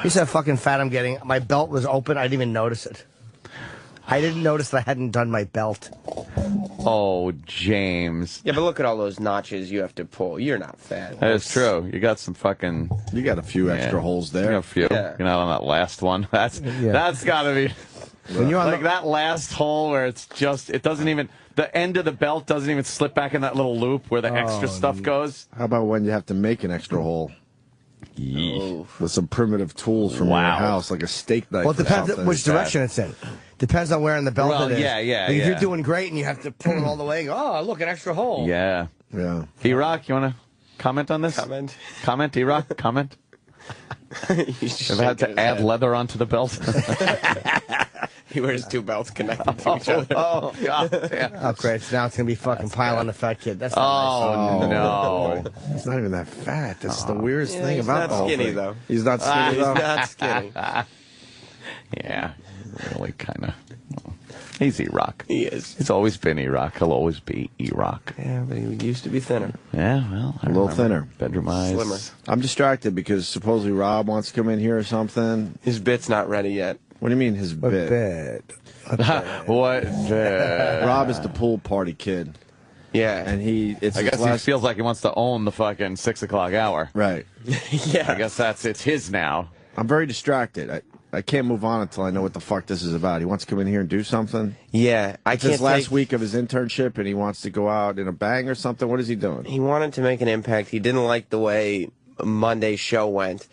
You said how fucking fat I'm getting. My belt was open. I didn't even notice it. I didn't notice that I hadn't done my belt. Oh, James. Yeah, but look at all those notches you have to pull. You're not fat. That is true. You got some fucking... You got a few extra holes there. You got a few. Yeah. You're not on that last one. That's got to be... When you're on like that last hole where it's just... It doesn't even... The end of the belt doesn't even slip back in that little loop where the extra stuff goes. How about when you have to make an extra hole? With some primitive tools from your house, like a steak knife. Well, it depends which direction it's in. Depends on where in the belt it is. Yeah. Like if you're doing great and you have to pull it all the way, oh, look, an extra hole. Yeah. Erock, you want to comment on this? Comment, Erock? Comment? Have I had to add leather onto the belt? He wears two belts connected to each other. Oh, God. Yeah. Oh, great. So now it's going to be fucking pile on the fat kid. That's not nice. No. He's not even that fat. That's the weirdest thing he's about not the whole skinny, thing. though. He's not skinny, though? He's not skinny. Yeah. Really kind of... He's Erock. He is. He's always been Erock. He'll always be Erock. Yeah, but he used to be thinner. Yeah, well, A little thinner. Bedroom eyes. Slimmer. I'm distracted because supposedly Rob wants to come in here or something. His bit's not ready yet. What do you mean his bit? What bit? Rob is the pool party kid. Yeah. And I guess he feels like he wants to own the fucking 6 o'clock hour. Right. Yeah. I guess it's his now. I'm very distracted. I can't move on until I know what the fuck this is about. He wants to come in here and do something. Yeah. It's his last week of his internship and he wants to go out in a bang or something. What is he doing? He wanted to make an impact. He didn't like the way Monday's show went.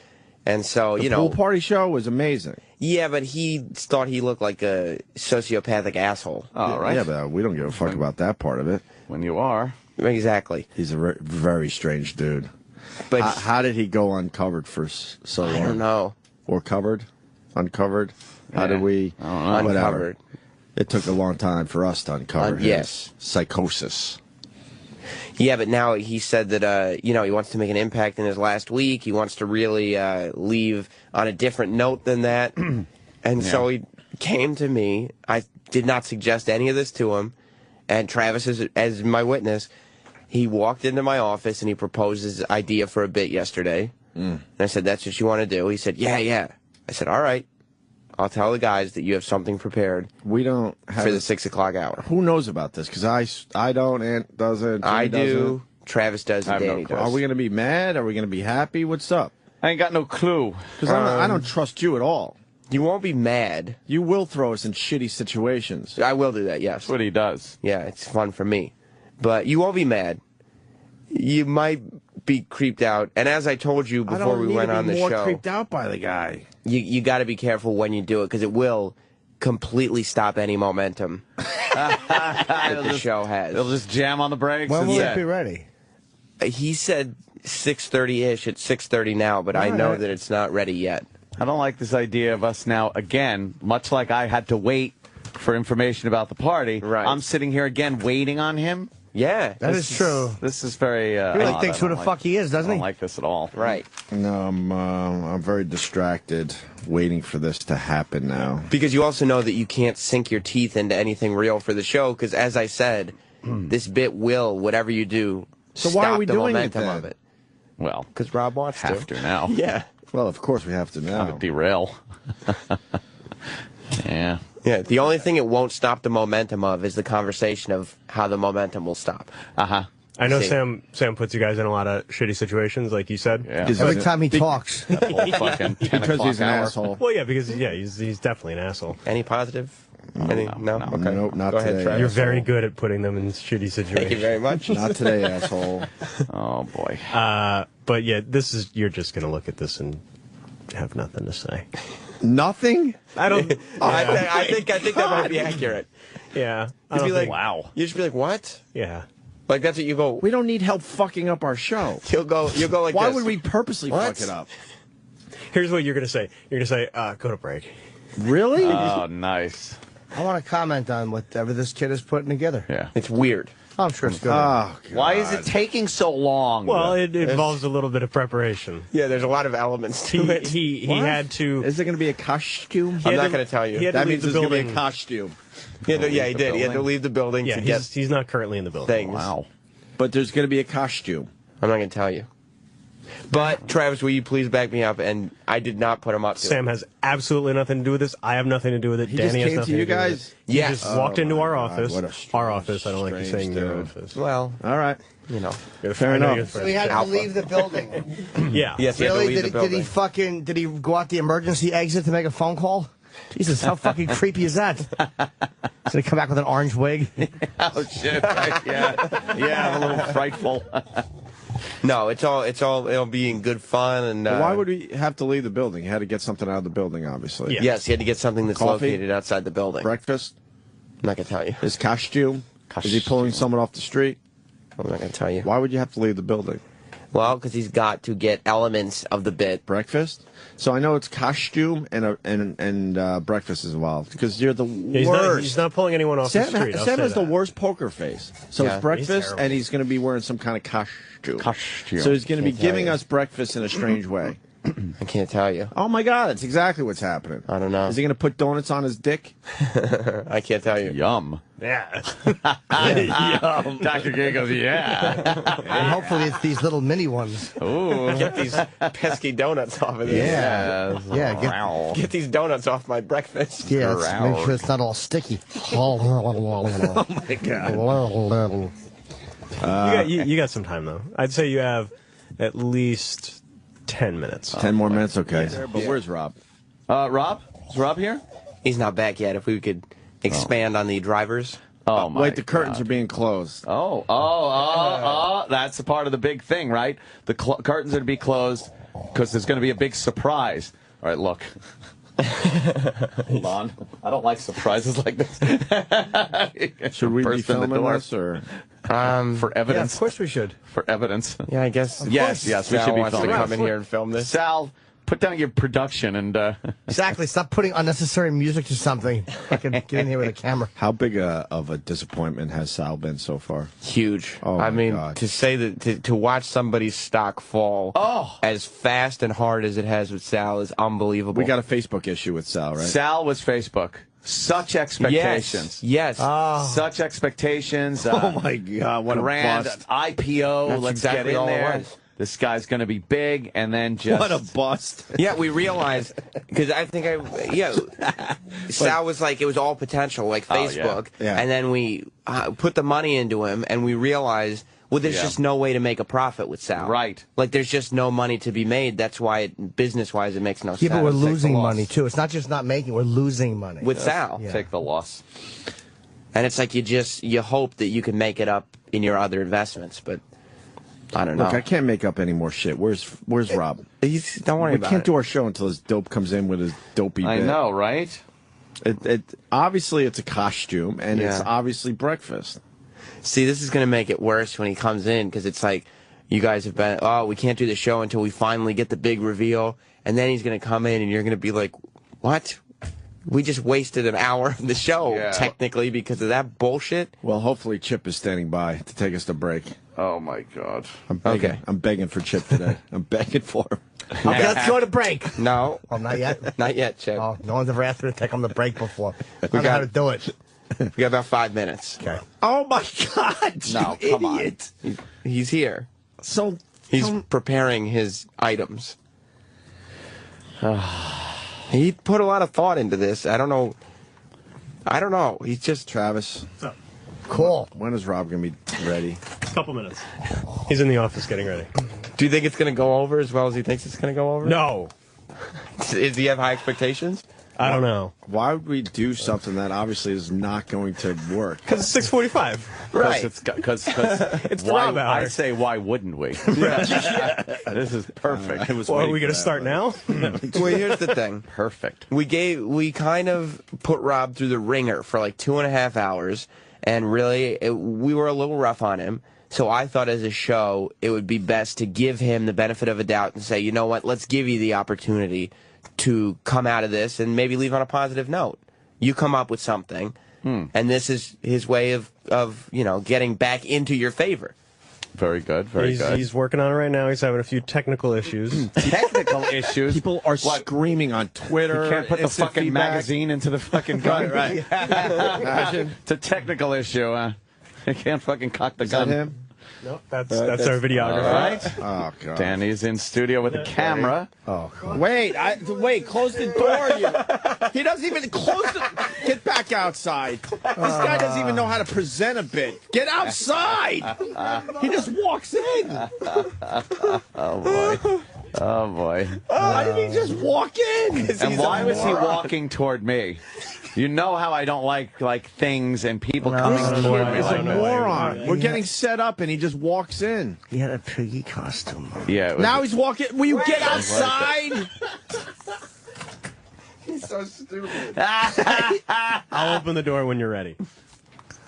And so, the pool party show was amazing. Yeah, but he thought he looked like a sociopathic asshole. Oh, right. Yeah, but we don't give a fuck about that part of it. When you are. Exactly. He's a very strange dude. But how did he go uncovered for so long? I don't know. Or covered? Uncovered? How did we... I don't know. Uncovered. It took a long time for us to uncover his yes. psychosis. Yeah, but now he said that, he wants to make an impact in his last week. He wants to really leave on a different note than that. And so he came to me. I did not suggest any of this to him. And Travis is as my witness. He walked into my office and he proposed his idea for a bit yesterday. And I said, that's what you want to do? He said, yeah. I said, all right. I'll tell the guys that you have something prepared. We don't have for the 6 o'clock hour. Who knows about this? Because I don't, Ant doesn't. I do. Doesn't. Travis does. And Danny does. Are we going to be mad? Are we going to be happy? What's up? I ain't got no clue. Because I don't trust you at all. You won't be mad. You will throw us in shitty situations. I will do that. Yes. That's what he does. Yeah, it's fun for me. But you won't be mad. You might be creeped out. And as I told you before we went on the show, I don't need to be more creeped out by the guy. You got to be careful when you do it because it will completely stop any momentum that the show has. They'll just jam on the brakes. When will it be ready? He said 6:30-ish. It's 6:30 now, but I know that it's not ready yet. I don't like this idea of us now, again, much like I had to wait for information about the party. Right. I'm sitting here again waiting on him. Yeah. That is true. This is very... he really thinks who the fuck he is, doesn't he? I don't like this at all. Right. No, I'm very distracted waiting for this to happen now. Because you also know that you can't sink your teeth into anything real for the show, because as I said, this bit will, whatever you do, so stop why are we the doing momentum it then? of it. Well, because Rob wants have to now. Yeah. Well, of course we have to now. Have it derail. Yeah. Yeah, the only thing it won't stop the momentum of is the conversation of how the momentum will stop. Uh-huh. I know Sam puts you guys in a lot of shitty situations, like you said. Yeah. Every time he talks. That whole fucking 10 because he's an hour. asshole. Well, yeah, because he's definitely an asshole. Any positive? No? Okay. Nope, not Go ahead, today. Travis. You're very good at putting them in shitty situations. Thank you very much. Not today, asshole. Oh, boy. But yeah, you're just going to look at this and have nothing to say. Nothing? I don't. I think that might be accurate. Yeah. You'd be like, wow. You just be like, what? Yeah. Like that's what you go. We don't need help fucking up our show. You'll go like Why this. would we purposely What? fuck it up? Here's what you're going to say. You're going to say, go to break. Really? Oh, nice. I want to comment on whatever this kid is putting together. Yeah. It's weird. Oh, I'm sure it's good. Oh, God. Why is it taking so long? Well, it involves a little bit of preparation. Yeah, there's a lot of elements to it. He had to. Is there going to be a costume? I'm not going to tell you. He had to That leave means the there's going to building. be a costume. He did. He had to leave the building Yeah, to get he's not currently in the building. things. Wow. But there's going to be a costume. I'm not going to tell you. But, Travis, will you please back me up? And I did not put him up to Sam it. has absolutely nothing to do with this. I have nothing to do with it. He Danny just has came nothing to you do with guys? it. He Yes. just walked into our God, office. what a Our office. I don't like you strange saying your dude. office. Well, All right. you know. Fair enough. So he had to leave the building. Yeah. Yes, he had to Really? leave the building. Did he go out the emergency exit to make a phone call? Jesus, how fucking creepy is that? He's gonna come back with an orange wig. Oh shit! Right, yeah, a little frightful. No, it'll be in good fun. And Why would we have to leave the building? He had to get something out of the building, obviously. Yeah. Yes, he had to get something that's Coffee? located outside the building. Breakfast? I'm not gonna tell you. His costume? Is he pulling someone off the street? I'm not gonna tell you. Why would you have to leave the building? Well, because he's got to get elements of the bit. Breakfast? So I know it's costume and breakfast is involved because you're the Yeah, worst. he's not pulling anyone off the street. I'll Sam say has the that. worst poker face. So Yeah. it's breakfast, He's terrible. and he's going to be wearing some kind of costume. Costume. So he's going to be Can't tell giving you. us breakfast in a strange way. I can't tell you. Oh my God, that's exactly what's happening. I don't know. Is he going to put donuts on his dick? I can't tell you. Yum. Yeah. Yum. Dr. Gay goes, yeah. And hopefully it's these little mini ones. Ooh. Get these pesky donuts off of this. Yeah. Yeah, Get these donuts off my breakfast. Yeah, let's make sure it's not all sticky. Oh my God. You got some time, though. I'd say you have at least 10 minutes. 10 more minutes, okay. But where's Rob? Rob? Is Rob here? He's not back yet. If we could expand on the drivers. Oh my Wait, the curtains God. are being closed. Oh, that's a part of the big thing, right? The curtains are to be closed because there's going to be a big surprise. All right, look. Hold on. I don't like surprises like this. Should we be Burst in the filming door. this or? For Yeah, evidence. of course we should. For evidence. Yeah, I guess. Yes, we Sal should be wants to filming. come in here and film this. Sal, put down your production and Exactly. Stop putting unnecessary music to something. Fucking get in here with a camera. How big of a disappointment has Sal been so far? Huge. Oh, I my mean, God. to say that to watch somebody's stock fall as fast and hard as it has with Sal is unbelievable. We got a Facebook issue with Sal, right? Sal was Facebook. Such expectations. Yes. Such expectations. Oh my God, what grand a bust. IPO. That's Let's exactly get in all it there. was. This guy's going to be big, and then just What a bust. Yeah, we realized because I think Sal was like it was all potential, like Facebook, Yeah. and then we put the money into him, and we realized, well, there's Yeah. just no way to make a profit with Sal. Right. Like there's just no money to be made. That's why, business-wise, it makes no Yeah, sense. but we're Take the losing loss. money too. It's not just not making; we're losing money. with Sal, Yeah. take the loss. and it's like you hope that you can make it up in your other investments, but I don't know. Look, I can't make up any more shit. Where's Rob? Don't worry We about can't it. do our show until his dope comes in with his dopey I bit. know, right? It obviously it's a costume and it's Yeah. obviously breakfast. See, this is going to make it worse when he comes in because it's like you guys have been, we can't do the show until we finally get the big reveal. And then he's going to come in and you're going to be like, what? We just wasted an hour of the show, Yeah. technically, because of that bullshit. Well, hopefully Chip is standing by to take us to break. Oh my God. I'm begging, Okay. I'm begging for Chip today. I'm begging for him. Okay, let's go to break. No, Oh, not yet. not yet, Chip. Oh, no one's ever asked me to take on the break before. I don't know how to do it. We got about 5 minutes. Okay. Oh my God! No, you come on. idiot. He's here. So He's preparing his items. He put a lot of thought into this. I don't know. He's just Travis, Cool. when is Rob gonna be ready? Couple minutes. He's in the office getting ready. Do you think it's going to go over as well as he thinks it's going to go over? No. Does he have high expectations? I don't know. Why would we do something that obviously is not going to work? Because it's 6:45. Right. Because It's the why, Rob hour. I say, why wouldn't we? This is perfect. I was Well, are waiting we going for to that, start but- now? Well, here's the thing. Perfect. We kind of put Rob through the ringer for like 2.5 hours, and really, we were a little rough on him. So I thought as a show, it would be best to give him the benefit of a doubt and say, you know what, let's give you the opportunity to come out of this and maybe leave on a positive note. You come up with something, and this is his way of getting back into your favor. Very good. Very good. He's working on it right now. He's having a few technical issues. Technical issues. People are What? screaming on Twitter. You can't put the instant fucking feedback. magazine into the fucking gun. Right. Imagine. It's a technical issue. You can't fucking cock the Is gun. that him? Nope, that's our videographer. All right. Oh, God. Danny's in studio with a camera. Oh, God. Wait, close the door. He doesn't even close the... Get back outside. This guy doesn't even know how to present a bit. Get outside. He just walks in. Oh, boy. Oh, boy. Why did he just walk in? And why was he walking toward me? You know how I don't like things and people coming toward me. He's a Like, moron. We're getting set up, and he just walks in. He had a piggy costume. yeah. it was- Now he's walking. Will you get outside? He's so stupid. I'll open the door when you're ready.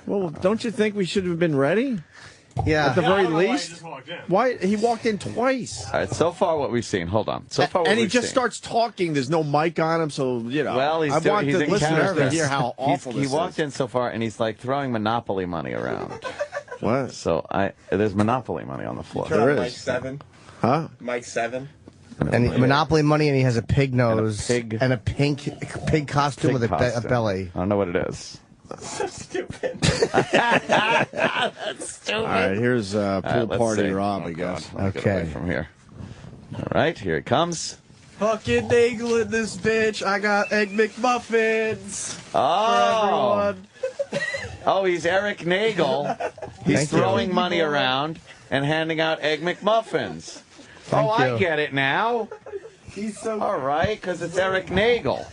Well, don't you think we should have been ready? Yeah. At the very I don't know why he least. just walked in. Why he walked in twice? All right, so far what we've seen. Hold on. So far what And he we've just seen. starts talking. The's no mic on him, so you know. Well, he's I want he's the in listeners to character. hear how awful He this walked is. in so far, and he's like throwing Monopoly money around. What? So there's Monopoly money on the floor. There Mike is. 7. Huh? Mike 7. And Monopoly money, and he has a pig nose pig- and a pink pig costume Big with a costume. belly. I don't know what it is. So stupid. All right, here's pool All right, let's party see. Rob, Oh, I guess. God. I'll get Okay. away from here. All right, here it comes. Fucking nagling this bitch. I got Egg McMuffins for Oh, everyone. oh, he's Eric Nagel. He's Thank you. throwing money around and handing out Egg McMuffins. Oh, you. I get it now. He's so All right, because it's Eric Nagel.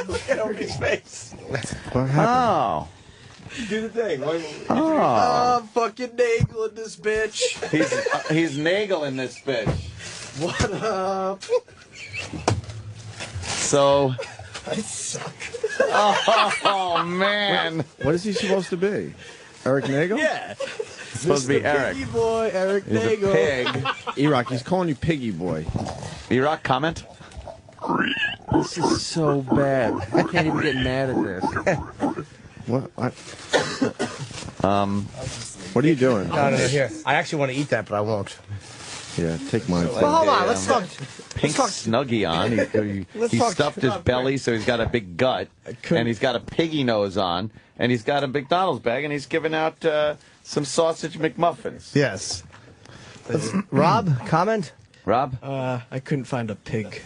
Look at Opie's face. What happened? Oh. Do the thing. Oh. I'm fucking nagling this bitch. He's Nagel this bitch. What up? So, I suck. oh man, What is he supposed to be? Eric Nagel? Yeah. it's supposed to be Eric. Piggy boy, Eric He's a Nagel. pig. Erock, he's calling you Piggy Boy. Erock, comment. This is so bad. I can't even get mad at this. What? What are you doing? No, here. I actually want to eat that, but I won't. Yeah, take mine. Well, hold on. Let's talk. Pink snuggie on. He talk- stuffed his belly, so he's got a big gut, and he's got a piggy nose on, and he's got a McDonald's bag, and he's giving out some sausage McMuffins. Yes. Rob, comment? Rob, I couldn't find a pig.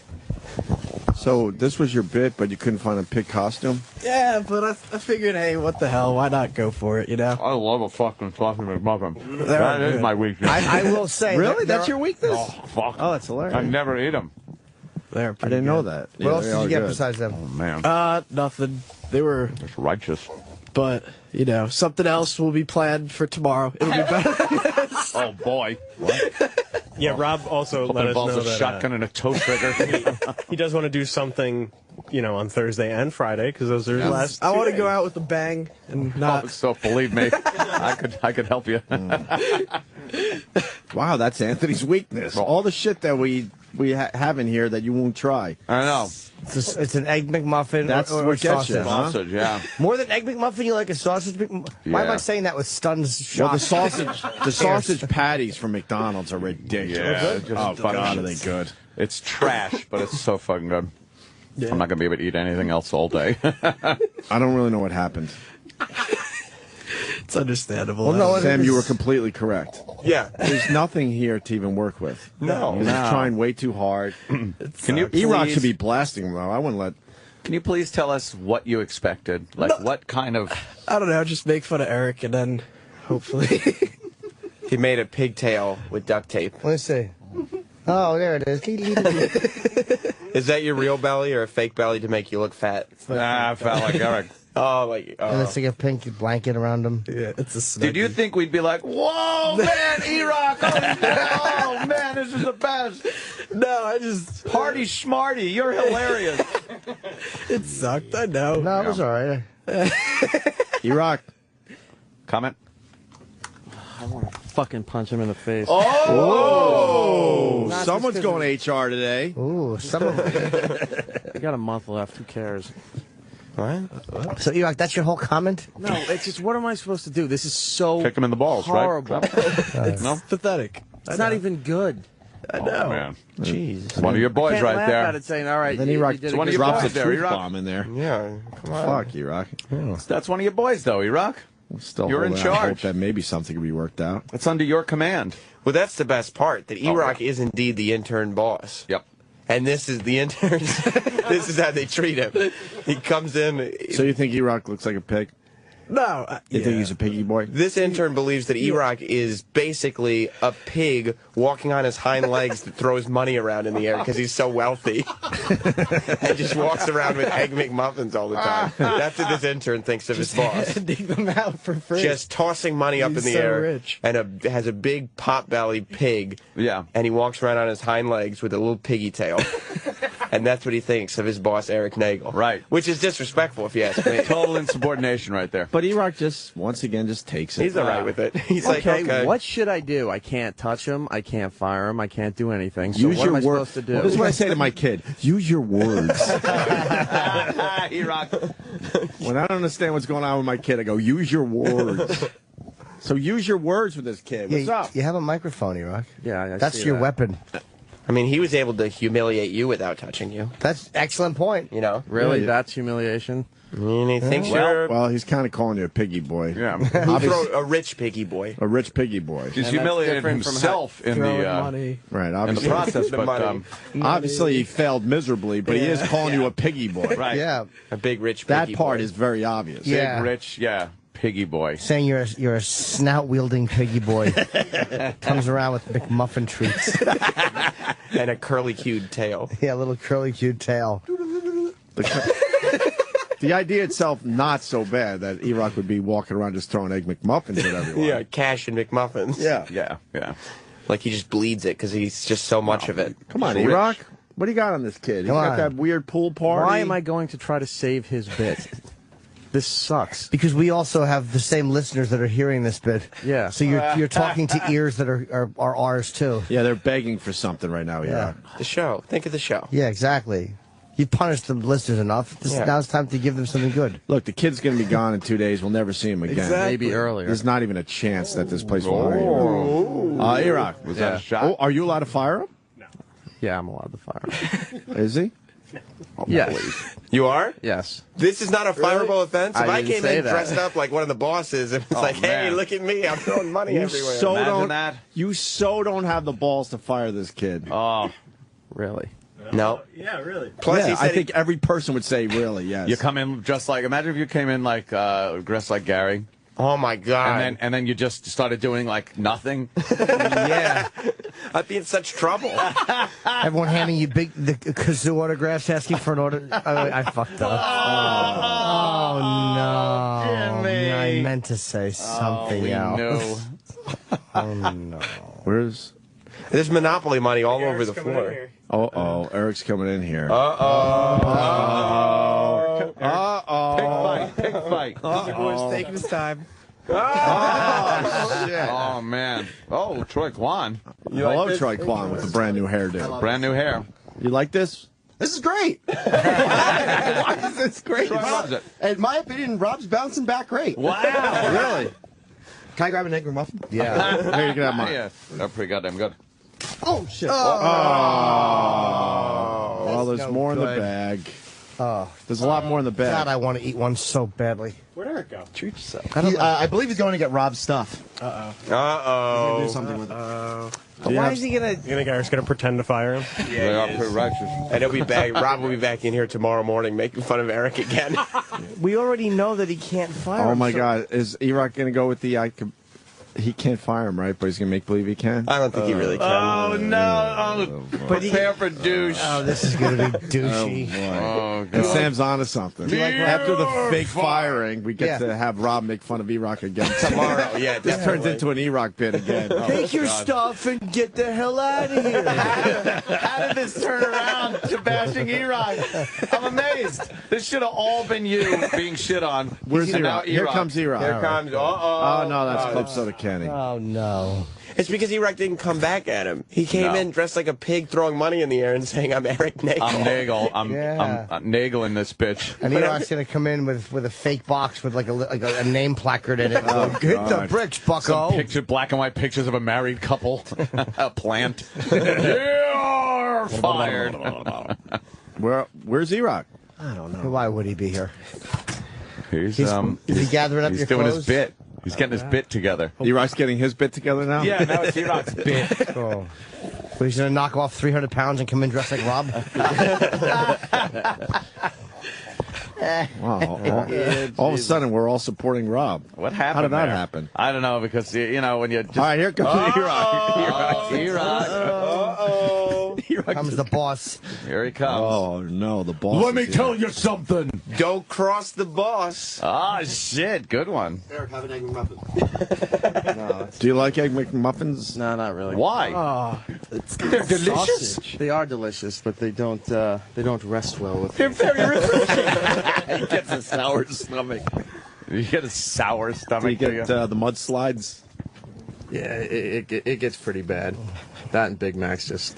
So this was your bit, but you couldn't find a pig costume? Yeah, but I figured, hey, what the hell? Why not go for it, you know? I love a fucking sausage McMuffin. They're That is good. my weakness. I will say. Really? that That's there your weakness? Oh, fuck. Oh, that's hilarious. I never eat them. They're I pretty didn't know good. that. What else did you get besides them? Oh, man. Nothing. They were, It's righteous. but, you know, something else will be planned for tomorrow. It'll be better. Oh, boy. Yeah, Rob also Hope let it us know involves a that shotgun and a toe trigger. he does want to do something, on Thursday and Friday because those are his last. I want to two go days. out with a bang and Oh, not. so believe me, I could help you. Wow, that's Anthony's weakness. All the shit that we have in here that you won't try. I know. It's an egg McMuffin That's or what gets sausage. you, huh? Sausage, yeah. More than egg McMuffin, you like a sausage McMuffin? Why am I Yeah. saying that with stunned shock? Well, the sausage patties from McDonald's are ridiculous. Yeah, just Oh, God, are they good? It's trash, but it's so fucking good. I'm not going to be able to eat anything else all day. I don't really know what happened. It's understandable. Well, no, Sam, it's- you were completely correct. Yeah. There's nothing here to even work with. No. He's trying way too hard. Can you Erock please, should be blasting him, though. I wouldn't let... can you please tell us what you expected? Like, what kind of... I don't know. Just make fun of Eric and then hopefully. He made a pigtail with duct tape. Let me see. Oh, there it is. Is that your real belly or a fake belly to make you look fat? I felt like Eric. Oh, like And it's like a pink blanket around him. Yeah, it's a snuggie. Did you think we'd be like, whoa, man, Erock, oh, man, this is the best. No, I just. Party schmarty, you're hilarious. It sucked. I know. No, it was all right. Erock. Comment? Fucking punch him in the face. Oh, Not someone's just 'cause going to HR today. Ooh, some of We got a month left. Who cares? what? So, Erock, that's your whole comment? No, it's just what am I supposed to do? This is so Kick him in the balls, horrible. right? No? Pathetic. It's not even good. I know. Oh, man. Jeez. One of your boys Can't right laugh there. at it saying, all right. Then you Erock did a one of good your drops boys a there, truth Erock. bomb in there. Yeah, come on. Fuck, Erock. That's one of your boys, though, Erock. Still You're in holding out hope charge. that maybe something can be worked out. It's under your command. Well, that's the best part, that Erock is indeed the intern boss. Yep. And this is the interns. This is how they treat him. He comes in. So you think Erock looks like a pig? No. You think he's a piggy boy? This intern believes that Erock is basically a pig walking on his hind legs that throws money around in the air because he's so wealthy. And just walks around with Egg McMuffins all the time. That's what this intern thinks of his boss. Handing them out for free. Just tossing money up in the so air. rich. And has a big pot-bellied pig. Yeah. And he walks around on his hind legs with a little piggy tail. And that's what he thinks of his boss, Eric Nagel. Right. Which is disrespectful, if you ask me. Total insubordination right there. But Erock just, once again, just takes it. He's all right with it. He's Okay, like, okay. what should I do? I can't touch him. I can't fire him. I can't do anything. So Use what your am I words. supposed to do? This is what I say to my kid. Use your words. Erock. When I don't understand what's going on with my kid, I go, use your words. So use your words with this kid. What's Yeah, up? you have a microphone, Erock. Yeah, I That's see your that. weapon. I mean, he was able to humiliate you without touching you. That's excellent point. You know? Really? Yeah. That's humiliation? And he thinks you're Well, he's kind of calling you a piggy boy. Yeah. a rich piggy boy. A rich piggy boy. He's And that's humiliated different from himself in Throwing the money. Right, in the obviously. process, The but money. Obviously, he failed miserably, but he is calling you a piggy boy. right. Yeah. A big rich That piggy part boy. is very obvious. Big, Yeah. rich, piggy boy. Saying you're a snout wielding piggy boy. Comes around with McMuffin treats. And a curly-cued tail. Yeah, a little curly cute tail. The idea itself, not so bad that Erock would be walking around just throwing Egg McMuffins at everyone. Yeah, cash and McMuffins. Yeah. Yeah. Like he just bleeds it because he's just so much of it. Come on, Rich. Erock. What do you got on this kid? He's Come got on. that weird pool party. Why am I going to try to save his bit? This sucks. Because we also have the same listeners that are hearing this bit. Yeah. So you're talking to ears that are ours too. Yeah, they're begging for something right now, Erock. The show. Think of the show. Yeah, exactly. You punished the listeners enough. Yeah. Now it's time to give them something good. Look, the kid's going to be gone in 2 days. We'll never see him again. Maybe earlier. There's not even a chance that this place will hire you. Erock. Was that a shot? Oh, are you allowed to fire him? Yeah, I'm allowed to fire him. Is he? Yes. You are? Yes. This is not a fireable offense? If I I didn't came say in that. dressed up like one of the bosses and it's like, hey, man. look at me, I'm throwing money everywhere. So Imagine don't. that. You so don't have the balls to fire this kid. Oh, Really? No. Yeah, really. Plus, yeah, he said I think every person would say, really, yes. you come in just like, imagine if you came in like, dressed like Gary, oh my God. and then you just started doing like nothing. Yeah. I'd be in such trouble. Everyone handing you the kazoo autographs, asking for an order. I fucked up. Oh, no. Jimmy. I meant to say something else. No. Oh, no. Where's... There's Monopoly money all over the floor. Uh-oh, Eric's coming in here. Pig fight. Boy's taking his time. Oh, man. Oh, Troy Kwan. Hello, Troy Kwan with the brand new hairdo. Brand new hair. You like this? This is great. Why is this great? Troy loves it. In my opinion, Rob's bouncing back great. Wow. Really? Can I grab an egg McMuffin? Yeah. Here, you can have mine. Yeah, they're pretty goddamn good. Oh, shit. Well, there's no more in the good. bag. Oh, There's a lot more in the bag. God, I want to eat one so badly. Where'd Eric go? Treat yourself. I believe he's going to get Rob's stuff. Uh-oh. Do something with it. Why is he going You think Eric's going to pretend to fire him? They are pretty righteous. And he'll be back. Rob will be back in here tomorrow morning making fun of Eric again. We already know that he can't fire Oh, him, my so- God. Is Erock going to go with the... He can't fire him, right? But he's going to make believe he can? I don't think he really can. Oh, no. Prepare for douche. Oh, this is going to be douchey. Oh, And God. Sam's onto something. like After the fake firing, we get Yeah. to have Rob make fun of Erock again. Tomorrow, yeah, This turns into an Erock bit again. Take your stuff and get the hell out of here. How did this turn around to bashing Erock? I'm amazed. This should have all been you being shit on. Where's And now Erock? Here comes Erock. Here comes. Oh, no, that's Club Soda Kenny. Oh, no. It's because Erock didn't come back at him. He came No. in dressed like a pig, throwing money in the air and saying, "I'm Eric Nagel." I'm Nagel. Yeah. I'm nagling this bitch. And Erock's going to come in with a fake box with like a name placard in it. Oh, Hit the God. bricks, Some bucko. black and white pictures of a married couple. A plant. You're fired. Where's Erock? Why would he be here? He's Is he gathering up he's your doing clothes? his bit. He's getting his bit together. Erock's getting his bit together now? Yeah, now it's Erock's bit. Oh. But he's going to knock off 300 pounds and come in dressed like Rob? Wow. All of a sudden, we're all supporting Rob. What happened? How did that there? happen? I don't know, because, you know, when you just... All right, here comes Erock. Erock. Here comes the boss. Here he comes. Oh, no, the boss. Let me tell you something. Don't cross the boss. Ah, shit. Good one. Eric, have an egg McMuffin. Do you like Egg McMuffins? No, not really. Why? They're delicious. They are delicious, but they don't rest well with They're me. very refreshing. He gets a sour stomach. You get a sour Do stomach. you get the mudslides? Yeah, it gets pretty bad. That and Big Mac's just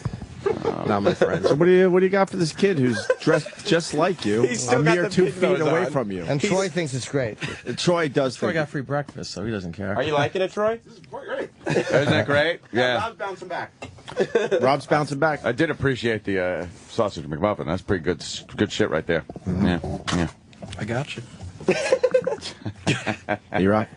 not my friends. So what do you got for this kid who's dressed just like you, He's still a got mere the 2 pig feet nose away on. from you? And Troy thinks it's great. Troy does Troy think. got free breakfast, so he doesn't care. Are you liking it, Troy? Isn't that great? Yeah. I'm bouncing back. Rob's bouncing back. I did appreciate the sausage McMuffin. That's pretty good shit right there. Yeah. Yeah. I got you. Erock.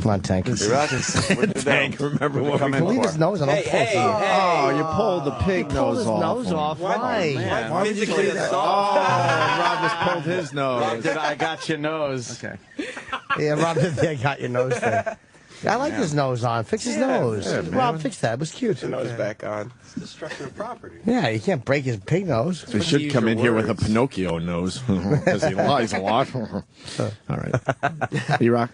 Come on, Tank. Tank, remember what we Leave his nose on. Oh, you pulled the pig Pulled nose his off. nose off. Why? Why would you do that? Oh, Rob just pulled his nose. Did I got your nose? Okay. Yeah, Rob did the I got your nose thing. I like his nose on. Fix his nose. yeah, Rob, fix that. It was cute. Nose back on. Destruction of property. Yeah, you can't break his pig nose. He should come in here with a Pinocchio nose because he lies a lot. All right, Erock.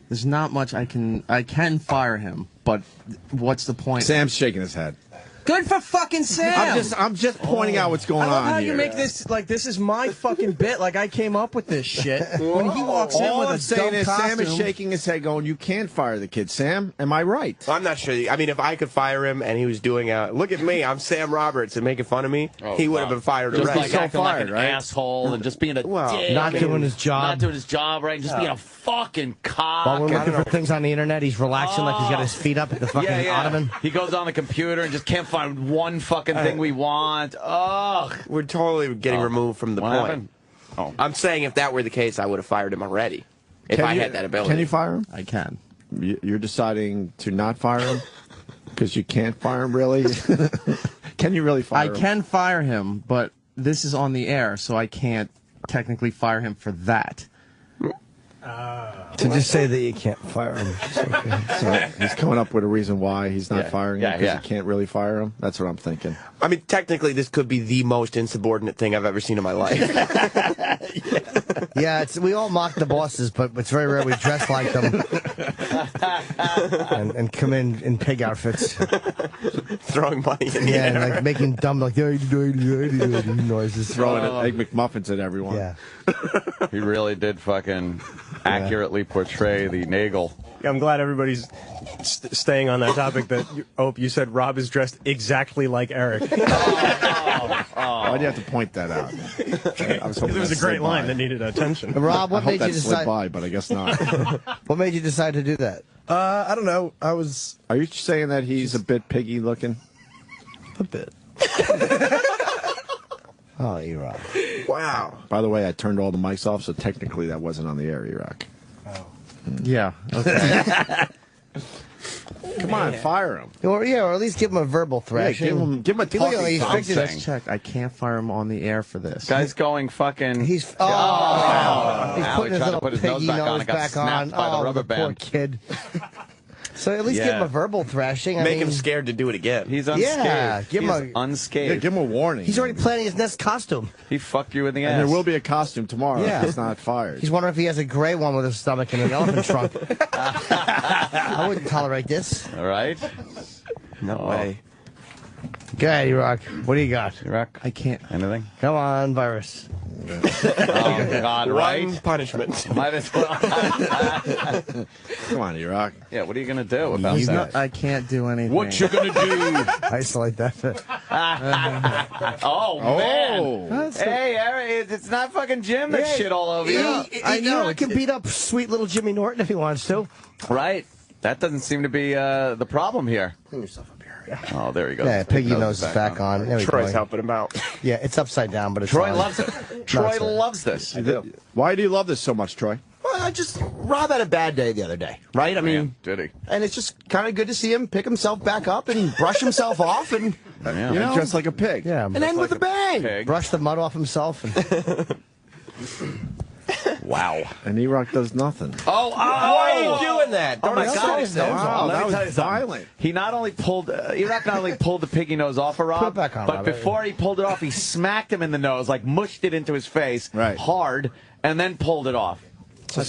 There's not much I can fire him, but what's the point? Sam's shaking his head. Good for fucking Sam. I'm just pointing out what's going I love on how here. you make this like this is my fucking bit. Like I came up with this shit. When he walks in All with I'm a saying dumb is costume, Sam is shaking his head going, you can't fire the kid. Sam, am I right? I'm not sure. I mean, if I could fire him and he was doing look at me, I'm Sam Roberts and making fun of me, he would have been fired Just already. like so acting like fired, an right? asshole and just being a Well, dick. Not doing his job. Not doing his job right. Just being a fucking cock. While we're looking for things on the internet, he's relaxing like he's got his feet up at the fucking ottoman. He goes on the computer and just can't find one fucking thing we want. Ugh. We're totally getting removed from the What point. happened? Oh. I'm saying if that were the case, I would have fired him already. If I had that ability. Can you fire him? I can. You're deciding to not fire him because you can't fire him, really? Can you really fire him? I can fire him, but this is on the air, so I can't technically fire him for that. To just say that you can't fire him. So he's coming up with a reason why he's not firing him Yeah, because yeah. he can't really fire him. That's what I'm thinking. I mean, technically, this could be the most insubordinate thing I've ever seen in my life. Yeah, we all mock the bosses, but it's very rare we dress like them and come in pig outfits. Throwing money in the Yeah, air. and like making dumb noises. Throwing Egg McMuffins at everyone. Yeah. He really did fucking accurately portray the Nagel. I'm glad everybody's staying on that topic. You said Rob is dressed exactly like Eric. Why'd you have to point that out? I was hoping It was that a great slid line by. that needed attention. Rob, I what hope made you that slid decide? by, but I guess not. What made you decide to do that? I don't know. I was Are you saying that he's a bit piggy looking? a bit. Oh, Erock. Wow. By the way, I turned all the mics off, so technically that wasn't on the air, Erock. Yeah. Okay. Come on, fire him. Or at least give him a verbal Yeah, thrashing. give him a Look at talking he's to. fixing something. it. Check. I can't fire him on the air for this. Guy's going fucking. He's he's Now putting he his tried to little put his nose piggy back on nose and got back snapped on. by the Oh, rubber the poor band. kid. So at least give him a verbal thrashing. I Make mean, him scared to do it again. He's unscathed. Yeah, give him He's a- unscathed. Yeah, give him a warning. He's already planning his next costume. He fucked you in the ass. And there will be a costume tomorrow Yeah. if he's not fired. He's wondering if he has a gray one with his stomach and an elephant trunk. I wouldn't tolerate this. All right. No way. Go ahead, Erock. What do you got? Erock? I can't. Anything? Come on, virus. Oh, God, One right? punishment. Might as well. Come on, Erock. Yeah, what are you going to do about He's that? not, I can't do anything. What you going to do? Isolate that. Oh, man. Oh. Hey, Eric, it's not fucking Jim that shit all over you. I know. He can beat up sweet little Jimmy Norton if he wants to. Right. That doesn't seem to be the problem here. Clean yourself up here. Oh, there he goes. Yeah, Piggy nose is back on. There we Troy's go. helping him out. Yeah, it's upside down, but it's Troy on. loves it. Troy loves this. Why do you love this so much, Troy? Well, Rob had a bad day the other day, right? I mean, did he? And it's just kind of good to see him pick himself back up and brush himself off and, you know, Just like a pig. Yeah. and end with a bang. Pig. Brush the mud off himself. And Wow. And Erock does nothing. Why are you doing that? Oh my God! Wow, Let that me was tell you something. violent. He not only pulled Erock not only pulled the piggy nose off of Rob, Put it back on, but Rob. before he pulled it off, he smacked him in the nose, like mushed it into his face, Right. hard, and then pulled it off.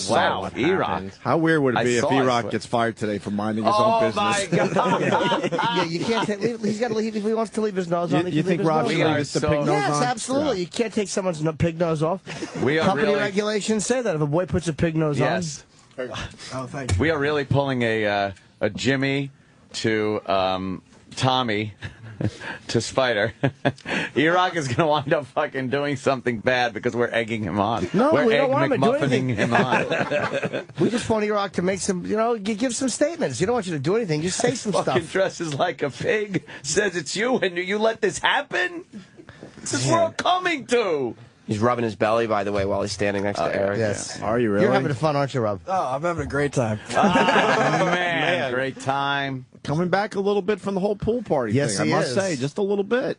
Wow, Erock. How weird would it I be if saw, I Erock swear. gets fired today for minding his own Oh business? my God! yeah, you can't take. He's got to leave if he wants to leave his nose on. He You can leave think his Rob nose should on. We leave are the so- pig nose Yes, on? absolutely. You can't take someone's pig nose off. We are Company really regulations say that if a boy puts a pig nose yes. Oh, thank you. We are really pulling a Jimmy to Tommy to Spider. Erock is going to wind up fucking doing something bad because we're egging him on. No, we're we egg don't want him to do McMuffining him on. on, we just want Erock to make some, give some statements. You don't want you to do anything. Just say some Fucking stuff. dresses like a pig, says it's you, and you let this happen? This is where we're coming to. He's rubbing his belly, by the way, while he's standing next to Eric. Yes. Are you really? You're having fun, aren't you, Rob? Oh, I'm having a great time. Oh, man, great time. Coming back a little bit from the whole pool party Yes, thing, he I must is. say. Just a little bit.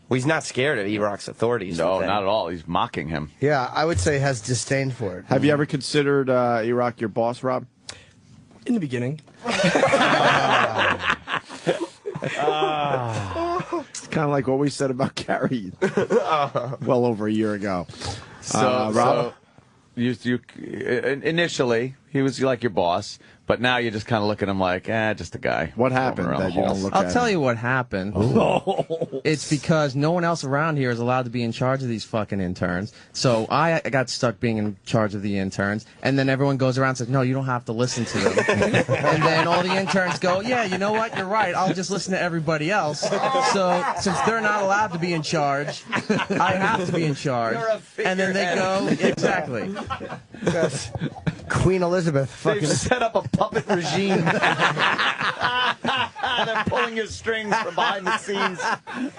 Well, he's not scared of Erock's authorities. No, then. not at all. He's mocking him. Yeah, I would say he has disdain for it. Have you ever considered Erock your boss, Rob? In the beginning. It's kind of like what we said about Carrie well over a year ago. So, Rob? you initially, he was like your boss, but now you just kind of look at him like, just a guy. What happened Roaming around that the you don't halls. look I'll at tell him? you what happened. It's because no one else around here is allowed to be in charge of these fucking interns. So I got stuck being in charge of the interns, and then everyone goes around and says, no, you don't have to listen to them. And then all the interns go, yeah, you know what, you're right, I'll just listen to everybody else. So since they're not allowed to be in charge, I have to be in charge. You're a And then they go, exactly. Queen Elizabeth. They've Fucking. set up a puppet regime. They're pulling your strings from behind the scenes.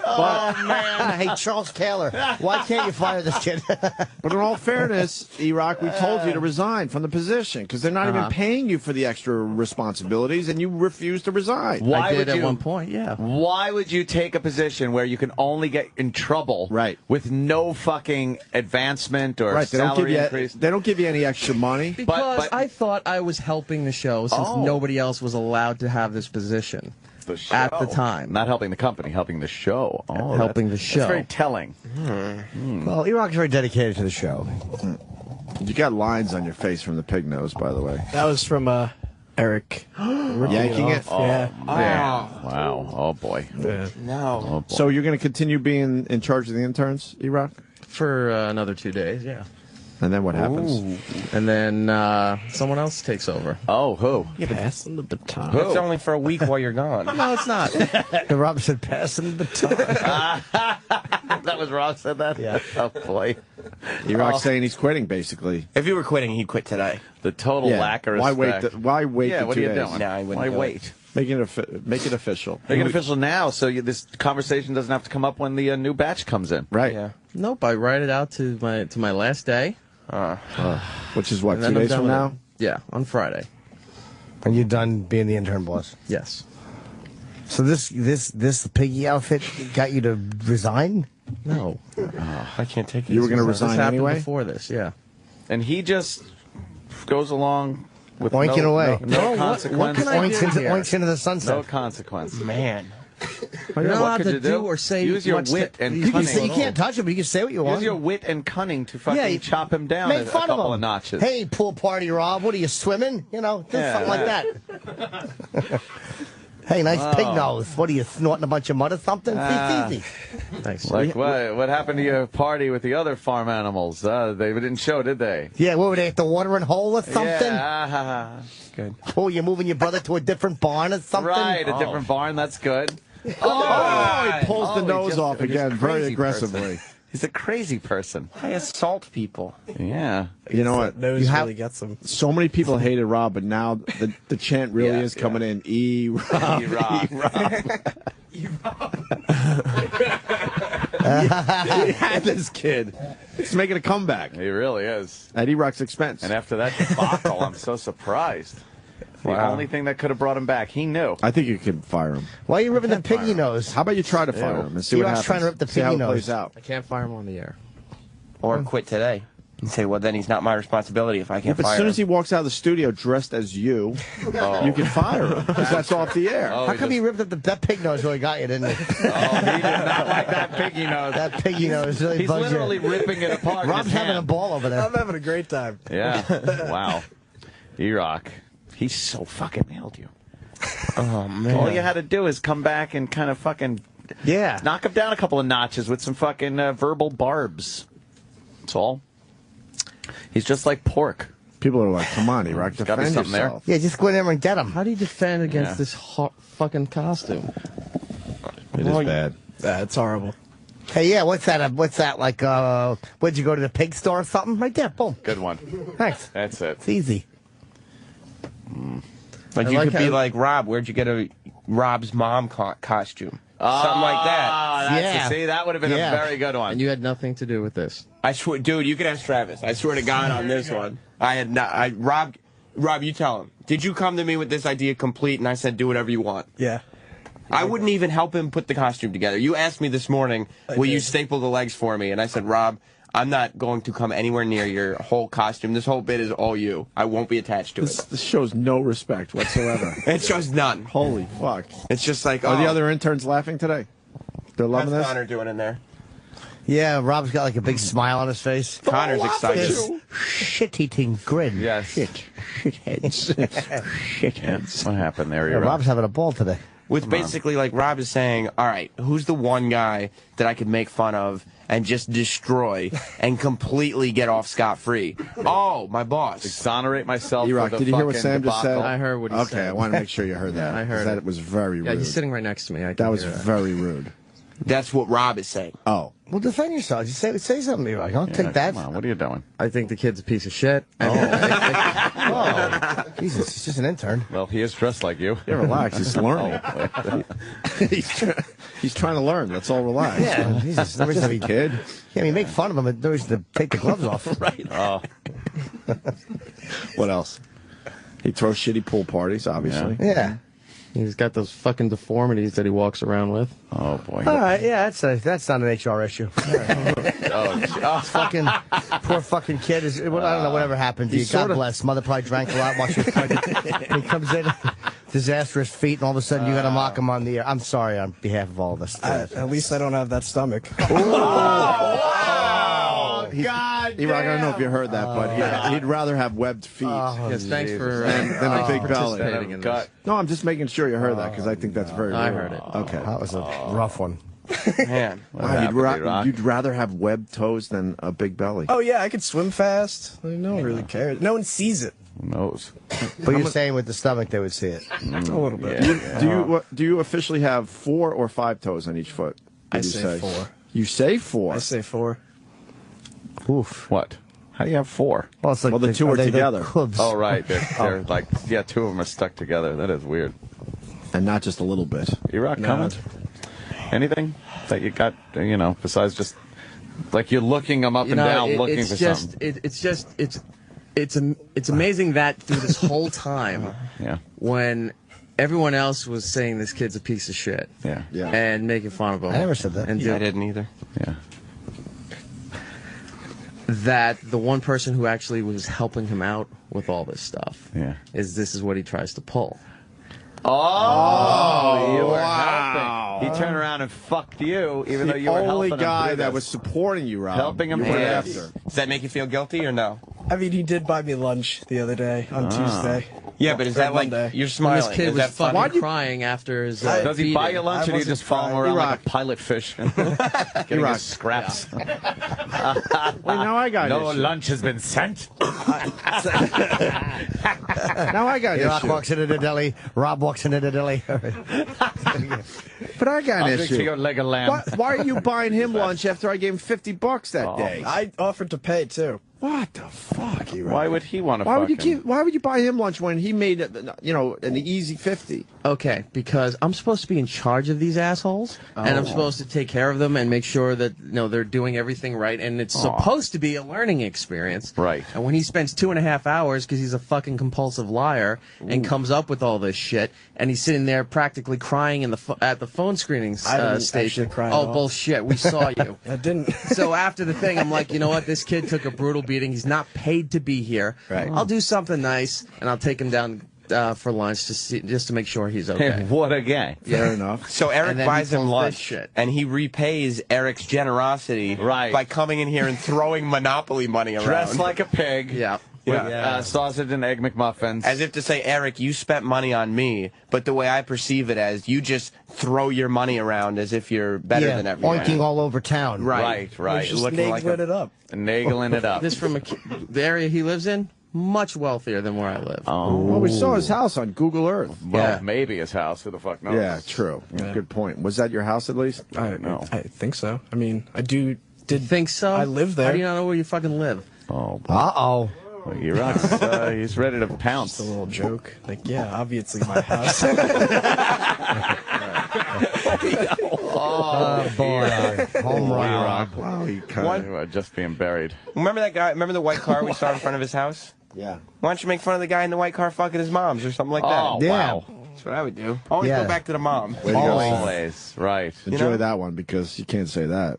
Oh, man. Hey, Charles Taylor, why can't you fire this kid? But in all fairness, Erock, we told you to resign from the position because they're not even paying you for the extra responsibilities, and you refuse to resign. Why I did would at you? one point, yeah. Why would you take a position where you can only get in trouble Right. with no fucking advancement or Right, they don't give salary you increase? they don't give you any extra money. Because but- I thought I was helping the show since Oh. nobody else was allowed to have this position The show. at the time. Not helping the company, helping the show. Oh, Helping that's- the show. That's very telling. Well, Erock's very dedicated to the show. You got lines on your face from the pig nose, by the way. That was from Eric. Yanking it? Yeah. Wow. Oh, boy. No. Oh, boy. So you're going to continue being in charge of the interns, Erock? For another 2 days, yeah. And then what happens? And then someone else takes over. Oh, who? Passing the baton. It's only for a week while you're gone. No, it's not. Rob said, pass him the baton. That was Rob said that? Yeah. Oh, boy. Erock's saying he's quitting, basically. If he were quitting, he'd quit today. The total lack of Why respect. wait? Why wait? Yeah, the what 2 are you days? doing? No, I wouldn't Why do it. wait? Make it official. Make it official now so this conversation doesn't have to come up when the new batch comes in. Right. Yeah. Nope, I write it out to my last day. Which is what, and 2 then I'm days done from with now? it. Yeah, on Friday. And you're done being the intern boss. Yes. So this piggy outfit got you to resign? No. I can't take it. You were going to This resign happened anyway? before this, yeah. And he just goes along with Oinking away. no what consequence. can I do here? Oinks into the sunset. No consequence. Man. You're not allowed could to you do do? or say Use your much wit to and these You, can cunning. say, you people. can't touch him, but you can say what you want. Use your wit and cunning to fucking you- chop him down Make a fun couple of him. of notches. Hey, pool party, Rob. What are you, swimming? You know, do Yeah. something like that. Hey, nice pig nose. What are you, snorting a bunch of mud or something? It's easy. Thanks. Like what happened to your party with the other farm animals? They didn't show, did they? Yeah, what were they at the watering hole or something? Yeah. Good. Oh, you're moving your brother to a different barn or something? Right, a different barn. That's good. Oh, he pulls the he nose just- off he's a again very crazy aggressively. person. He's a crazy person. I assault people. Yeah. You know what? Nose have- really gets him. So many people hated Rob, but now the chant really Yeah, is coming in. Rob. Erock. He had this kid. He's making a comeback. He really is. At Erock's expense. And after that debacle, I'm so surprised. The only thing that could have brought him back, he knew. I think you could fire him. Why are you ripping the piggy nose? How about you try to fire him and see what happens? Trying to rip the See how piggy it plays nose. out. I can't fire him on the air. Or quit today. And say, well, then he's not my responsibility if I can't But fire as soon him. as he walks out of the studio dressed as you, you can fire him because that's off the air. How come he ripped up that pig nose really got you, didn't he? He did not like that piggy nose. That piggy nose really He's bugged literally you. ripping it apart. Rob's having a ball over there. I'm having a great time. Yeah. Wow. Erock. He so fucking nailed you. Oh, man. All you had to do is come back and kind of fucking knock him down a couple of notches with some fucking verbal barbs. That's all. He's just like pork. People are like, come on, Erock, There's gotta be defend something there. yourself. Yeah, just go in there and get him. How do you defend against Yeah. this fucking costume? It is bad. That's horrible. Hey, yeah, what's that? What's that like? Where'd you go to the pig store or something? Right there, boom. Good one. Thanks. That's it. It's easy. But I you like could be how- like Rob. Where'd you get a Rob's mom costume? Something like that. Yeah. See, that would have been Yeah. a very good one. And you had nothing to do with this. I swear, dude, you can ask Travis. I swear to God on this one. I had not. Rob, you tell him. Did you come to me with this idea complete? And I said, do whatever you want. Yeah. I wouldn't even help him put the costume together. You asked me this morning, will you staple the legs for me? And I said, Rob, I'm not going to come anywhere near your whole costume. This whole bit is all you. I won't be attached to it. This shows no respect whatsoever. It shows none. Holy fuck. It's just like, Are the other interns laughing today? They're loving how's this? Connor doing in there? Yeah, Rob's got like a big smile on his face. Connor's excited. This shit-eating grin. Yes. Shitheads. Shitheads. What happened there, Yeah, Erock? Rob's having a ball today. With basically, like, Rob is saying, all right, who's the one guy that I could make fun of and just destroy and completely get off scot-free? Oh, my boss. Exonerate myself. Erock, for the did you hear what fucking Sam just said? debacle. I heard what he Okay, said. I want to make sure you heard that. I heard that it. was very rude. Yeah, he's sitting right next to me. I can That was hear very rude. That's what Rob is saying. Oh. Well, defend yourself. Just say something, Erock. Don't Yeah, take that. Come on, what are you doing? I think the kid's a piece of shit. Oh, Jesus, he's just an intern. Well, he is dressed like you. Yeah, relax. He's learning. he's trying to learn. Let's all relax. Yeah, Jesus. No reason to be Kid. Yeah, I mean, make fun of him, but no reason to take the gloves off. Right. Oh, What else? He throws shitty pool parties, obviously. Yeah. He's got those fucking deformities that he walks around with. oh boy. All right, yeah, that's not an HR issue. Oh, Fucking poor fucking kid is. Well, I don't know whatever happened to you. He's God sorta- bless. Mother probably drank a lot while she was pregnant. And he comes in, disastrous feet, and all of a sudden you got to mock him on the air. I'm sorry on behalf of all of us. At least I don't have that stomach. God. Erock, I don't know if you heard that, but he'd rather have webbed feet Yes, thanks for than a big belly. participating in this. No, I'm just making sure you heard that because I think that's very rude. I heard it. Okay. That was a rough one. Man. Wow, happened, Erock? you'd rather have webbed toes than a big belly. Oh, yeah, I could swim fast. I mean, no one really cares. No one sees it. Who knows? But you're saying with the stomach they would see it. A little bit. Do you officially have 4 or 5 toes on each foot? I Did you say 4. You say 4. I say 4. Oof. What? How do you have 4? Well, it's like Well, the two are together. Hooves. Oh, right. They're like, yeah, 2 of them are stuck together. That is weird. And not just a little bit. Erock, No. comment? Anything that you got, besides just, like you're looking them up and down looking for something? It's amazing that through this whole time, Yeah. when everyone else was saying this kid's a piece of shit, Yeah. Yeah. and making fun of him. I never said that. And I didn't either. Yeah. that the one person who actually was helping him out with all this stuff Yeah. this is what he tries to pull. Oh, you were helping. He turned around and fucked you, even though The you were only helping him guy do that this. was supporting you, Rob. Helping him you do went this. after. Does that make you feel guilty or no? I mean, he did buy me lunch the other day on Tuesday. Yeah, but is that like, Monday. you're When smiling? this kid is was that funny? fucking crying after his Does he buy you feeding. lunch, I or do you just wasn't follow him crying. around like Erock. a pilot fish? Getting Erock. his scraps. Wait, now I got No an issue. lunch has been sent. Now I got an Erock issue. walks into the deli. Rob walks into the deli. But I got I'll an drink to issue. your leg of lamb. Why are you buying him lunch after I gave him $50 that day? I offered to pay, too. What the fuck, Erock? Why would he want to Why fuck would you him? Why would you buy him lunch when he made an easy 50? Okay, because I'm supposed to be in charge of these assholes, and I'm supposed to take care of them and make sure that they're doing everything right, and it's supposed to be a learning experience. Right. And when he spends 2.5 hours because he's a fucking compulsive liar and comes up with all this shit, and he's sitting there practically crying at the phone screening station. cry at all. Bullshit! We saw you. I didn't. So after the thing, I'm like, you know what? This kid took a brutal beating. He's not paid to be here. Right. I'll do something nice, and I'll take him down for lunch just to make sure he's okay. What a guy. Fair enough. So Eric And then buys he him pulls lunch, this shit. and he repays Eric's generosity by coming in here and throwing Monopoly money around. Dressed like a pig. Yeah. With sausage and egg McMuffins. As if to say, Eric, you spent money on me, but the way I perceive it as, you just throw your money around as if you're better than everyone. Oinking all over town. Right. Just Looking like it up. Nagling it up. This from the area he lives in, much wealthier than where I live. Well, we saw his house on Google Earth. Well, maybe his house. Who the fuck knows? Yeah, true. Yeah. Good point. Was that your house at least? I don't know. I think so. I mean, I did Think so? I live there. How do you not know where you fucking live? Oh, boy. Uh-oh. Well, Erock's, he's ready to pounce. Just a little joke. Like, yeah, obviously my house. Oh, boy. Home run. Wow, he kind What? You are just being buried. Remember that guy? Remember the white car we saw in front of his house? Yeah. Why don't you make fun of the guy in the white car fucking his mom's or something like that? Oh, Yeah. wow. That's what I would do. Always Yeah. go back to the mom. Way to go. Always. Right. Enjoy know? that one because you can't say that.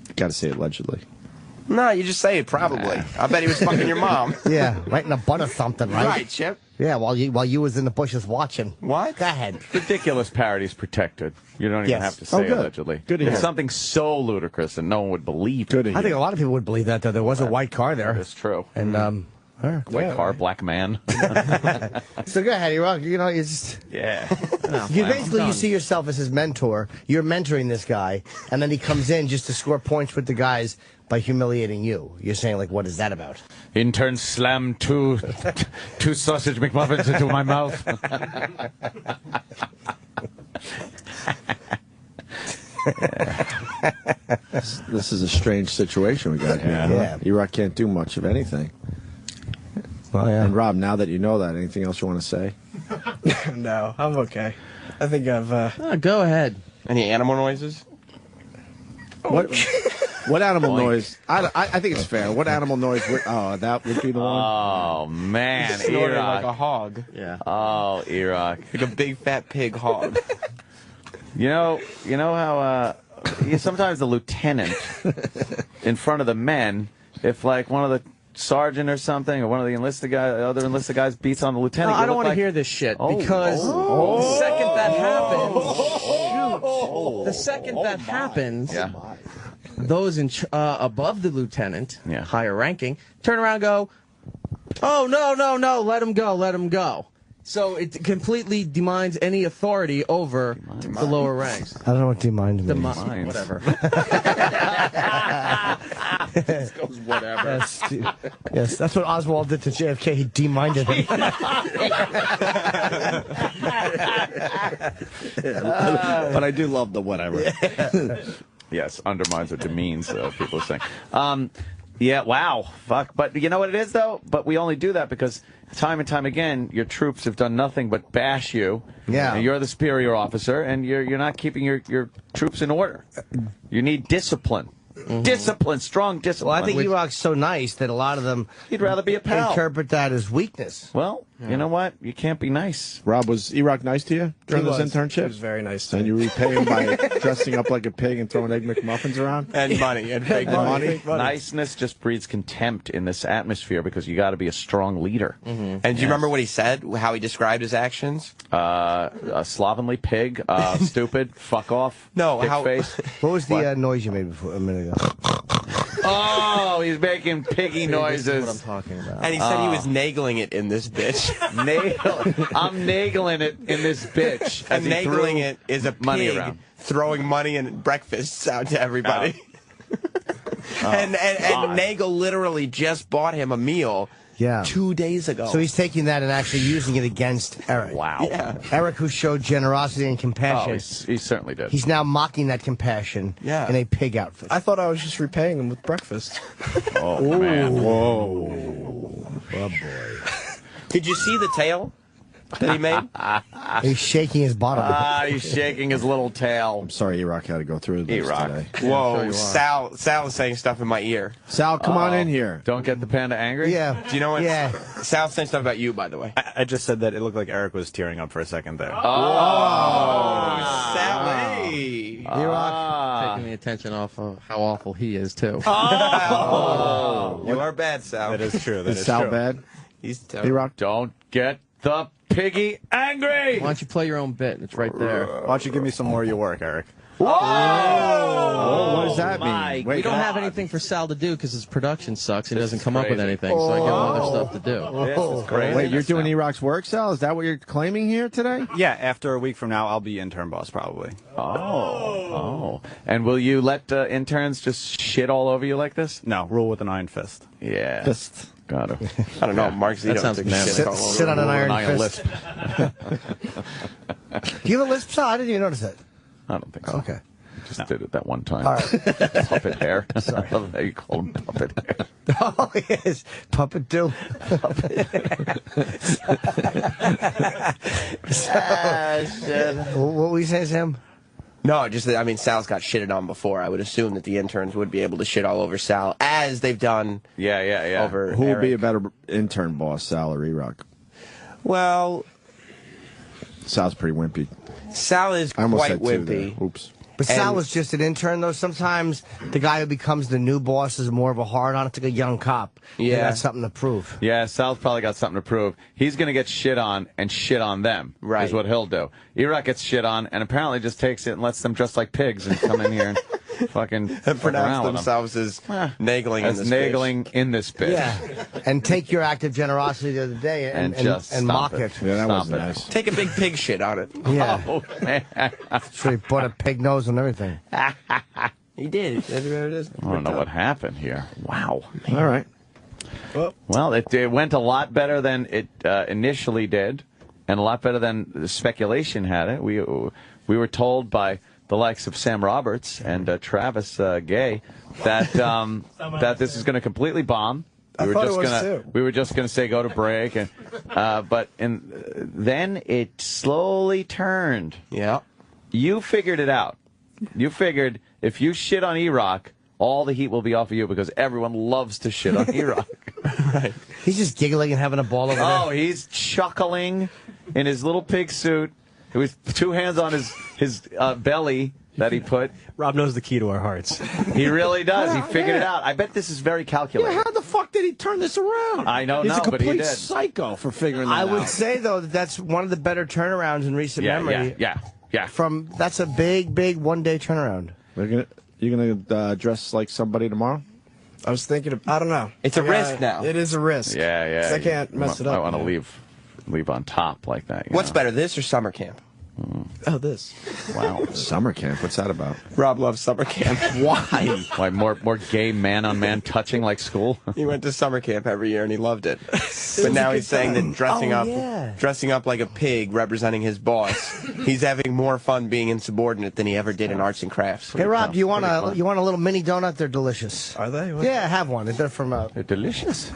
You got to say allegedly. No, you just say it probably. I bet he was fucking your mom. Yeah, right in the butt of something, right? Right, Chip. Yeah, while you was in the bushes watching. What? Go ahead. Ridiculous parody's protected. You don't even Yes. have to say Oh, good. allegedly. Good to It's hear. something so ludicrous that no one would believe. Good to I think hear. a lot of people would believe that, though. There was a white car there. It's true. And, White car, black man. so go ahead, Erock. You just... Yeah. You see yourself as his mentor. You're mentoring this guy, and then he comes in just to score points with the guys by humiliating you. You're saying, like, what is that about? Intern slammed two sausage McMuffins into my mouth. This is a strange situation we got here. Yeah. Erock can't do much of anything. Well, yeah. And Rob, now that you know that, anything else you want to say? No, I'm okay. I think I've. Go ahead. Any animal noises? What animal noise? I think it's fair. What animal noise? That would be the one. Oh, man. Snorted Erock. like a hog. Yeah. Oh, Erock. Like a big fat pig hog. You know how sometimes the lieutenant in front of the men, if like one of the sergeant or something, or one of the other enlisted guys beats on the lieutenant. No, I don't want to like, hear this shit Oh, because oh. the second that happens, Yeah. those above the lieutenant, Yeah. higher ranking, turn around and go, oh, no, let him go. So it completely deminds any authority over the lower ranks. I don't know what demind means. Deminds. Whatever. This goes whatever. Yes, that's what Oswald did to JFK. He deminded him. But I do love the whatever. Yes, undermines or demeans, people are saying. Yeah, wow, fuck. But you know what it is, though? But we only do that because time and time again, your troops have done nothing but bash you. Yeah. And you're the superior officer, and you're not keeping your troops in order. You need discipline. Discipline, strong discipline. Well, I think Erock's so nice that a lot of them He'd rather be a pal. interpret that as weakness. Well, you know what? You can't be nice. Rob, was Erock nice to you during He this was. internship? He was very nice to And me. you repay him by dressing up like a pig and throwing egg McMuffins around? And money. And fake And money. money? Niceness just breeds contempt in this atmosphere because you got to be a strong leader. And do you remember what he said? How he described his actions? A slovenly pig, stupid, fuck off, No, dick how- face. What was the noise you made before a minute ago? Oh, he's making piggy This is what I'm noises. talking about. And he said he was nagling it in this bitch. I'm nagling it in this bitch. And As he nagling threw it is a pig money around. throwing money and breakfasts out to everybody. And Nagel literally just bought him a meal Yeah. 2 days ago. So he's taking that and actually using it against Erock. Wow. Yeah. Erock, who showed generosity and compassion. Oh, he certainly did. He's now mocking that compassion in a pig outfit. I thought I was just repaying him with breakfast. Oh, man. Whoa. Oh, boy. Did you see the tail that he made? He's shaking his bottom. He's shaking his little tail. I'm sorry, Erock had to go through this today. Whoa, Sal is saying stuff in my ear. Sal, come on in here. Don't get the panda angry? Yeah. Do you know what? Yeah. Sal's saying stuff about you, by the way. I just said that it looked like Erock was tearing up for a second there. Sally. Taking the attention off of how awful he is, too. You are bad, Sal. That is true. That Is is Sal true. bad? He's terrible. Erock? Don't get the piggy angry. Why don't you play your own bit? It's right there. Why don't you give me some more of your work, Erock? Oh, what does that my mean? We Wait, don't have anything for Sal to do because his production sucks. He doesn't come up with crazy. anything, so I give him other stuff to do. This is crazy. wait, you're doing Erock's work, Sal? Is that what you're claiming here today? Yeah, after a week from now, I'll be intern boss probably. Oh. And will you let interns just shit all over you like this? No, rule with an iron fist. Yeah. Fist. Got it. I don't know. Mark Zito sounds took nasty. shit all over. Sit on an iron fist. lisp. Do you have a lisp, Sal? I didn't even notice it. I don't think so. Okay. Just did it that one time. All right. Puppet hair. I love how you call him puppet hair. Oh, yes. Puppet do. What were you saying, Sam? No, just that, I mean, Sal's got shitted on before. I would assume that the interns would be able to shit all over Sal, as they've done Yeah. over Who would be a Eric. better intern boss, Sal or Erock? Well, Sal's pretty wimpy. Sal is I almost quite said two wimpy. there. Oops. But Sal And- was just an intern, though. Sometimes the guy who becomes the new boss is more of a hard-on. It's like a young cop. Yeah. They got something to prove. Yeah, Sal's probably got something to prove. He's going to get shit on and shit on them. Right. Is what he'll do. Erock gets shit on and apparently just takes it and lets them dress like pigs and come in here and fucking fuck Pronounce around with them. themselves as nagling in As this nagling in this bitch. Yeah. And take your act of generosity the other day and just stop mock it. it. Yeah, that Stop wasn't it. nice. Take a big pig shit on it. Yeah. Oh, man. So he put a pig nose and everything. He did. That's what it is. I don't know what happened here. Wow. All right. Well, it went a lot better than it initially did, and a lot better than the speculation had it. We were told by the likes of Sam Roberts and Travis Gay that that this is going to completely bomb. We were just gonna say go to break, and but then it slowly turned. Yeah. You figured it out. You figured if you shit on Erock, all the heat will be off of you because everyone loves to shit on Erock. Right. He's just giggling and having a ball over there. Oh, he's chuckling in his little pig suit with two hands on his belly that he put. Rob knows the key to our hearts. He really does. He figured it out. I bet this is very calculated. Yeah, how the fuck did he turn this around? I don't He's know, a but he complete did. psycho for figuring that I out. would say, though, that that's one of the better turnarounds in recent memory. Yeah. That's a big one-day turnaround. You're gonna dress like somebody tomorrow? I was thinking I don't know. It's a risk now. It is a risk. Yeah. 'Cause I can't mess it up. I want to man. leave on top like that. What's better, this or summer camp? Oh, this. Wow. Summer camp. What's that about? Rob loves summer camp. Why? Why more gay man-on-man touching like school? He went to summer camp every year and he loved it. But now he's saying that dressing up like a pig representing his boss, he's having more fun being insubordinate than he ever did in arts and crafts. Hey, Rob, you want a little mini donut? They're delicious. Are they? What? Yeah, have one. They're from They're delicious.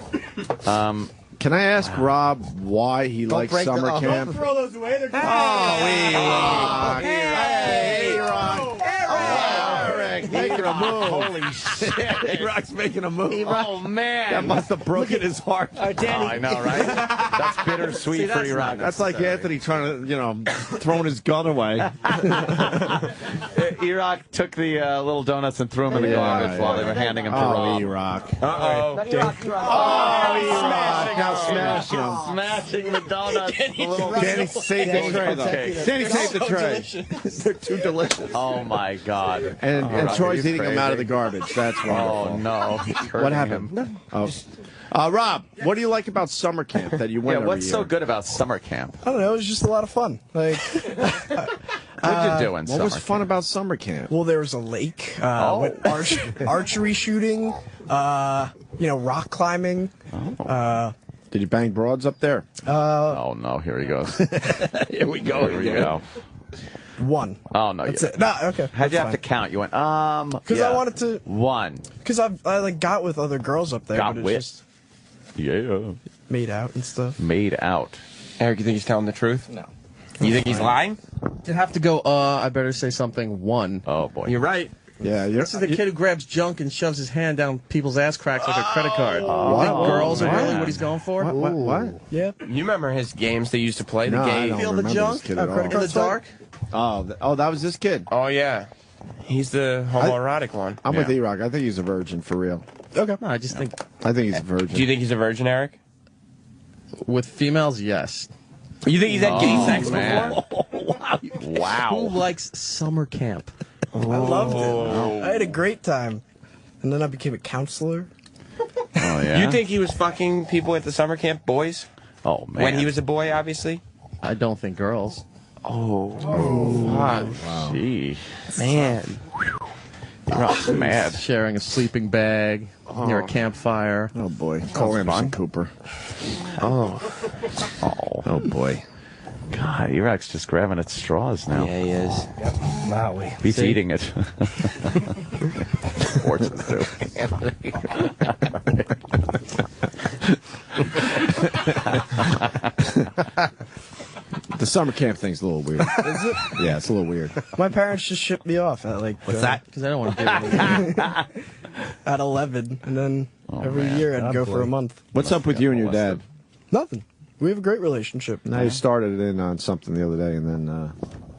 Can I ask Rob why he likes break the- summer oh, camp? Throw those away. They're Making a move. Holy shit. Erock's making a move. Oh, man. That must have broken his heart. Danny. I know, right? That's bittersweet for Erock. That's like Anthony trying to, throwing his gun away. Erock took the little donuts and threw them in the garbage while they were handing them to Rob. Erock. Uh-oh. Erock. Now smash him. Smashing the donuts. Danny saved the tray, though. Okay. Danny saved the tray. They're too delicious. Oh, my God. And Troy's eating them out of the garbage. That's Oh, wonderful. no. What happened? Oh. Rob, what do you like about summer camp that you went Yeah, every what's year? so good about summer camp? I don't know. It was just a lot of fun. Like, What'd you do in What summer was fun camp? about summer camp? well, there was a lake. Went archery shooting. Rock climbing. Did you bang broads up there? Oh, no. Here he goes. Here we go. Here we go. One. Oh, no. That's it. No, okay. How'd you have to count? You went, Because I wanted to. One. Because I got with other girls up there. Got but it's with? just Yeah. made out and stuff. Made out. Eric, you think he's telling the truth? No. You think he's lying? You'd have to go, I better say something, one. Oh, boy. You're right. Yeah, This is the kid who grabs junk and shoves his hand down people's ass cracks like a credit card. You Wow. think girls are really man. what he's going for? What? Yeah. You remember his games they used to play? No, the I game? don't Feel the remember junk? this kid at Oh, credit all. In the dark? Oh, that was this kid. Oh, yeah. He's the homoerotic one. I'm with Erock. I think he's a virgin for real. Okay. No, I just think I think he's a virgin. Do you think he's a virgin, Eric? with females, yes. You think he's had gay sex man. before? Who Wow. likes summer camp? I loved it. I had a great time. And then I became a counselor. Oh, yeah? You think he was fucking people at the summer camp, boys? Oh, man. When he was a boy, obviously? I don't think girls. Oh. Wow. Gee. Man. You're mad. Sharing a sleeping bag near a campfire. Oh boy, Cole Anderson Cooper. Oh. Oh boy. God, Erock's just grabbing at straws now. Yeah, he is. Maui. He's eating it. Horses do. The summer camp thing's a little weird. Is it? Yeah, it's a little weird. My parents just shipped me off at like. What's that? Because I don't want to do anything. At 11, and then every year I'd go for a month. What's up with you and your dad? Nothing. We have a great relationship. Now you started in on something the other day and then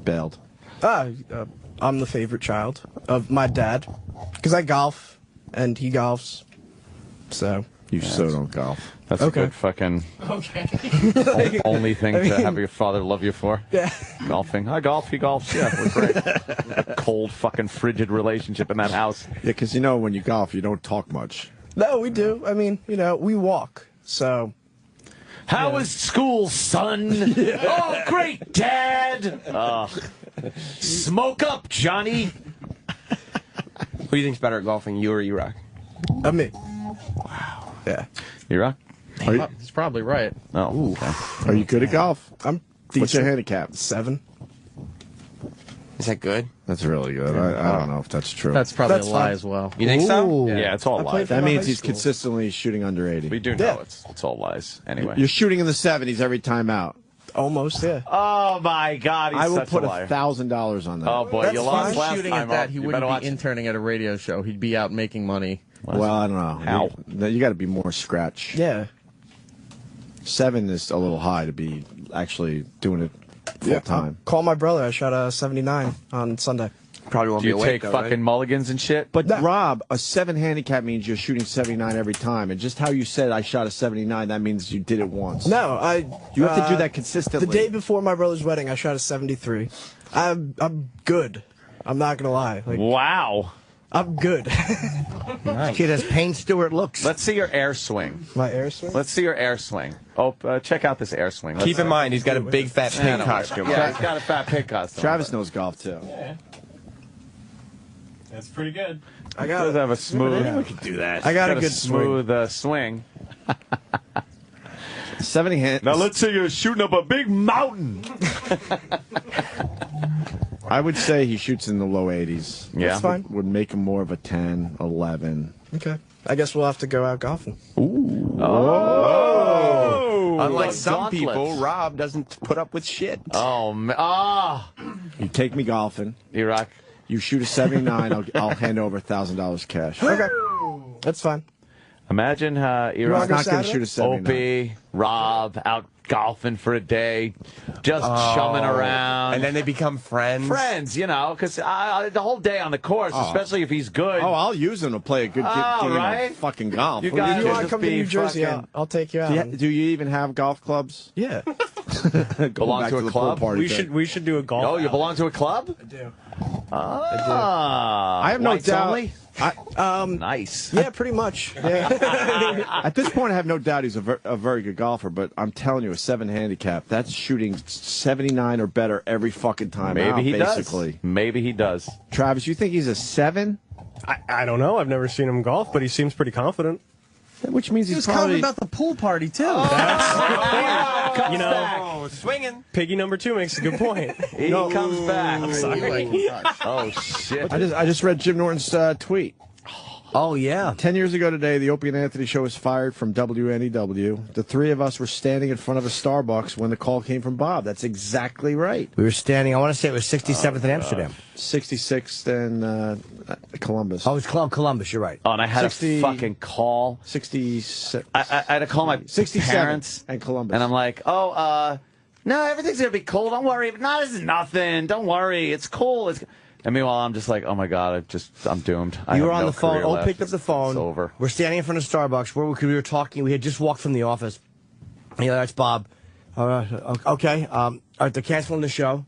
bailed. I'm the favorite child of my dad because I golf and he golfs. So You so don't golf. That's Okay. a good fucking only thing to have your father love you for. yeah. Golfing. I golf, he golfs. Yeah, we're great. A cold, fucking frigid relationship in that house. Yeah, because you know when you golf, you don't talk much. No, we do. I mean, we walk. So How was school, son? Oh, great, Dad. Smoke up, Johnny. Who do you think's better at golfing, you or Erock? me. Wow. Yeah. Erock? He's probably right. Oh, okay. Are you good at golf? I'm What's your decent. handicap? 7. Is that good? That's really good. I don't know if that's true. That's probably That's a lie fine. as well. You think so? Yeah, it's all I lies. played that my means high he's school. consistently shooting under 80. We do know Yeah. it's all lies. Anyway. You're shooting in the 70s every time out. Almost, yeah. Oh, my God. He's I will such put a liar. $1,000 on that. Oh, boy. That's You If lost he was last shooting time. at that, Oh, he you wouldn't better be watch. interning at a radio show. He'd be out making money. Well, I don't know. How? You got to be more scratch. Yeah. 7 is a little high to be actually doing it full time. Call my brother. I shot a 79 on Sunday. Probably won't Do be you awake, take though, fucking right? mulligans and shit? But Rob, a 7 handicap means you're shooting 79 every time, and just how you said I shot a 79, that means you did it once. No, You have to do that consistently. The day before my brother's wedding, I shot a 73. I'm good. I'm not gonna lie. Like, Wow. I'm good. Kid has Payne Stewart looks. Let's see your air swing. My air swing. Let's see your air swing. Oh, check out this air swing. Keep in mind, he's got a big fat pink costume. Yeah, he's got a fat pig costume. Travis knows golf too. That's pretty good. I He got does it. have a smooth. Do that. I got got a good swing. smooth swing. 70 hand. Now let's say you're shooting up a big mountain. I would say he shoots in the low 80s. Yeah. That's fine. Would make him more of a 10, 11. Okay. I guess we'll have to go out golfing. Unlike The some gauntlets. people, Rob doesn't put up with shit. Oh, ah. You take me golfing. Erock. You shoot a 79. I'll hand over $1,000 cash. Okay. That's fine. Imagine wanna Erock, go Not going to Saturday? shoot a 79. Opie, Rob out golfing for a day, just chumming around. And then they become friends. friends, because the whole day on the course, especially if he's good. Oh, I'll use him to play a good game right. of fucking golf. You What do guys If you want to just come to be New Jersey, fucking- I'll take you out. do you even have golf clubs? Yeah. Belong back to a the club? pool party We thing. should do a golf. Oh, you belong to a club? I do. Ah, I have no whites doubt. only? I, Nice. Yeah, pretty much. Yeah. at this point, I have no doubt he's a very good golfer, but I'm telling you, a 7 handicap, that's shooting 79 or better every fucking time Maybe out, he basically. does. Maybe he does. Travis, you think he's a 7? I don't know. I've never seen him golf, but he seems pretty confident. Which means He he's was calling probably about the pool party, too. You know, Swinging. Piggy number 2 makes a good point. He comes back. I'm sorry. Oh, shit. I just read Jim Norton's tweet. Oh, yeah. 10 years ago today, the Opie and Anthony show was fired from WNEW. The three of us were standing in front of a Starbucks when the call came from Bob. That's exactly right. We were standing, I want to say it was 67th in Amsterdam. 66th and Columbus. Oh, it's Columbus, you're right. Oh, and I had 60 a fucking call. 66. I had to call my 67 parents. and Columbus. And I'm like, no, everything's going to be cool. Don't worry. No, this is nothing. Don't worry. It's cool. And meanwhile, I'm just like, oh my God, I'm doomed. You were on the phone. Oh, picked up the phone. It's over. We're standing in front of Starbucks. We were talking. We had just walked from the office. Yeah, that's Bob. Okay. All right, they're canceling the show.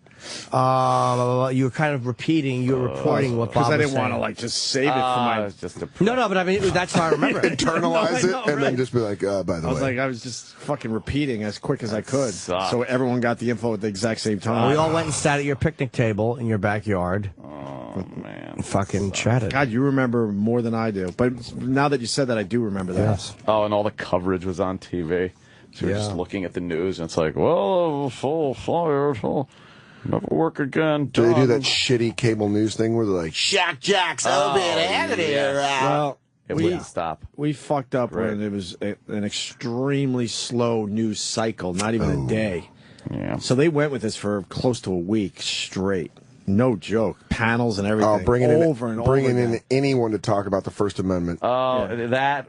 You were kind of repeating. You were reporting what Bob was saying. Because I didn't want to just save it for my. No, but I mean that's how I remember it. Internalize it and then just be like, by the way. I was just fucking repeating as quick as I could, so everyone got the info at the exact same time. We all went and sat at your picnic table in your backyard. Oh man, fucking chatted. God, you remember more than I do. But now that you said that, I do remember that. Yes. Oh, and all the coverage was on TV. So we're just looking at the news, and it's like, well, full fired. Never work again. Do they do that shitty cable news thing where they're like, Shock Jocks, Opie and Anthony are out? Well, it wouldn't stop. We fucked up when it was an extremely slow news cycle, not even a day. Yeah. So they went with this for close to a week straight. No joke. Panels and everything. Oh, bringing in anyone to talk about the First Amendment. Oh,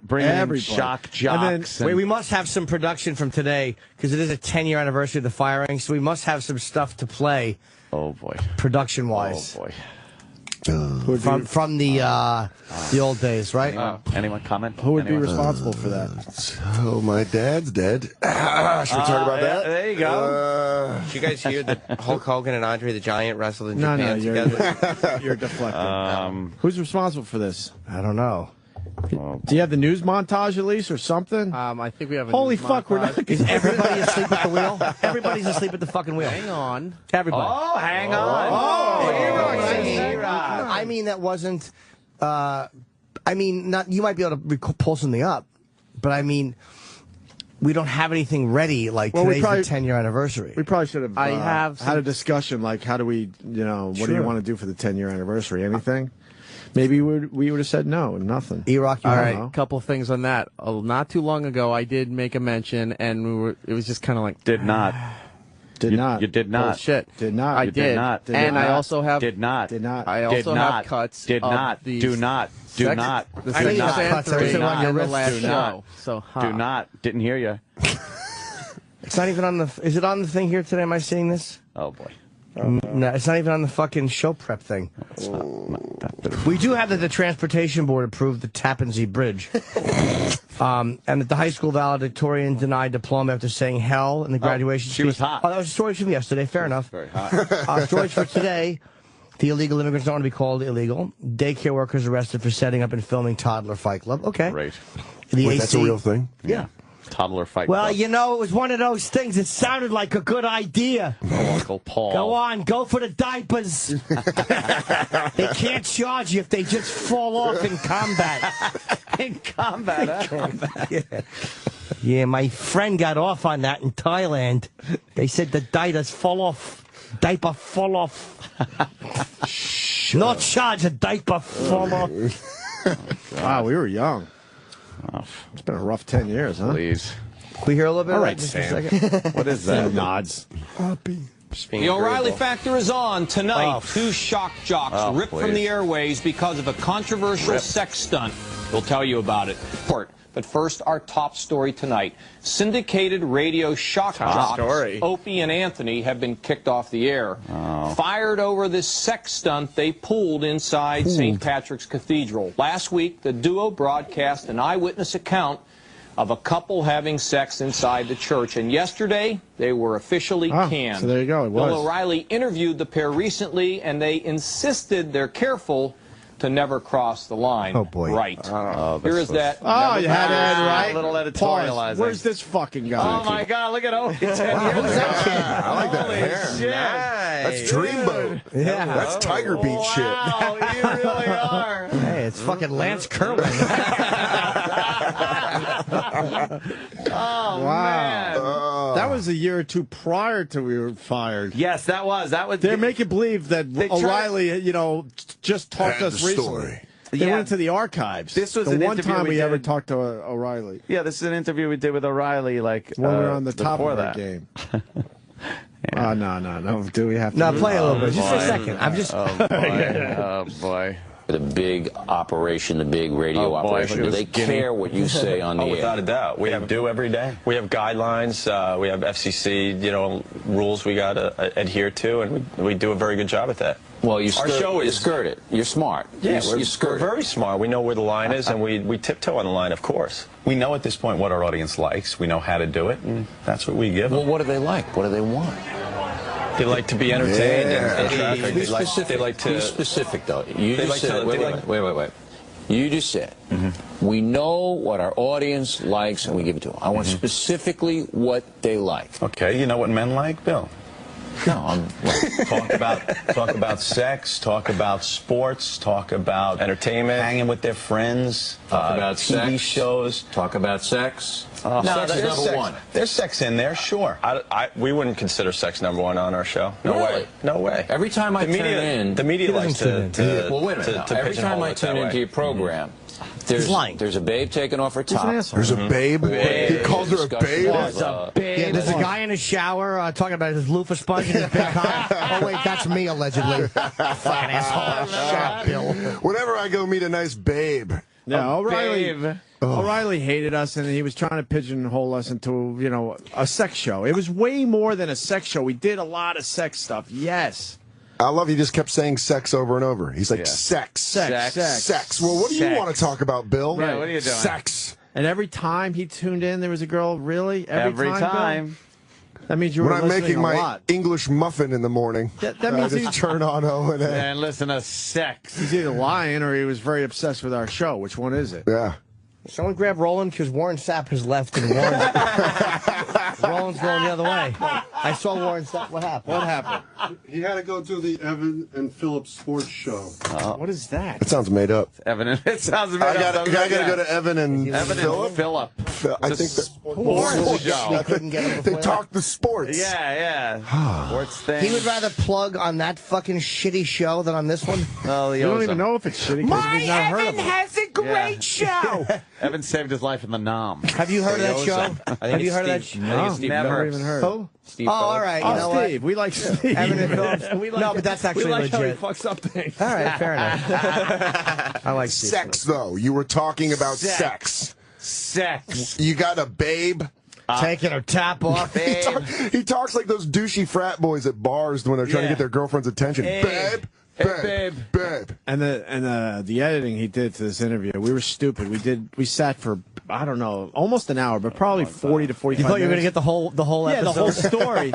bringing in shock jocks. Wait, we must have some production from today because it is a 10-year anniversary of the firing, so we must have some stuff to play. Oh boy, production-wise. Oh boy. From the old days, right? Anyone comment? Who would be responsible for that? Oh, my dad's dead. Should we talk about that? There you go. Did you guys hear that Hulk Hogan and Andre the Giant wrestled in Japan together? You're deflecting. Who's responsible for this? I don't know. Do you have the news montage at least or something? I think we have a Holy news fuck, montage. we're not. Is everybody asleep at the wheel? Everybody's asleep at the fucking wheel. Hang on. Everybody. Oh, hang on. I mean, that wasn't. I mean, not. You might be able to pull something up, but I mean, we don't have anything ready. Like today's the 10-year anniversary. We probably should have. I have had a discussion. Like, how do we? What do you want to do for the 10-year anniversary? Anything? Maybe we would have said no, nothing. Erock, all right, couple things on that. Not too long ago, I did make a mention, and it was just kind of like did not. You did not. Bullshit. Did not. I You did. Did not. Did and not. I also have Did not. Did not. I Did also not. have cuts. Did of not. these Do not. Do sex- not. The I think sex it's cuts three everything on your and the wrist. last Do show. not. So Do not. Didn't hear you. It's not even on the. Is it on the thing here today? Am I seeing this? Oh boy. No, it's not even on the fucking show prep thing. It's not that We do have that the transportation board approved the Tappan Zee Bridge, and that the high school valedictorian denied diploma after saying hell in the graduation speech. she was hot. Oh, that was a story from yesterday. Fair enough. very hot. Stories for today. The illegal immigrants don't want to be called illegal. Daycare workers arrested for setting up and filming toddler fight club. Okay. Great. The That's a real thing? Yeah. Toddler fight. Well, club. you know, it was one of those things. It sounded like a good idea. Oh, Uncle Paul. Go on, go for the diapers. They can't charge you if they just fall off in combat. In combat, huh? Yeah, my friend got off on that in Thailand. They said the diapers fall off. Diaper fall off. Not charge, a diaper fall off. Wow, we were young. It's been a rough 10 years, huh? Please. Can we hear a little bit All of right, that just Sam. a second? What is that? Nods. The O'Reilly Factor is on tonight. Two shock jocks ripped from the airways because of a controversial sex stunt. We'll tell you about it. But first, our top story tonight. Syndicated radio shock jocks Opie and Anthony have been kicked off the air. Fired over this sex stunt they pulled inside St. Patrick's Cathedral. Last week, the duo broadcast an eyewitness account of a couple having sex inside the church. And yesterday, they were officially canned. So there you go. It was. Bill O'Reilly interviewed the pair recently, and they insisted they're careful to never cross the line. Oh, boy. Right. Here is that. Oh, you had Ed right. A little Pause. editorializing. Where's this fucking guy? Oh my God! Look at Opie. 10 years ago. I like that Holy hair. shit. That's Dreamboat. Yeah. That's Tiger Beach shit. Wow, you really are. Hey, it's fucking Lance Kerwin. Wow. That was a year or two prior to we were fired. Yes, that was. They're making believe that O'Reilly, just talked to us recently. They went into the archives. This was the an one interview time we we did. ever talked to O'Reilly. Yeah, this is an interview we did with O'Reilly, like when we were on the top before of that the game. No. Do we have to? No, play a little bit. Just for a second. I'm just. Oh boy. The big operation, the big radio operation. Do they care what you say on the air? Without a doubt. We do every day. We have guidelines. We have FCC, rules we got to adhere to, and we do a very good job at that. Well, you show is skirt it. You're smart. Yeah, you we're very smart. We know where the line is, and we tiptoe on the line, of course. We know at this point what our audience likes. We know how to do it, and that's what we give them. Well, what do they like? What do they want? They like to be entertained and traffic. Be specific, though. You just said, wait. You just said, we know what our audience likes, and we give it to them. I want specifically what they like. Okay, you know what men like, Bill? No, talk about sex, talk about sports, talk about entertainment, hanging with their friends, talk about TV shows, talk about sex. No, sex is number sex. one. There's sex in there, sure. We wouldn't consider sex number one on our show. No Really? way. No way. Every time I turn in, the media likes to well, wait a minute. Every time I tune into your program, there's a babe taking off her top. There's a babe? He calls her a babe? There's a guy in the shower talking about his loofah sponge and his big cock. Oh, wait, that's me, allegedly. Fucking asshole. Shut up, Bill. Whenever I go meet a nice babe. Yeah, O'Reilly hated us, and he was trying to pigeonhole us into, a sex show. It was way more than a sex show. We did a lot of sex stuff, yes. I love he just kept saying sex over and over. He's like, sex. Well, what do you want to talk about, Bill? Right, what are you doing? Sex. And every time he tuned in, there was a girl, really? Every time. Bill? That means you were when I'm making a my lot. English muffin in the morning, that means I just turn on O&A. And listen to sex. He's either lying or he was very obsessed with our show. Which one is it? Yeah. Someone grab Roland, because Warren Sapp has left, and Roland's going the other way. I saw Warren Sapp. What happened? He had to go to the Evan and Phillips sports show. What is that? It sounds made up. It sounds made up. I got to go to Evan and Philip. I think they talk the sports. Yeah. Sports thing. He would rather plug on that fucking shitty show than on this one. Well, you don't even know if it's shitty because we've never heard of it. has a great show. Evan saved his life in the Nom. Have you heard of that show? Have you heard of that show? No, never even heard. Who? Steve all right. You know Steve. What? We like Steve. Evan and Phillips. No, but that's actually legit. How he fucks up things. All right, fair enough. I like Steve. Sex, though. You were talking about sex. You got a babe. Taking her top off. He talks like those douchey frat boys at bars when they're trying to get their girlfriend's attention. Babe. Babe. And the editing he did to this interview, we were stupid. We sat for I don't know, almost an hour, but probably 40 to 45 minutes. You thought you were going to get the whole episode? The whole story.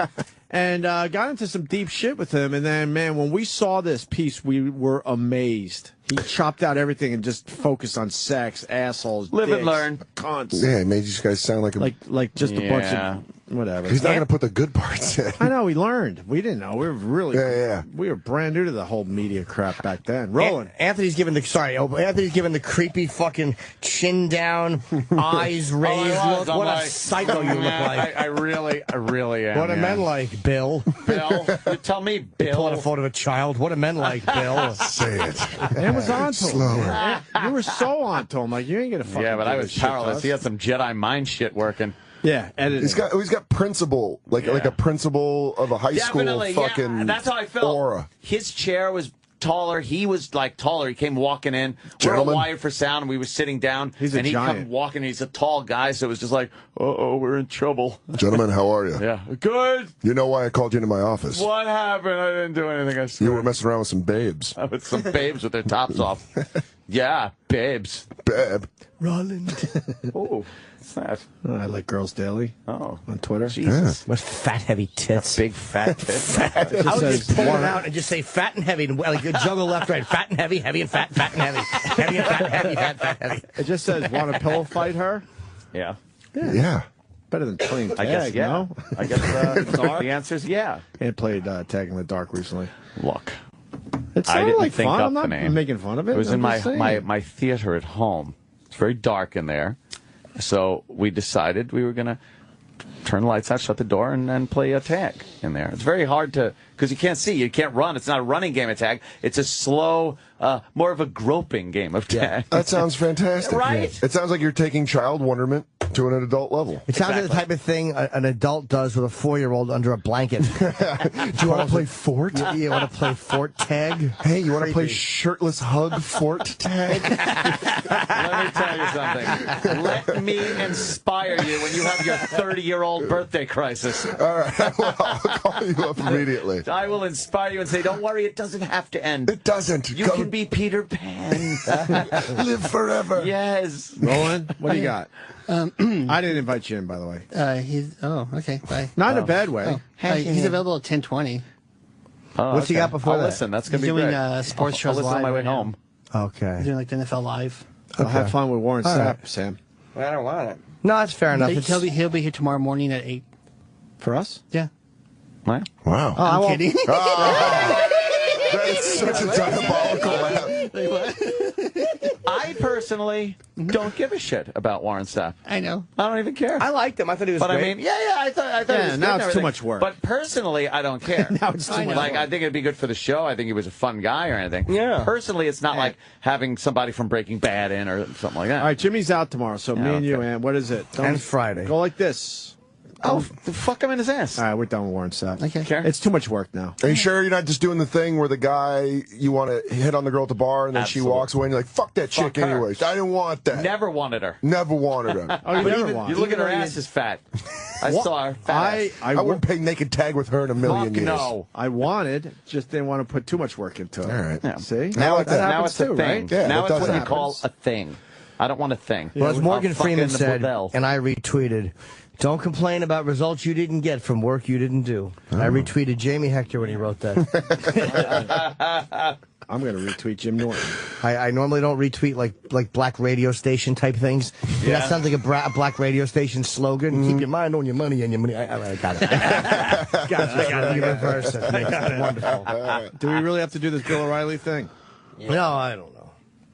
And got into some deep shit with him. And then, man, when we saw this piece, we were amazed. He chopped out everything and just focused on sex, assholes, live dicks, and learn. Cunts. Yeah, he made you guys sound like just a bunch of whatever. He's not going to put the good parts in. I know, we learned. We didn't know. We were really we were brand new to the whole media crap back then. Roland. Anthony's giving the creepy fucking chin down, eyes raised look. What a psycho you look like. I really am. What are men like, Bill? Bill? You tell me, Bill. Pulling a photo of a child. What are men like, Bill? Say it. It was on to him. You were so on to him. Like, you ain't going to fucking but I do was this shit powerless. He had some Jedi mind shit working. Yeah, editing. He's got principal, like a principal of a high school fucking that's how I felt. Aura. His chair was taller. He was taller. He came walking in. Gentlemen. We're wired for sound, and we were sitting down. He's a and he giant. come walking. He's a tall guy, so it was just like, we're in trouble. Gentlemen, how are you? Yeah, good. You know why I called you into my office? What happened? I didn't do anything. You were messing around with some babes. With some babes with their tops off. Yeah, babes. Babe. Roland. Oh, what's that? I like Girls Daily. Oh, on Twitter. Jesus. What fat, heavy tits. Big fat tits. I would just pull it out and just say fat and heavy, like juggle left, right. Fat and heavy, heavy and fat, fat and heavy. Heavy and fat, heavy, fat, heavy. It just says, want to pillow fight her? Yeah. Yeah. Better than playing tag, I guess, no? I guess the answer is yeah. And played Tag in the Dark recently. Look. It I sounded didn't like think fun. up I'm not the name. making fun of it. It was I'm in just saying. my theater at home. It's very dark in there. So we decided we were going to turn the lights out, shut the door, and play a tag in there. It's very hard to, because you can't see, you can't run. It's not a running game of tag. It's a slow, more of a groping game of tag. That sounds fantastic. Right? It sounds like you're taking child wonderment to an adult level. It sounds like the type of thing an adult does with a 4-year-old under a blanket. Do you want to play fort? You want to play fort tag? Hey, you want to play shirtless hug fort tag? Let me tell you something. Let me inspire you when you have your 30-year-old birthday crisis. All right, I'll call you up immediately. I will inspire you and say, don't worry, it doesn't have to end. It doesn't. You can be Peter Pan. Live forever. Yes. Roland, what do you got? I didn't invite you in, by the way. Okay, bye. Not in a bad way. He's available at 10:20. Oh, What's he got before that? Listen, that's going to be doing great. sports shows I'll listen on live my way right now. home. Okay. He's doing like the NFL Live. I'll have fun with Warren Sapp, right. Sam. I don't want it. No, that's fair enough. He'll be here tomorrow morning at 8. For us? Yeah. What? Wow. I'm kidding. That is such a diabolical laugh. I personally don't give a shit about Warren Sapp. I know. I don't even care. I liked him. I thought he was But great. I mean, I thought it was good now and it's too everything. much work. But personally, I don't care. Now it's too much Like, work. I think it'd be good for the show. I think he was a fun guy or anything. Yeah. Personally, it's not like having somebody from Breaking Bad in or something like that. All right, Jimmy's out tomorrow, so me and you, and what is it? And Friday. Go like this. Oh, fuck him in his ass. All right, we're done with Warren Sapp. Okay. Care? It's too much work now. Are you sure you're not just doing the thing where the guy, you want to hit on the girl at the bar and then Absolutely. she walks away and you're like, fuck that Fuck chick her. anyways. I didn't want that. Never wanted her. Never wanted her. Oh, you never want. You look at her ass is fat. I saw her fat ass. I wouldn't pay naked tag with her in a million Fuck years. no. I wanted, just didn't want to put too much work into it. All right. Yeah. See? Now that happens it's a too, thing. right? Yeah, now that it's what does you call happen. a thing. I don't want a thing. Well, as Morgan I'll fuck Freeman in the said, bordel. and I retweeted, don't complain about results you didn't get from work you didn't do. I retweeted Jamie Hector when he wrote that. I'm going to retweet Jim Norton. I normally don't retweet like black radio station type things. Yeah. That sounds like a black radio station slogan. Keep your mind on your money and your money. I got it. got it. Reverse it. It's wonderful. Do we really have to do this Bill O'Reilly thing? No, I don't know.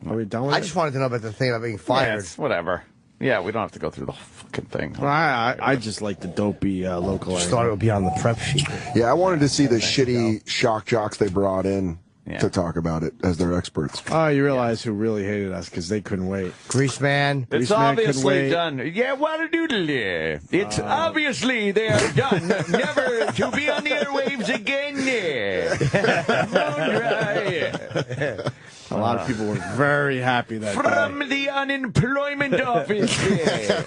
Are we done with I it? just wanted to know about the thing about being Yeah, fired. it's whatever. Yeah, we don't have to go through the whole fucking thing. Well, I just like the dopey local Just angle. thought it would be on the prep sheet. Yeah, I wanted to see the shitty shock jocks they brought in Yeah. to talk about it as their experts. Oh, you realize who really hated us because they couldn't wait. Grease Man. It's man couldn't obviously wait. done. Yeah, whattadoodle. It's obviously they are done, never to be on the airwaves again. Right. A lot of people were very happy that From day. the unemployment office.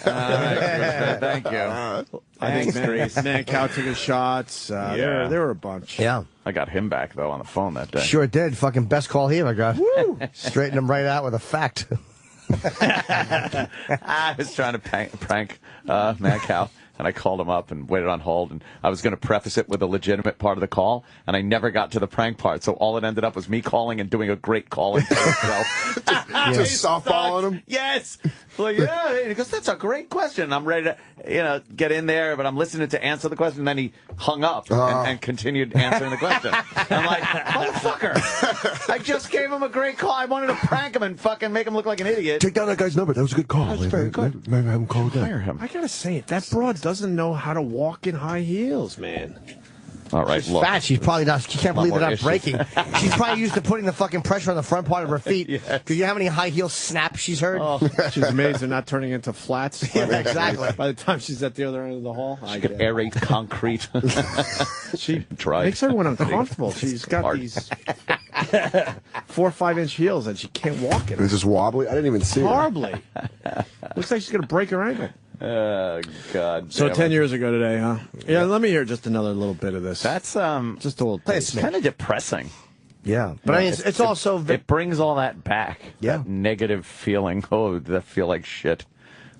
All right, thank you. I think Thanks, Grease. Mancow took his shots. There were a bunch. Yeah. I got him back, though, on the phone that day. Sure did. Fucking best call he ever got. Straightened him right out with a fact. I was trying to prank Mancow, and I called him up and waited on hold, and I was going to preface it with a legitimate part of the call, and I never got to the prank part, so all it ended up was me calling and doing a great calling for myself. Just softballing him? Yes. Like, yeah, he goes, that's a great question. And I'm ready to, get in there, but I'm listening to answer the question, and then he hung up and continued answering the question. I'm like, motherfucker, I just gave him a great call. I wanted to prank him and fucking make him look like an idiot. Take down that guy's number. That was a good call. That's very good. Maybe have him call again. Hire him. I gotta say it. That broad doesn't know how to walk in high heels, man. All right, She's look. fat. She's probably not. She can't believe Lot they're more not breaking. She's probably used to putting the fucking pressure on the front part of her feet. Yes. Do you know how many high heel snaps she's heard? She's amazed they're not turning into flats. Yeah, exactly. By the time she's at the other end of the hall, She could aerate concrete. She Try. makes everyone uncomfortable. She's got Hard. these 4 or 5 inch heels and she can't walk in It was them. just wobbly. I didn't even see it. Horribly. Looks like she's gonna break her ankle. Oh, God. So damn 10 it. years ago today, huh? Yeah, let me hear just another little bit of this. That's just a little it's taste. kind of depressing. Yeah, but I mean, it's also It brings all that back. Yeah. That negative feeling. Oh, that feel like shit.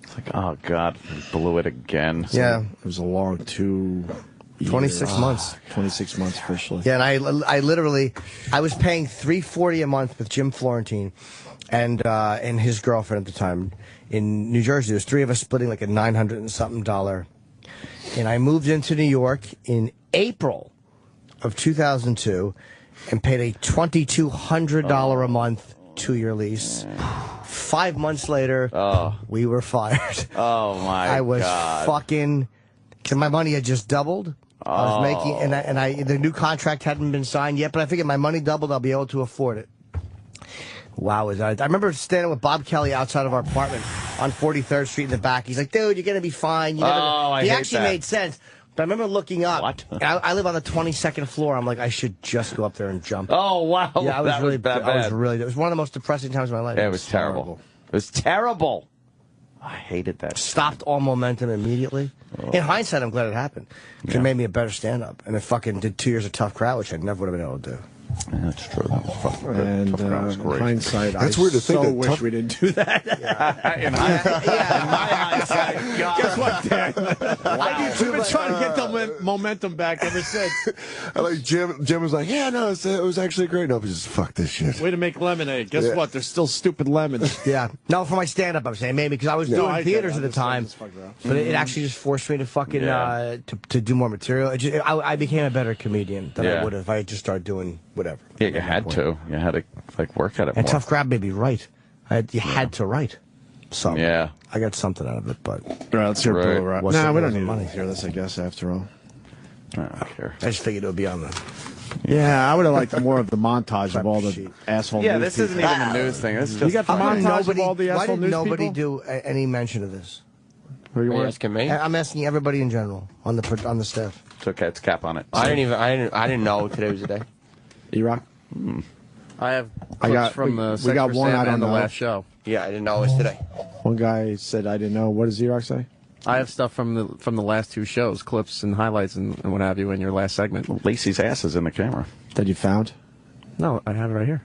It's like, oh God, blew it again. yeah. It was a long 26 months. 26 months officially. Yeah, and I literally, I was paying $340 a month with Jim Florentine, and his girlfriend at the time in New Jersey. There was 3 of us splitting like a $900 and something. And I moved into New York in April of 2002, and paid a $2,200 a month 2-year lease. 5 months later, we were fired. Oh my! I was God. fucking. Cause my money had just doubled. I was making, and I the new contract hadn't been signed yet, but I figured my money doubled, I'll be able to afford it. Wow, I remember standing with Bob Kelly outside of our apartment on 43rd Street in the back. He's like, dude, you're going to be fine. You never he actually made sense. But I remember looking up. What? And I live on the 22nd floor. I'm like, I should just go up there and jump. Oh, wow. Yeah, I was that really bad. it was one of the most depressing times of my life. Yeah, it was terrible. It was terrible. I hated that. Stopped all momentum immediately. In hindsight, I'm glad it happened. It made me a better stand-up. And it fucking did 2 years of Tough Crowd, which I never would have been able to do. Yeah, that's true. That was fucking good. And Tough Crowd was in great. hindsight, That's I weird to think so that wish we didn't do that. In my hindsight, God. Guess what, Dan? We've been trying to get the momentum back ever since. I like Jim was like, yeah, no, it was actually great. No, but just fuck this shit. Way to make lemonade. Guess what? There's still stupid lemons. Yeah. No, for my stand-up, I'm saying maybe because I was doing theaters at the time, but it actually just forced me to fucking to do more material. I became a better comedian than I would have if I had just started doing whatever. Yeah, you had to. You had to like work at it. And more. Tough Crowd made me write. You had to write. So I got something out of it, but All right, let's hear Bill Rock. What's Nah, the- we don't what's the need money? to hear this, I guess, after all. I don't care. I just figured it would be on the. Yeah, I would have liked more of the montage of all the asshole Yeah, news this isn't people. even a news thing. This is You just got the How come montage of all the why asshole did news nobody people? do any mention of this? Who you Are you want? asking me? I'm asking everybody in general on the staff. It's okay. It's cap on it. I didn't know today was the day. Erock? I have I clips got- from we- the we Sex got for one, Sam I don't and the know. last show. Yeah, I didn't know it was today. One guy said, I didn't know. What does Erock say? I have stuff from the last two shows, clips and highlights and what have you in your last segment. Lacey's ass is in the camera. That you found? No, I have it right here.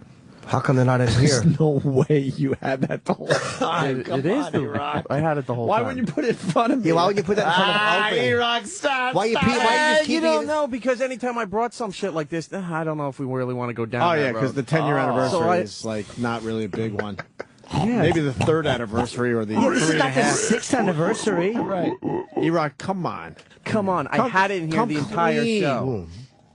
How come they're not in here? There's no way you had that the whole time. It is I had it the whole Why time. wouldn't you put it in front of me? Yeah, why would you put that in front of Opie? Erock, stop. Why you just You keeping don't it? know, because anytime I brought some shit like this, I don't know if we really want to go down Oh, that yeah, road. because the 10-year anniversary So is, like, not really a big one. Yeah. Maybe the 3rd anniversary or the Yeah, this is not the 3.5. 6th anniversary. Right. Erock, come on. Come on, I had it in here the entire clean. show.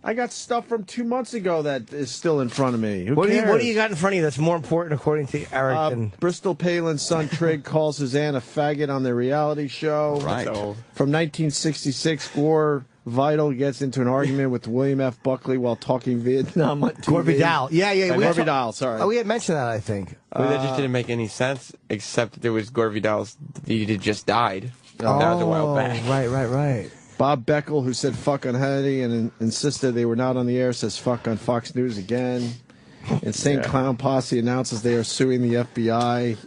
I got stuff from 2 months ago that is still in front of me. Who What do cares? you got in front of you that's more important according to Eric than Bristol Palin's son Trig calls his aunt a faggot on their reality show. Right. From 1966, Gore Vidal gets into an argument with William F. Buckley while talking Vietnam on TV. Gore Vidal? Yeah. Gore Vidal, sorry. Oh, we had mentioned that, I think. Well, that just didn't make any sense, except there was Gore Vidal's. He just died. That was a while back. Right. Bob Beckel, who said fuck on Hannity and insisted they were not on the air, says fuck on Fox News again. Insane Clown Posse announces they are suing the FBI.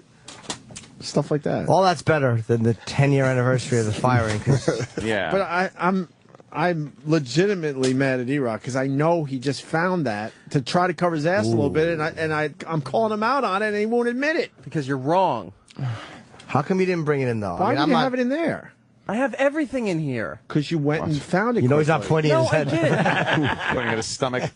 Stuff like that. All that's better than the 10-year anniversary of the firing. 'Cause Yeah. But I'm legitimately mad at Erock because I know he just found that to try to cover his ass a little bit, and I'm calling him out on it, and he won't admit it. Because you're wrong. how come you didn't bring it in, though? Why I mean, would you have it in there? I have everything in here. Because you went and found it. You know he's not quickly. pointing No, his I head. didn't. Pointing at his stomach.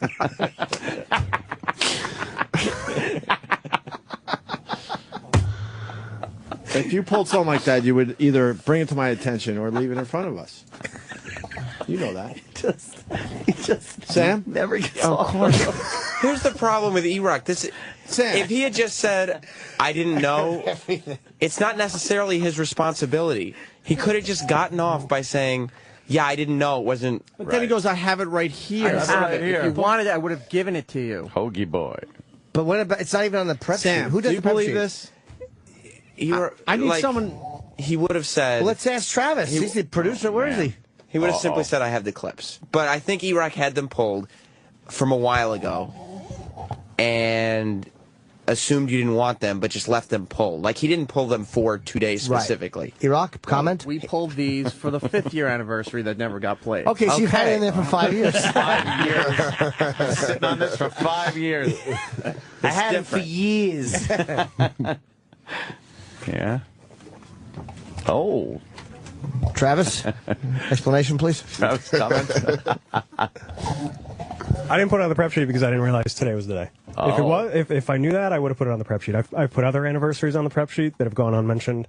If you pulled something like that, you would either bring it to my attention or leave it in front of us. You know that. He just Sam? never gets Of off. course. Here's the problem with Erock. Sam. If he had just said, I didn't know, it's not necessarily his responsibility. He could have just gotten off by saying, yeah, I didn't know. It wasn't. But then he goes, I have it right here. I have it. If you wanted it, I would have given it to you. Hoagie boy. But what about? It's not even on the prep Sam, sheet. Who does do you the prep believe sheet? this? I need someone. He would have said. Well, let's ask Travis. He's the producer. Where is he? He would have simply said, I have the clips. But I think Erock had them pulled from a while ago and assumed you didn't want them, but just left them pulled. Like, he didn't pull them for 2 days specifically. Erock, comment? We pulled these for the 5th-year anniversary that never got played. Okay, so you've had it in there for 5 years. 5 years. Sitting on this for 5 years. I had it for years. Yeah. Oh. Travis, explanation, please. Travis, comment. I didn't put it on the prep sheet because I didn't realize today was the day. If it was, if I knew that, I would have put it on the prep sheet. I've put other anniversaries on the prep sheet that have gone unmentioned.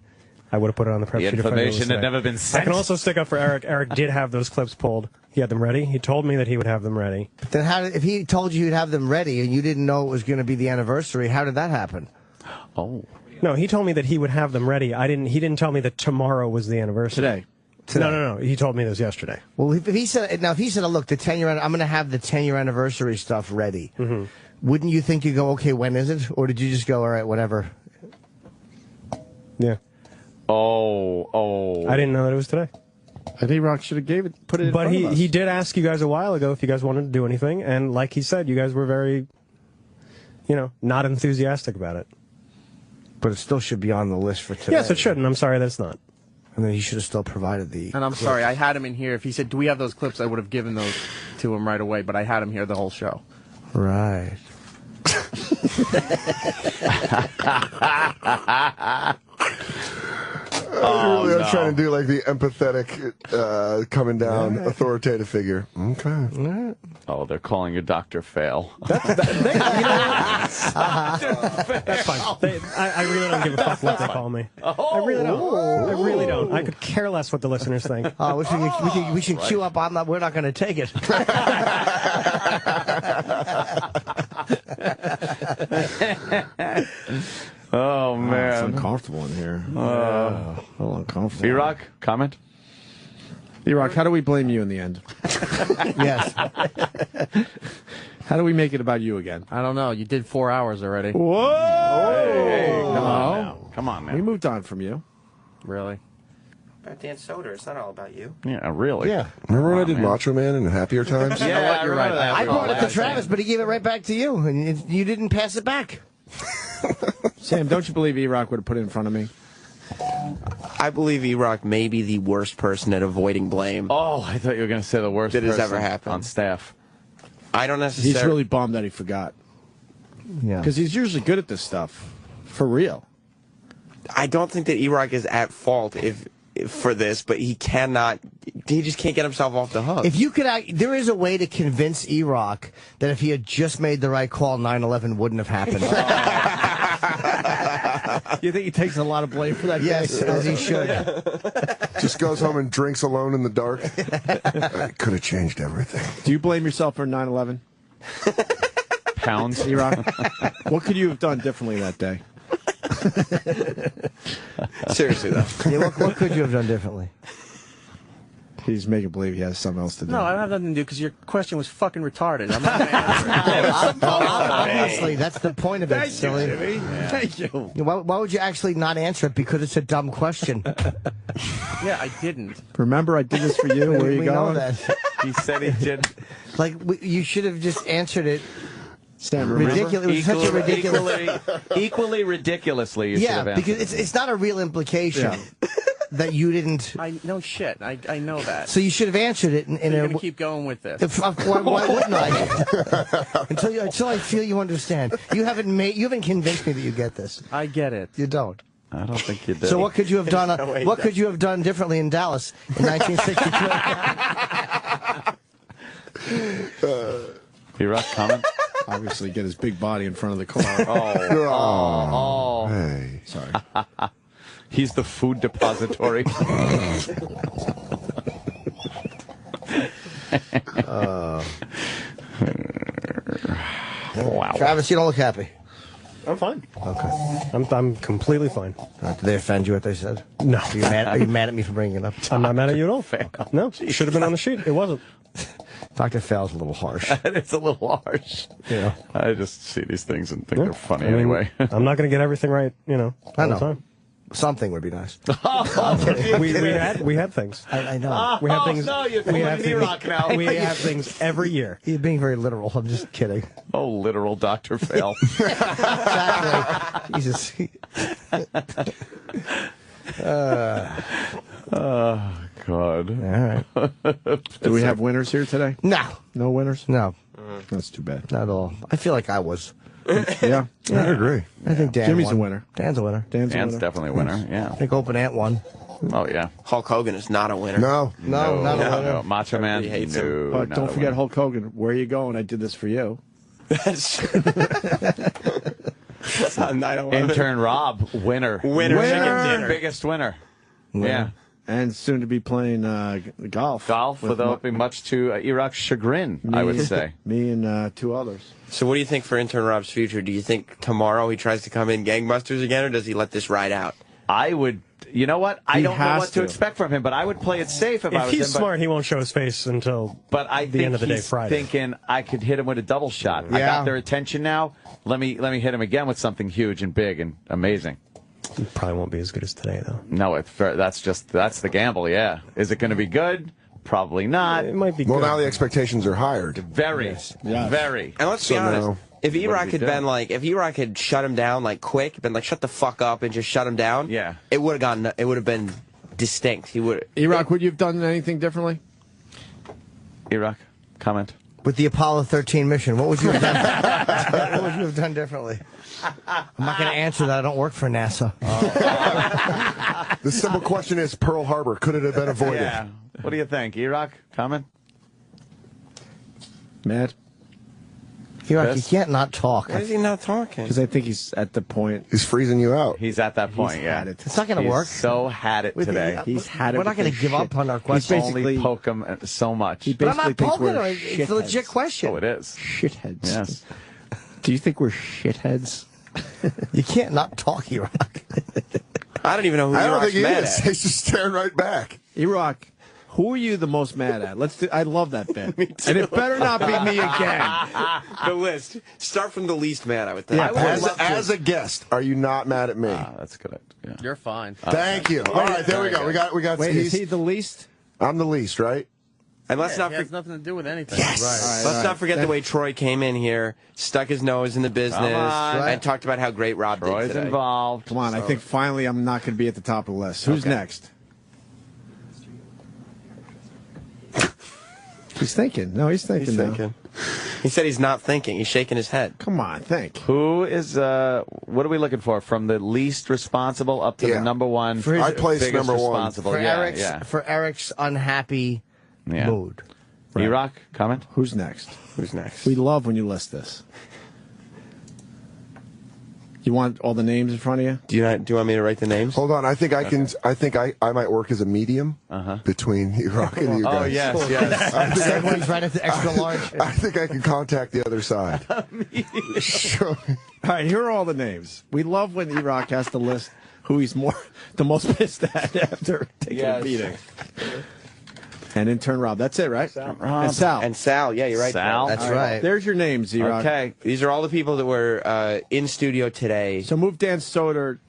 I would have put it on the prep The sheet if I knew it was information had today. never been I sent. can also stick up for Eric. Eric did have those clips pulled. He had them ready. He told me that he would have them ready. Then how did, if he told you he'd have them ready and you didn't know it was going to be the anniversary, how did that happen? Oh. No, he told me that he would have them ready. He didn't tell me that tomorrow was the anniversary. Today. No. He told me this yesterday. Well, if he said, look, the 10-year, I'm going to have the 10-year anniversary stuff ready. Mm-hmm. Wouldn't you think you go, okay, when is it? Or did you just go, all right, whatever? Yeah. Oh. I didn't know that it was today. I think Rock should have put it in But front of us. he did ask you guys a while ago if you guys wanted to do anything, and like he said, you guys were very, not enthusiastic about it. But it still should be on the list for today. Yes, it should, and I'm sorry that it's not. And then he should have still provided the... And I'm sorry, I had him in here. If he said, do we have those clips, I would have given those to him right away, but I had him here the whole show. Right. You really are trying to do like the empathetic, coming down, authoritative figure. Okay. Oh, they're calling you Dr. Fail. That's fine. I really don't give a fuck what they call me. I really don't. I really don't. I could care less what the listeners think. Oh, we should queue up. We're not going to take it. Oh, man. It's uncomfortable in here. A little uncomfortable. Erock, comment? Erock, how do we blame you in the end? Yes. How do we make it about you again? I don't know. You did 4 hours already. Whoa! Hey, come on No. now. Come on, man. We moved on from you. Really? About Dan Soder, it's not all about you. Yeah, really. Yeah. Remember when I did Macho Man in Happier Times? Yeah, You know what? You're right. I brought it to Travis, but he gave it right back to you, and you didn't pass it back. Sam, don't you believe Erock would have put it in front of me? I believe Erock may be the worst person at avoiding blame. Oh, I thought you were going to say the worst that has person ever happened on staff. I don't necessarily. He's really bummed that he forgot. Yeah. Because he's usually good at this stuff. For real. I don't think that Erock is at fault for this, but he cannot. He just can't get himself off the hook. If you could, there is a way to convince Erock that if he had just made the right call, 9/11 wouldn't have happened. You think he takes a lot of blame for that? Yes, as he should. Just goes home and drinks alone in the dark. I could have changed everything. Do you blame yourself for 9/11? Pounds. Erock? What could you have done differently that day? Seriously, though. Yeah, what could you have done differently? He's making believe he has something else to do. No, I don't have nothing to do because your question was fucking retarded. I'm not going to answer it. Obviously, that's the point of it, Thank silly. you, Jimmy. Thank you. Why would you actually not answer it? Because it's a dumb question. Yeah, I didn't. Remember, I did this for you. Where are you we going? know that. He said he did. Like, you should have just answered it. Sam, remember? Ridiculous. It was such a ridiculous. Equally ridiculously, you should have Yeah, answered. because it's not a real implication that you didn't. No shit. I know that. So you should have answered it in So you're a. going to keep going with this. Why wouldn't I? until I feel you understand. You haven't convinced me that you get this. I get it. You don't. I don't think you did. So what could you have done? What could you have done differently in Dallas in 1963? Erock, comment? Obviously, get his big body in front of the car. Oh. Hey. Sorry. He's the food depository. Wow. Travis, you don't look happy. I'm fine. Okay. I'm completely fine. Did they offend you what they said? No. Are you mad at me for bringing it up? I'm not mad at you at all. No, should have been on the sheet. It wasn't. Dr. Fail's a little harsh. It's a little harsh. Yeah. I just see these things and think they're funny I mean, anyway. I'm not going to get everything right, all I know. the time. Something would be nice. we had things. I know. We have things. No, you're we have calling things. Erock now. We have things every year. You're being very literal. I'm just kidding. Oh, literal Dr. Fail. Exactly. Jesus. Oh, God. All right. Do we have winners here today? No. No winners? No. That's too bad. Not at all. I feel like I was. Yeah. I agree. I think Dan Jimmy's won. a winner. Dan's a winner. Dan's a winner. Definitely a winner, yeah. I think Open Ant won. Oh, yeah. Hulk Hogan is not a winner. No. No, not a winner. No. Macho Man, Everybody hates no, But not don't a forget winner. Hulk Hogan. Where are you going? I did this for you. That's true. That's not 9/11. Intern Rob, winner. Winner. Winner. Chicken dinner. Biggest winner. Yeah. And soon to be playing golf. Golf with Opie, much to Erock's chagrin, I would say. Me and 2 others. So what do you think for Intern Rob's future? Do you think tomorrow he tries to come in gangbusters again, or does he let this ride out? I would. You know what? I don't know what to expect from him, but I would play it safe if I was him. If he's smart, he won't show his face until the end of the day Friday. Thinking I could hit him with a double shot. I got their attention now. Let me hit him again with something huge and big and amazing. It probably won't be as good as today, though. No, that's the gamble. Yeah, is it going to be good? Probably not. It might be. Well, good. now the expectations are higher. Very, very. And let's be honest. If Erock had been like, if Erock had shut him down like quick, been like, shut the fuck up and just shut him down, it would have gone. It would have been distinct. He would. Erock, would you have done anything differently? Erock, comment. With the Apollo 13 mission, what would you have done? What would you have done differently? I'm not going to answer that. I don't work for NASA. The simple question is, Pearl Harbor, could it have been avoided? Yeah. What do you think, Erock? Comment. Matt? Erock, you can't not talk. Why is he not talking? Because I think he's at the point. He's freezing you out. He's at that point, Had it. It's not going to work. So had it today. He's had it. We're not going to give up on our question. Only poke him so much. But I'm not poking him. It's a legit question. Oh, it is. Shitheads. Yes. Do you think we're shitheads? You can't not talk, Erock. I don't even know who I don't Erock's think he mad is. at. He's just staring right back. Erock, who are you the most mad at? I love that bit. And it better not be me again. The list. Start from the least mad, I would think. Yeah, as a guest, are you not mad at me? That's good. Yeah. You're fine. Thank you. All right, there we go. We got. Wait, is he the least? I'm the least, right? And let's not It has nothing to do with anything. Yes. Let's not forget the way Troy came in here, stuck his nose in the business, and talked about how great Rob Troy's did today. involved. Come on, I think finally I'm not going to be at the top of the list. Who's next? He's thinking. No, he's thinking. He's thinking. He said he's not thinking. He's shaking his head. Come on, think. Who is, what are we looking for? From the least responsible up to the number one? I placed number one. Responsible. For Yeah, Eric's unhappy mood. Right. Erock, comment? Who's next? Who's next? We love when you list this. You want all the names in front of you? Do you want me to write the names? Hold on. I think I can. I think I might work as a medium between Erock and you guys. Oh, yes, yes. Everyone's right at the extra large. I think I can contact the other side. All right, here are all the names. We love when Erock has to list who he's the most pissed at after taking a beating. And Intern Rob. That's it, right? And Sal. And Sal. Yeah, you're right. Sal. That's right. There's your names, Erock. Okay. These are all the people that were in studio today. So move Dan Soder.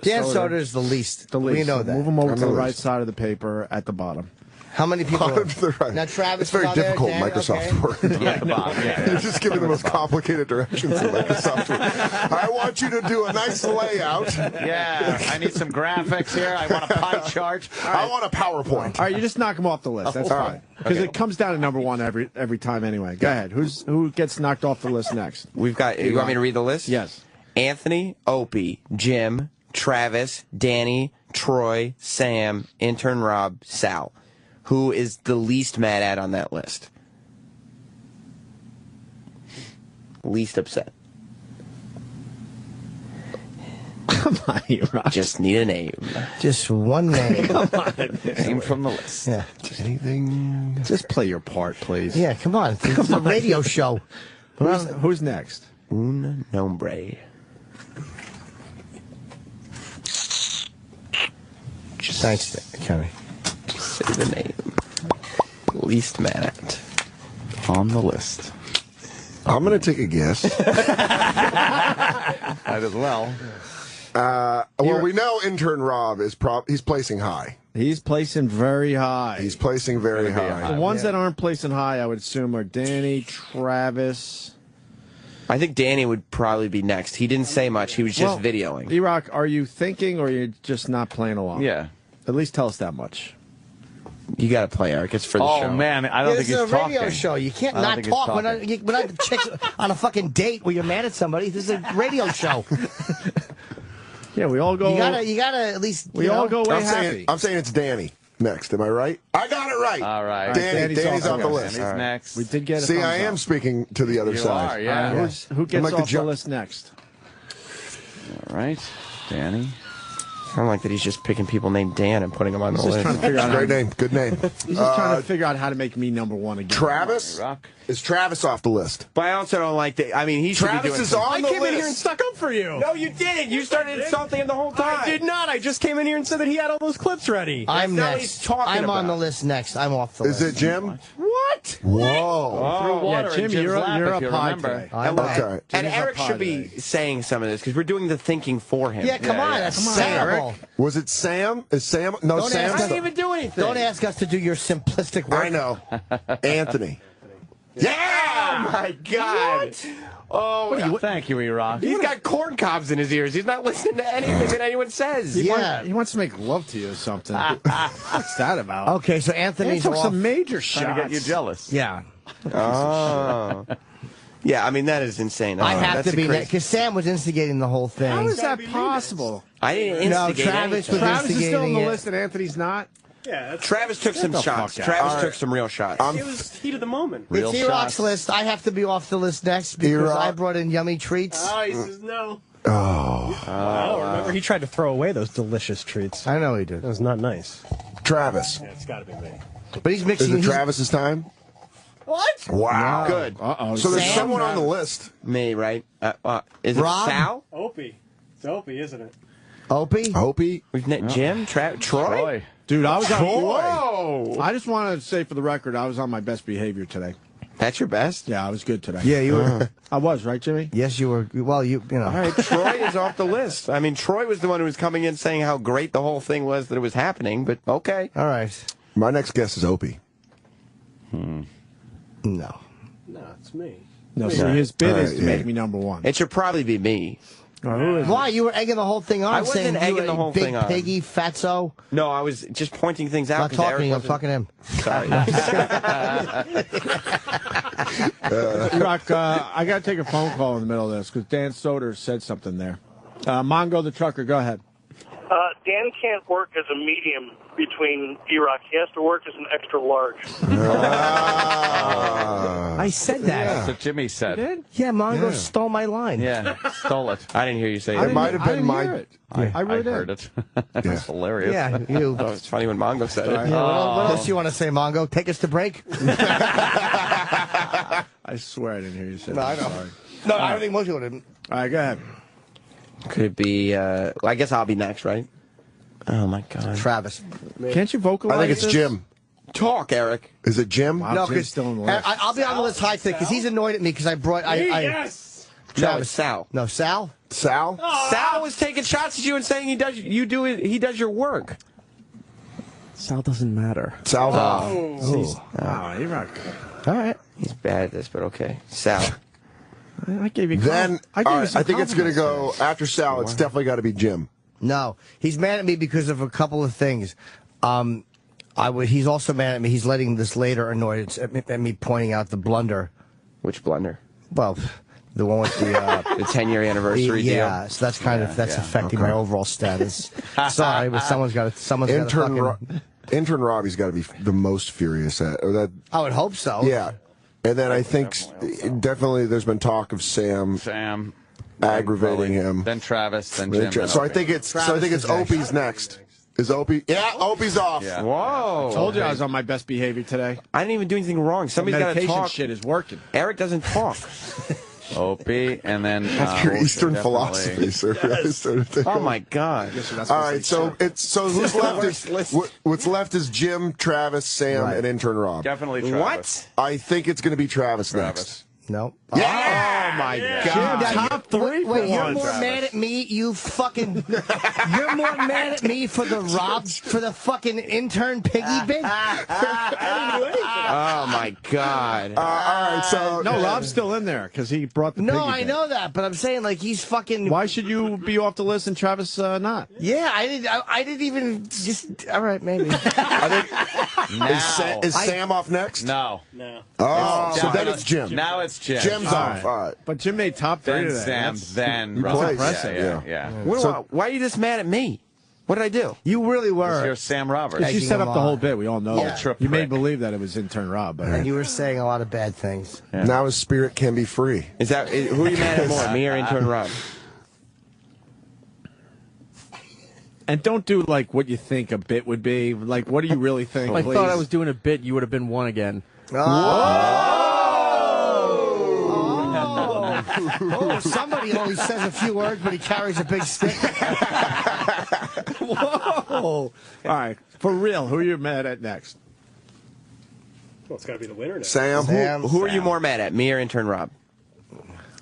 Dan Soder is the least. The least. We know that. Move him over to the right side of the paper at the bottom. How many people? To the right. Now, Travis. It's very is on there, difficult Dan, Microsoft Word. You're just giving the most complicated directions in Microsoft Word. I want you to do a nice layout. Yeah, I need some graphics here. I want a pie chart. I want a PowerPoint. All right, you just knock him off the list. That's fine. Because it comes down to number one every time anyway. Go ahead. Who gets knocked off the list next? We've got. You want me to read the list? Yes. Anthony, Opie, Jim, Travis, Danny, Troy, Sam, Intern Rob, Sal. Who is the least mad at on that list? Least upset. Come on, Erock. Just need a name. Just one name. Come on. Name from the list. Yeah. Anything? Just play your part, please. Yeah, come on. It's a radio show. Who's next? Un nombre. Thanks, Kenny. Say the name. Least mad at. On the list. I'm going to take a guess. Might as well. Well, we know Intern Rob is he's placing high. He's placing very high. He's placing very high. The ones that aren't placing high, I would assume, are Danny, Travis. I think Danny would probably be next. He didn't say much. He was just videoing. Erock, are you thinking or are you just not playing along? Yeah. At least tell us that much. You got to play, Eric. It's for the show. Oh, man. I don't think he's talking. This is a radio show. You can't not talk. We're not chicks on a fucking date where you're mad at somebody. This is a radio show. Yeah, we all go. You gotta at least. We all go away happy. I'm saying it's Danny next. Am I right? I got it right. All right. Danny's off the list. Danny's next. We did get a See, I thumbs am up. speaking to the other side. Are, yeah. Who gets off the list next? All right. Danny. I don't like that he's just picking people named Dan and putting them on the He's just list. trying to figure out Great name. Good name. He's just trying to figure out how to make me number one again. Travis? Is Travis off the list? But I also don't like that. I mean, he should Travis be doing is on I the came in here and list. stuck up for you. No, you didn't. You started insulting him the whole time. I did not. I just came in here and said that he had all those clips ready. I'm That's not what next. he's talking I'm on about. the list next. I'm off the Is list. it Jim? What? Whoa. Threw water in Jimmy, Jim's you're lap, up if you high remember. today. I'm Okay. And Jimmy's Eric up should high be today. saying some of this because we're doing the thinking for him. Yeah, come on. That's terrible. Was it Sam? Is Sam? No, Don't Sam. ask I didn't even do anything. Don't ask us to do your simplistic work. I know. Anthony. Yeah! Oh, my God. Oh, Thank you, Erock. he's got corn cobs in his ears. He's not listening to anything that anyone says. He wants to make love to you or something. What's that about? Okay, so He Anthony's took off. some major Trying shots. to get you jealous. Yeah. Oh. Yeah, I mean, that is insane. I have That's to be crazy. because Sam was instigating the whole thing. How is that possible? I didn't No, instigate Travis anything. was Travis is still on the instigating it. list and Anthony's not? Yeah, Travis took some the shots. fuck out. Travis took some real shots. it was heat of the moment. Real It's Erock's shots. list. I have to be off the list next because Erock. I brought in yummy treats. Oh, he says no. Oh. Wow, remember he tried to throw away those delicious treats. I know he did. That was not nice. Travis. Yeah, it's got to be me. But he's Is mixing. it Travis's time? What? Wow. Good. Uh-oh. So there's Sam? someone on the list. Me, right? Is it Rob? Sal? Opie. It's Opie, isn't it? Opie? Opie. Jim? Troy? Dude, I was on. Whoa! I just want to say for the record, I was on my best behavior today. That's your best? Yeah, I was good today. Yeah, you were. I was, right, Jimmy? Yes, you were. Well, you know. All right, Troy is off the list. I mean, Troy was the one who was coming in saying how great the whole thing was that it was happening, but okay. All right. My next guest is Opie. No. No, it's me. No, see, his bid is to yeah. make me number one. It should probably be me. Why? You were egging the whole thing on. I wasn't saying you egging were the a whole big thing on. piggy, fatso. No, I was just pointing things out. Not 'cause Eric talking. I'm wasn't- talking to him. Sorry. Erock, I got to take a phone call in the middle of this because Dan Soder said something there. Mongo the trucker, go ahead. Dan can't work as a medium between Erock. He has to work as an extra large. I said that. That's what Jimmy said. Yeah, Mongo Yeah. stole my line. Yeah, stole it. I didn't hear you say It that. might have been my. It. I wrote it. heard it. That's hilarious. Yeah, you. Oh, it's funny when Mongo said it. Yeah, what else do you want to say, Mongo? Take us to break? I swear I didn't hear you say No, that. I know. Sorry. No, I don't think most people didn't. All right, go ahead. Could it be, I guess I'll be next, right? Oh, my God. Travis. Can't you vocalize I think it's this? Jim. Talk, Eric. Is it Jim? Wow, No, Jim's because still on the list. I'll be on the list high today because he's annoyed at me because I brought. Yes! No, it's Sal. No, Sal? Sal? Sal was taking shots at you and saying he does your work. Sal doesn't matter. Sal's off. Wow, Erock. All right. He's bad at this, but okay. Sal. I gave you. Then I gave all you right, some I think it's going to compliments go after Sal. It's definitely got to be Jim. No, he's mad at me because of a couple of things. He's also mad at me. He's letting this later annoyed at me pointing out the blunder. Which blunder? Well, the one with the The 10-year anniversary deal. yeah. So that's kind of affecting my overall status. Sorry, but someone's got to. Intern Robbie's got to be the most furious at or that. I would hope so. Yeah, and then I think definitely there's been talk of Sam aggravating him. Then Travis, then Jim. then So I Opie. think it's Opie's next. Is Opie? Yeah, Opie's off. Yeah. Whoa. Told you I was on my best behavior today. I didn't even do anything wrong. Somebody's got to medication talk. shit is working. Eric doesn't talk. Opie, and then That's your Eastern definitely- philosophy, sir. Oh my God! All right, so who's left? What's left is Jim, Travis, Sam, and Intern Rob. Definitely Travis. What? I think it's going to be Travis next. No. Yeah! Oh my God! Top three. Wait, you're more mad at me. You fucking. You're more mad at me for the fucking intern piggy bit. Oh my God! All right, so No, Rob's still in there because he brought the No, piggy I bank. know that, but I'm saying like he's fucking. Why should you be off the list and Travis not? Yeah, I didn't even just. All right, maybe. is Sam off next? No. Oh, so then it's Jim. Now it's Jim. Jim's off. All right. But Jim made top three Then today. Sam, That's- then That's Rob. impressive, Yeah. Why are you just mad at me? What did I do? You really were. You're Sam Roberts. Because you Egging set him up the on. whole bit. We all know that. Ultra You made prick. believe that it was Intern Rob. But And you were saying a lot of bad things. Now his spirit can be free. Who are you mad at more, me or Intern Rob? And don't do like what you think a bit would be. Like, what do you really think? If I please? thought I was doing a bit, you would have been one again. Oh, somebody only says a few words, but he carries a big stick. Whoa! All right, for real, who are you mad at next? Well, it's got to be the winner now. Sam. Who are you more mad at, me or Intern Rob?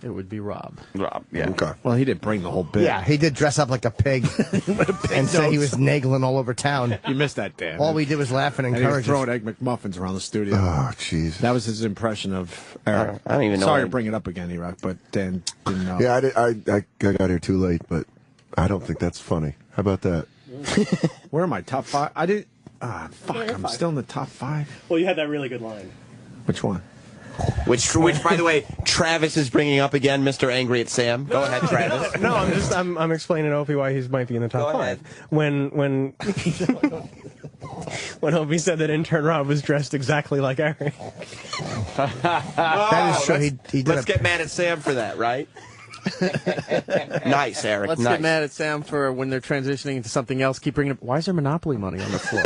It would be Rob. Rob, yeah. Okay. Well, he didn't bring the whole bit. Yeah, he did dress up like a pig and say he was nagling all over town. You missed that, Dan. All we did was laugh and And he was encourage throwing us. Egg McMuffins around the studio. Oh, jeez. That was his impression of Eric. I don't even know Sorry what to bring it up again, Erock, but Dan didn't know. Yeah, I got here too late, but I don't think that's funny. How about that? Where am I? Top 5? I didn't. Fuck, I'm still in the top 5. Well, you had that really good line. Which one? Which, by the way, Travis is bringing up again, Mr. Angry at Sam. Go ahead, Travis. No, I'm explaining to Opie why he might be in the top Go 5. ahead. When when Opie said that Intern Rob was dressed exactly like Eric. That is true. He did Let's get mad at Sam for that, right? Nice, Eric. Let's nice. get mad at Sam for when they're transitioning into something else. Keep bringing up. Why is there Monopoly money on the floor?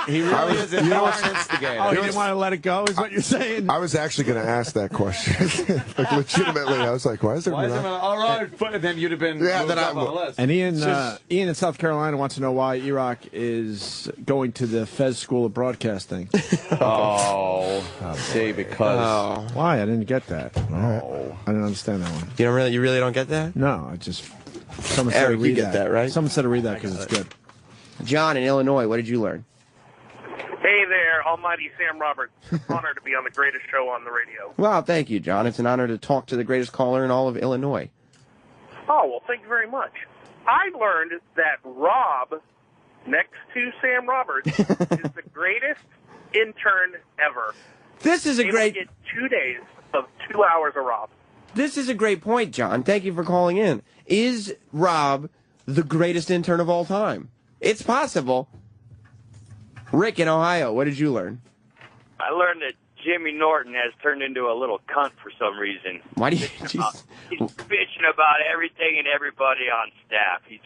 He really is an instigator. Oh, you didn't want to let it go, is what you're saying? I was actually going to ask that question. Like, legitimately, I was like, why is there All right, but then you'd have been moved up on the list. And Ian in South Carolina wants to know why Erock is going to the Fez School of Broadcasting. See, because Why? I didn't get that. I didn't understand that one. You really don't get that? No, I just someone said Eric, to read you get that, right? Someone said to read that because it's good. John in Illinois, what did you learn? Hey there, Almighty Sam Roberts. Honored to be on the greatest show on the radio. Well, thank you, John. It's an honor to talk to the greatest caller in all of Illinois. Oh, well, thank you very much. I learned that Rob, next to Sam Roberts, is the greatest intern ever. This is a Able great... to get 2 days of 2 hours of Rob. This is a great point, John. Thank you for calling in. Is Rob the greatest intern of all time? It's possible. Rick in Ohio, what did you learn? I learned that Jimmy Norton has turned into a little cunt for some reason. Why do you... He's bitching about everything and everybody on staff. He's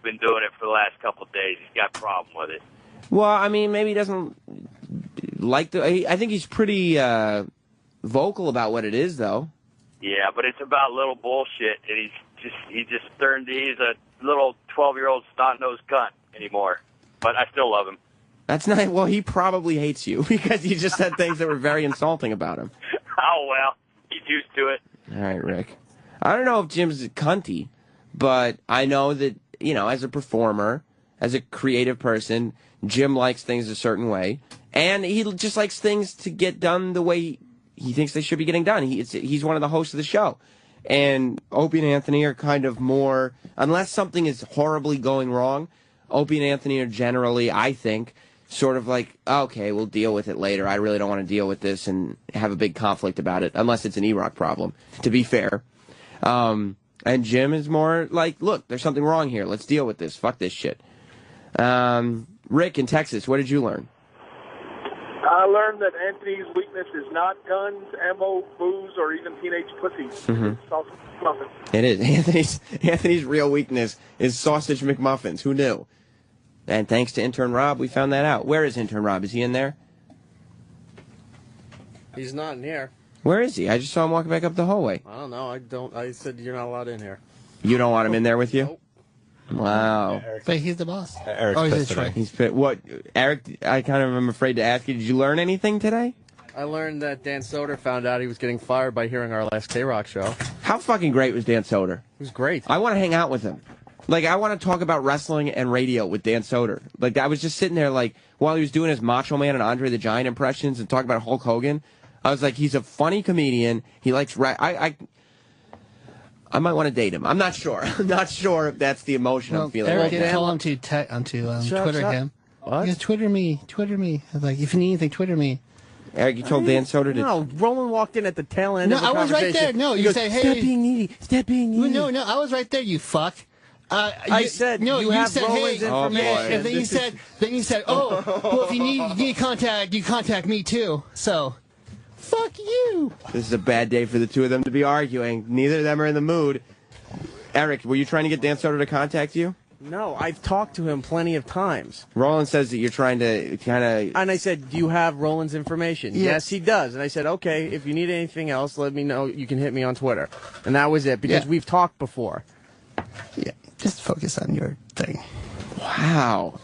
been doing it for the last couple of days. He's got a problem with it. Well, I mean, maybe he doesn't like the... I think he's pretty vocal about what it is, though. Yeah, but it's about little bullshit, and he's a little 12-year-old snot-nosed cunt anymore. But I still love him. That's not... Well, he probably hates you because you just said things that were very insulting about him. Oh, well, he's used to it. All right, Rick. I don't know if Jim's cunty, but I know that, as a performer, as a creative person, Jim likes things a certain way, and he just likes things to get done the way he thinks they should be getting done. He's one of the hosts of the show. And Opie and Anthony are kind of more, unless something is horribly going wrong, Opie and Anthony are generally, I think, sort of like, okay, we'll deal with it later. I really don't want to deal with this and have a big conflict about it, unless it's an Erock problem, to be fair. And Jim is more like, look, there's something wrong here. Let's deal with this. Fuck this shit. Rick in Texas, what did you learn? I learned that Anthony's weakness is not guns, ammo, booze, or even teenage pussies. It's sausage McMuffins. It is. Anthony's real weakness is sausage McMuffins. Who knew? And thanks to Intern Rob, we found that out. Where is Intern Rob? Is he in there? He's not in here. Where is he? I just saw him walking back up the hallway. I don't know. I said you're not allowed in here. You don't want him in there with you? Wow. But he's the boss. Eric's he's pissed in today. charge. He's fit. What? Eric, I kind of am afraid to ask you, did you learn anything today? I learned that Dan Soder found out he was getting fired by hearing our last K-Rock show. How fucking great was Dan Soder? He was great. I want to hang out with him. Like, I want to talk about wrestling and radio with Dan Soder. Like, I was just sitting there, like, while he was doing his Macho Man and Andre the Giant impressions and talking about Hulk Hogan, I was like, he's a funny comedian. He likes... I might want to date him. I'm not sure. I'm not sure if that's the emotion I'm feeling. Eric right did now. tell him to Twitter him. What? Yeah, Twitter me. I was like, if you need anything, Twitter me. Eric, you told Dan Soder to... No, Roland walked in at the tail end No, of the I was right conversation. there. No, He you goes, say, hey... Stop being needy. Stop being needy. No, I was right there, you fuck. I said, no, you you have said, Roland's hey, information. and then you said, oh, well, if you need contact, you contact me too. So, fuck you. This is a bad day for the two of them to be arguing. Neither of them are in the mood. Eric, were you trying to get Dan Soder to contact you? No, I've talked to him plenty of times. Roland says that you're trying to kind of... And I said, do you have Roland's information? Yes, he does. And I said, okay, if you need anything else, let me know. You can hit me on Twitter. And that was it, because we've talked before. Yeah, just focus on your thing. Wow.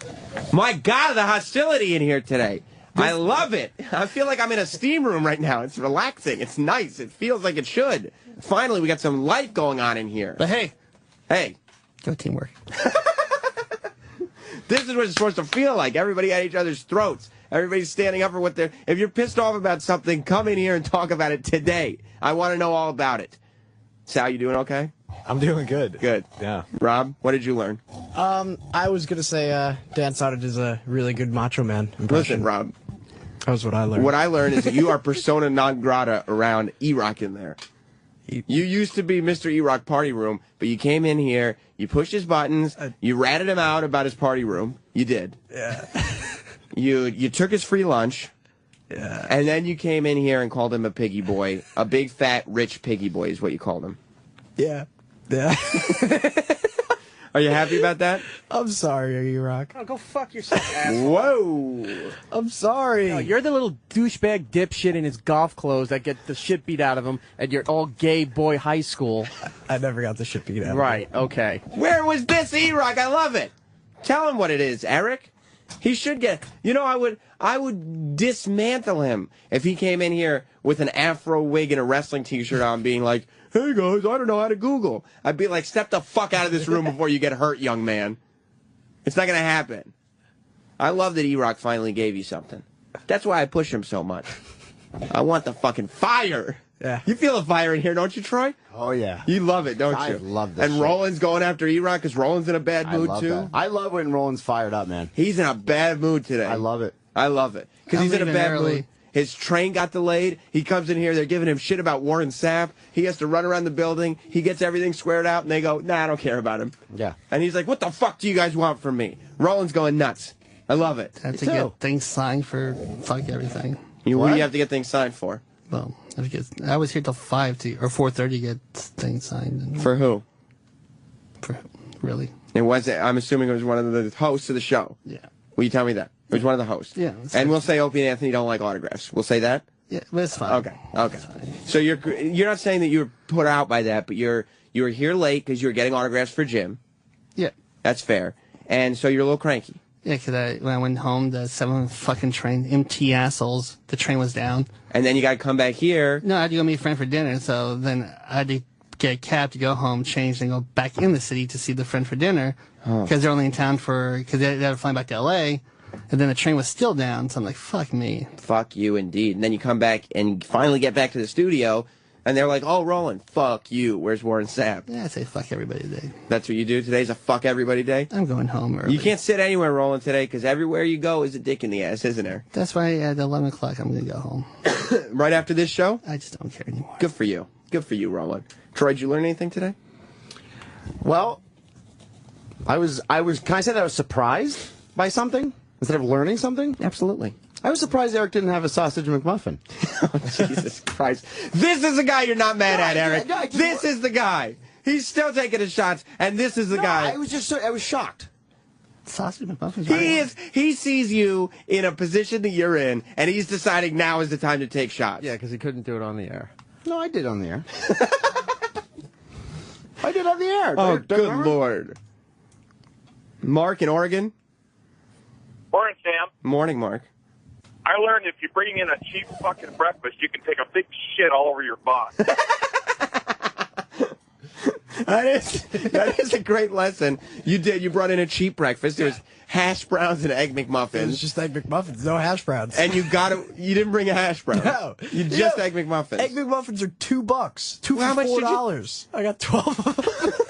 My God, the hostility in here today. I love it. I feel like I'm in a steam room right now. It's relaxing. It's nice. It feels like it should. Finally, we got some life going on in here. But hey. Hey. Go teamwork. This is what it's supposed to feel like. Everybody at each other's throats. Everybody's standing up for what they're... If you're pissed off about something, come in here and talk about it today. I want to know all about it. Sal, you doing okay? I'm doing good. Good. Yeah. Rob, what did you learn? I was going to say Dan Soder is a really good Macho Man impression. Listen, Rob. That was what I learned. What I learned is that you are persona non grata around Erock in there. You used to be Mr. Erock Party Room, but you came in here, you pushed his buttons, you ratted him out about his party room. You did. Yeah. You took his free lunch. Yeah. And then you came in here and called him a piggy boy. A big, fat, rich piggy boy is what you called him. Yeah. Yeah. Are you happy about that? I'm sorry, Erock. Oh, go fuck yourself, asshole. Whoa. I'm sorry. No, you're the little douchebag dipshit in his golf clothes that get the shit beat out of him at your all gay boy high school. I never got the shit beat out of me. Right, okay. Where was this Erock? I love it. Tell him what it is, Eric. He should get... You know, I would dismantle him if he came in here with an afro wig and a wrestling t-shirt on being like, hey guys, I don't know how to Google. I'd be like, step the fuck out of this room before you get hurt, young man. It's not going to happen. I love that Erock finally gave you something. That's why I push him so much. I want the fucking fire. Yeah. You feel the fire in here, don't you, Troy? Oh, yeah. You love it, don't you? I love this And shit. Roland's going after Erock because Roland's in a bad I mood, love too. that. I love when Roland's fired up, man. He's in a bad mood today. I love it. I love it. Because I'm he's in a leaving bad early. mood. His train got delayed. He comes in here. They're giving him shit about Warren Sapp. He has to run around the building. He gets everything squared out, and they go, nah, I don't care about him. Yeah. And he's like, what the fuck do you guys want from me? Roland's going nuts. I love it. Have to get things signed for fuck everything. What do you have to get things signed for? Well, I was here till 5 or 4:30 to get things signed. For who? Really? It wasn't. I'm assuming it was one of the hosts of the show. Yeah. Will you tell me that? It was one of the hosts. Yeah. And we'll say Opie and Anthony don't like autographs. We'll say that? Yeah, but it's fine. Okay. Okay. So you're not saying that you were put out by that, but you were here late because you were getting autographs for Jim. Yeah. That's fair. And so you're a little cranky. Yeah, because when I went home, the 7 fucking train, empty assholes, the train was down. And then you got to come back here. No, I had to go meet a friend for dinner, so then I had to get a cab to go home, change, and go back in the city to see the friend for dinner, because they're only in town because they had to fly back to L.A., and then the train was still down, so I'm like, fuck me. Fuck you, indeed. And then you come back and finally get back to the studio, and they're like, oh, Roland, fuck you. Where's Warren Sapp? Yeah, I say fuck everybody today. That's what you do? Today's a fuck everybody day? I'm going home early. You can't sit anywhere, Roland, today, because everywhere you go is a dick in the ass, isn't there? That's why at 11 o'clock I'm going to go home. Right after this show? I just don't care anymore. Good for you. Good for you, Roland. Troy, did you learn anything today? Well, can I say that I was surprised by something instead of learning something? Absolutely. I was surprised Eric didn't have a sausage McMuffin. Oh, Jesus Christ. This is the guy you're not mad at, Eric. This is the guy. He's still taking his shots, and this is the guy. I was shocked. Sausage McMuffins. He sees you in a position that you're in, and he's deciding now is the time to take shots. Yeah, because he couldn't do it on the air. No, I did on the air. I did on the air. Oh, good Lord. Mark in Oregon. Morning, Sam. Morning, Mark. I learned if you bring in a cheap fucking breakfast, you can take a big shit all over your boss. That is a great lesson. You brought in a cheap breakfast. It was hash browns and egg McMuffins. It was just egg McMuffins, no hash browns. And you didn't bring a hash brown. No. You just egg McMuffins. Egg McMuffins are $2. Two How for much did $4. I got 12 of them.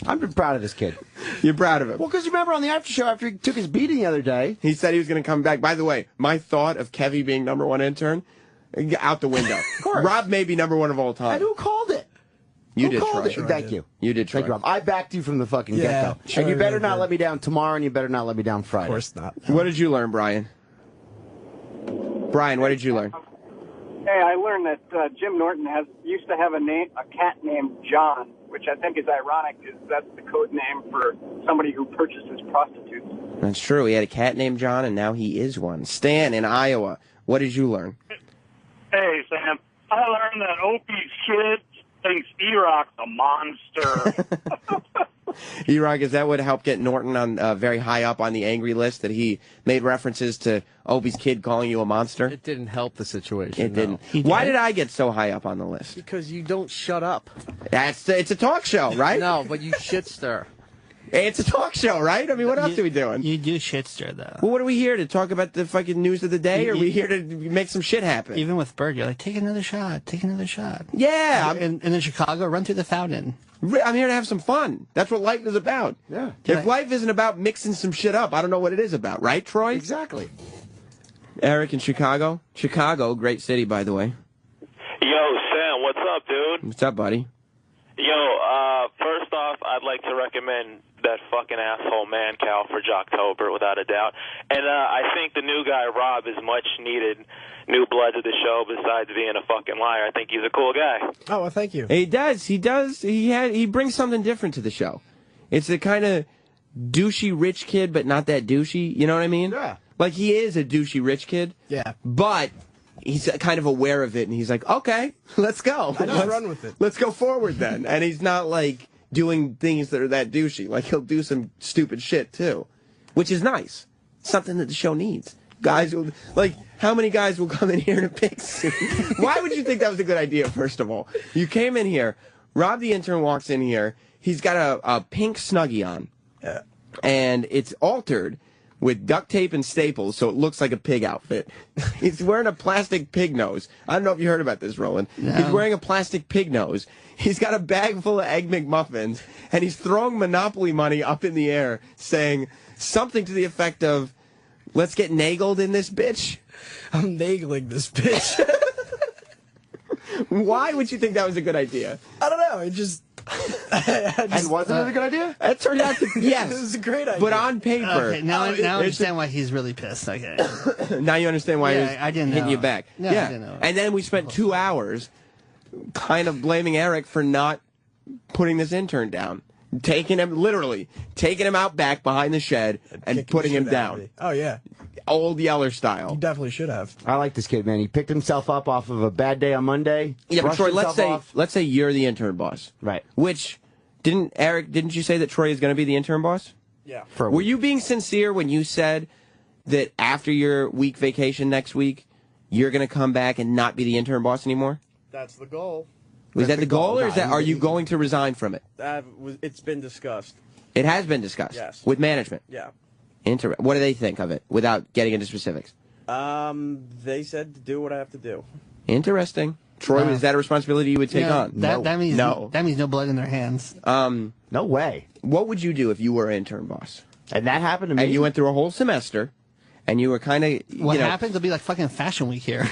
I'm proud of this kid. You're proud of him. Well, because you remember on the Aftershow after he took his beating the other day. He said he was going to come back. By the way, my thought of Kevy being #1 intern, out the window. Of course. Rob may be #1 of all time. And who called it? You Who did, called Troy. it? Thank you. You did, Troy. Thank you, Rob. I backed you from the fucking Yeah, get-go. sure And you better you not did. let me down tomorrow, and you better not let me down Friday. Of course not. What did you learn, Brian? Brian, what did you learn? Hey, I learned that Jim Norton used to have a cat named John, which I think is ironic because that's the code name for somebody who purchases prostitutes. That's true. He had a cat named John, and now he is one. Stan in Iowa, what did you learn? Hey, Sam. I learned that Opie's kid thinks Erock's a monster. Erock, is that what helped get Norton on very high up on the angry list, that he made references to Opie's kid calling you a monster? It didn't help the situation. It didn't. Why did I get so high up on the list? Because you don't shut up. It's a talk show, right? No, but you shit stir. It's a talk show, right? I mean, what else are we doing? You do shit stir, though. Well, what are we here to talk about, the fucking news of the day, or are we here to make some shit happen? Even with Bird, you're like, take another shot, take another shot. Yeah. And in Chicago, run through the fountain. I'm here to have some fun. That's what life is about. Yeah. If life isn't about mixing some shit up, I don't know what it is about, right, Troy? Exactly. Eric in Chicago. Chicago, great city, by the way. Yo, Sam, what's up, dude? What's up, buddy? Yo, first off, I'd like to recommend that fucking asshole man cow for Jocktober, without a doubt. And I think the new guy, Rob, is much needed new blood to the show besides being a fucking liar. I think he's a cool guy. Oh, well, thank you. He does. He brings something different to the show. It's the kind of douchey rich kid, but not that douchey. You know what I mean? Yeah. Like, he is a douchey rich kid. Yeah. But he's kind of aware of it, and he's like, okay, let's go. Let's run with it. Let's go forward then. And he's not, like, doing things that are that douchey. Like, he'll do some stupid shit, too. Which is nice. Something that the show needs. Guys will, like, how many guys will come in here in a pig suit? Why would you think that was a good idea, first of all? You came in here, Rob the intern walks in here, he's got a pink Snuggie on. Yeah. And it's altered with duct tape and staples, so it looks like a pig outfit. He's wearing a plastic pig nose. I don't know if you heard about this, Roland. No. He's wearing a plastic pig nose. He's got a bag full of Egg McMuffins, and he's throwing Monopoly money up in the air, saying something to the effect of, let's get nagled in this bitch. I'm nagling this bitch. Why would you think that was a good idea? I don't know. It just... And wasn't it a good idea? It turned out to, yes. It was a great idea. But on paper. Okay, now I understand why he's really pissed. Okay. Now you understand why he was I didn't hitting know. you back. No, I yeah. didn't know. And then we spent 2 hours kind of blaming Eric for not putting this intern down. Taking him out back behind the shed and putting him down. Oh, yeah. Old Yeller style. You definitely should have. I like this kid, man. He picked himself up off of a bad day on Monday. Yeah, but brushed Troy, himself let's say you're the intern boss. Right. Which, didn't you say that Troy is going to be the intern boss? Yeah. Were you being sincere when you said that after your week vacation next week, you're going to come back and not be the intern boss anymore? That's the goal. Was that the goal, or are you going to resign from it? It's been discussed. It has been discussed. Yes. With management. Yeah. What do they think of it, without getting into specifics? They said to do what I have to do. Interesting. Troy, is that a responsibility you would take on? That means no. That means no blood in their hands. No way. What would you do if you were an intern boss? And that happened to me. And you went through a whole semester, and you were kind of... What happens will be like fucking Fashion Week here.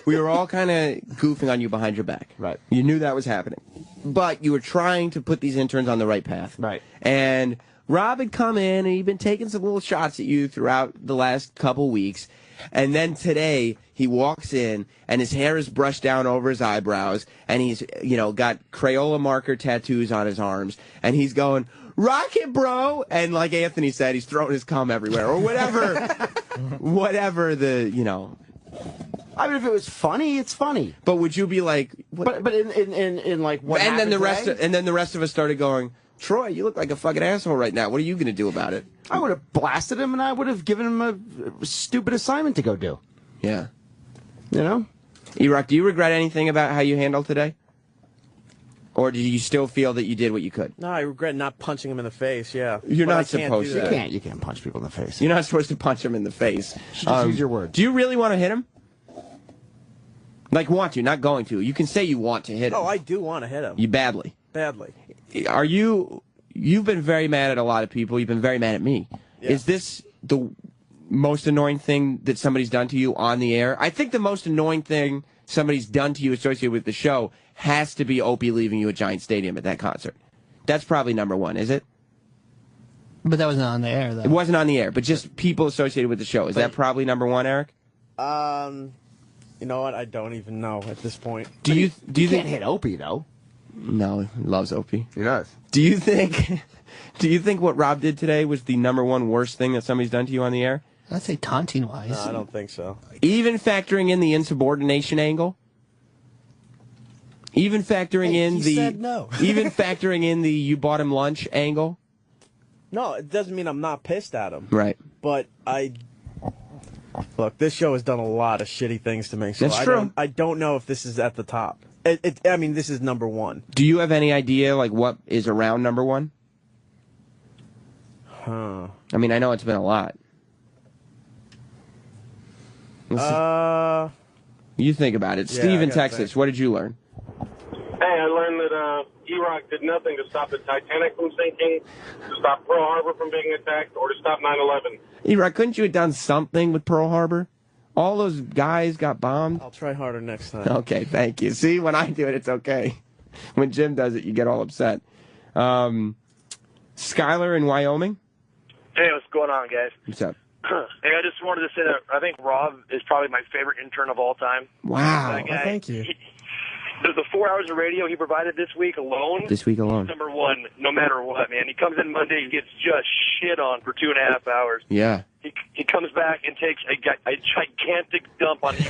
We were all kind of goofing on you behind your back. Right. You knew that was happening. But you were trying to put these interns on the right path. Right. And Rob had come in, and he'd been taking some little shots at you throughout the last couple weeks. And then today, he walks in, and his hair is brushed down over his eyebrows, and he's, got Crayola marker tattoos on his arms, and he's going, "Rock it, bro!" And like Anthony said, he's throwing his cum everywhere, or whatever, whatever the, I mean, if it was funny, it's funny. But would you be like... But in like what and then the happened rest of us started going, "Troy, you look like a fucking asshole right now. What are you going to do about it?" I would have blasted him, and I would have given him a stupid assignment to go do. Yeah. You know? Erock, do you regret anything about how you handled today? Or do you still feel that you did what you could? No, I regret not punching him in the face, yeah. You're But not I can't supposed do to. that. You can't punch people in the face. You're not supposed to punch him in the face. Just use your words. Do you really want to hit him? Like, want to, not going to. You can say you want to hit him. Oh, I do want to hit him. You badly. Badly. You've been very mad at a lot of people. You've been very mad at me. Yeah. Is this the most annoying thing that somebody's done to you on the air? I think the most annoying thing somebody's done to you associated with the show has to be Opie leaving you at Giant Stadium at that concert. That's probably number one, is it? But that wasn't on the air, though. It wasn't on the air, but just people associated with the show. Is that probably number one, Eric? You know what? I don't even know at this point. Do you You think can't hit Opie, though. No, he loves Opie. He does. Do you think what Rob did today was the #1 worst thing that somebody's done to you on the air? I'd say taunting-wise. No, I don't think so. Even factoring in the insubordination angle? Even factoring in he the said no. even factoring in the you bought him lunch angle? No, it doesn't mean I'm not pissed at him. Right. But look, this show has done a lot of shitty things to me. So That's true. I don't know if this is at the top. I mean, this is #1. Do you have any idea like what is around #1? Huh. I mean, I know it's been a lot. You think about it. Yeah, Steve I in gotta Texas, what did you learn? Hey, I learned that Erock did nothing to stop the Titanic from sinking, to stop Pearl Harbor from being attacked, or to stop 9/11. Erock, couldn't you have done something with Pearl Harbor? All those guys got bombed. I'll try harder next time. Okay, thank you. See, when I do it, it's okay. When Jim does it, you get all upset. Skylar in Wyoming? Hey, what's going on, guys? What's up? Hey, I just wanted to say that I think Rob is probably my favorite intern of all time. Wow. That guy, thank you. The 4 hours of radio he provided this week alone. This week alone. #1, no matter what, man. He comes in Monday and gets just shit on for 2.5 hours. Yeah. He comes back and takes a gigantic dump on me.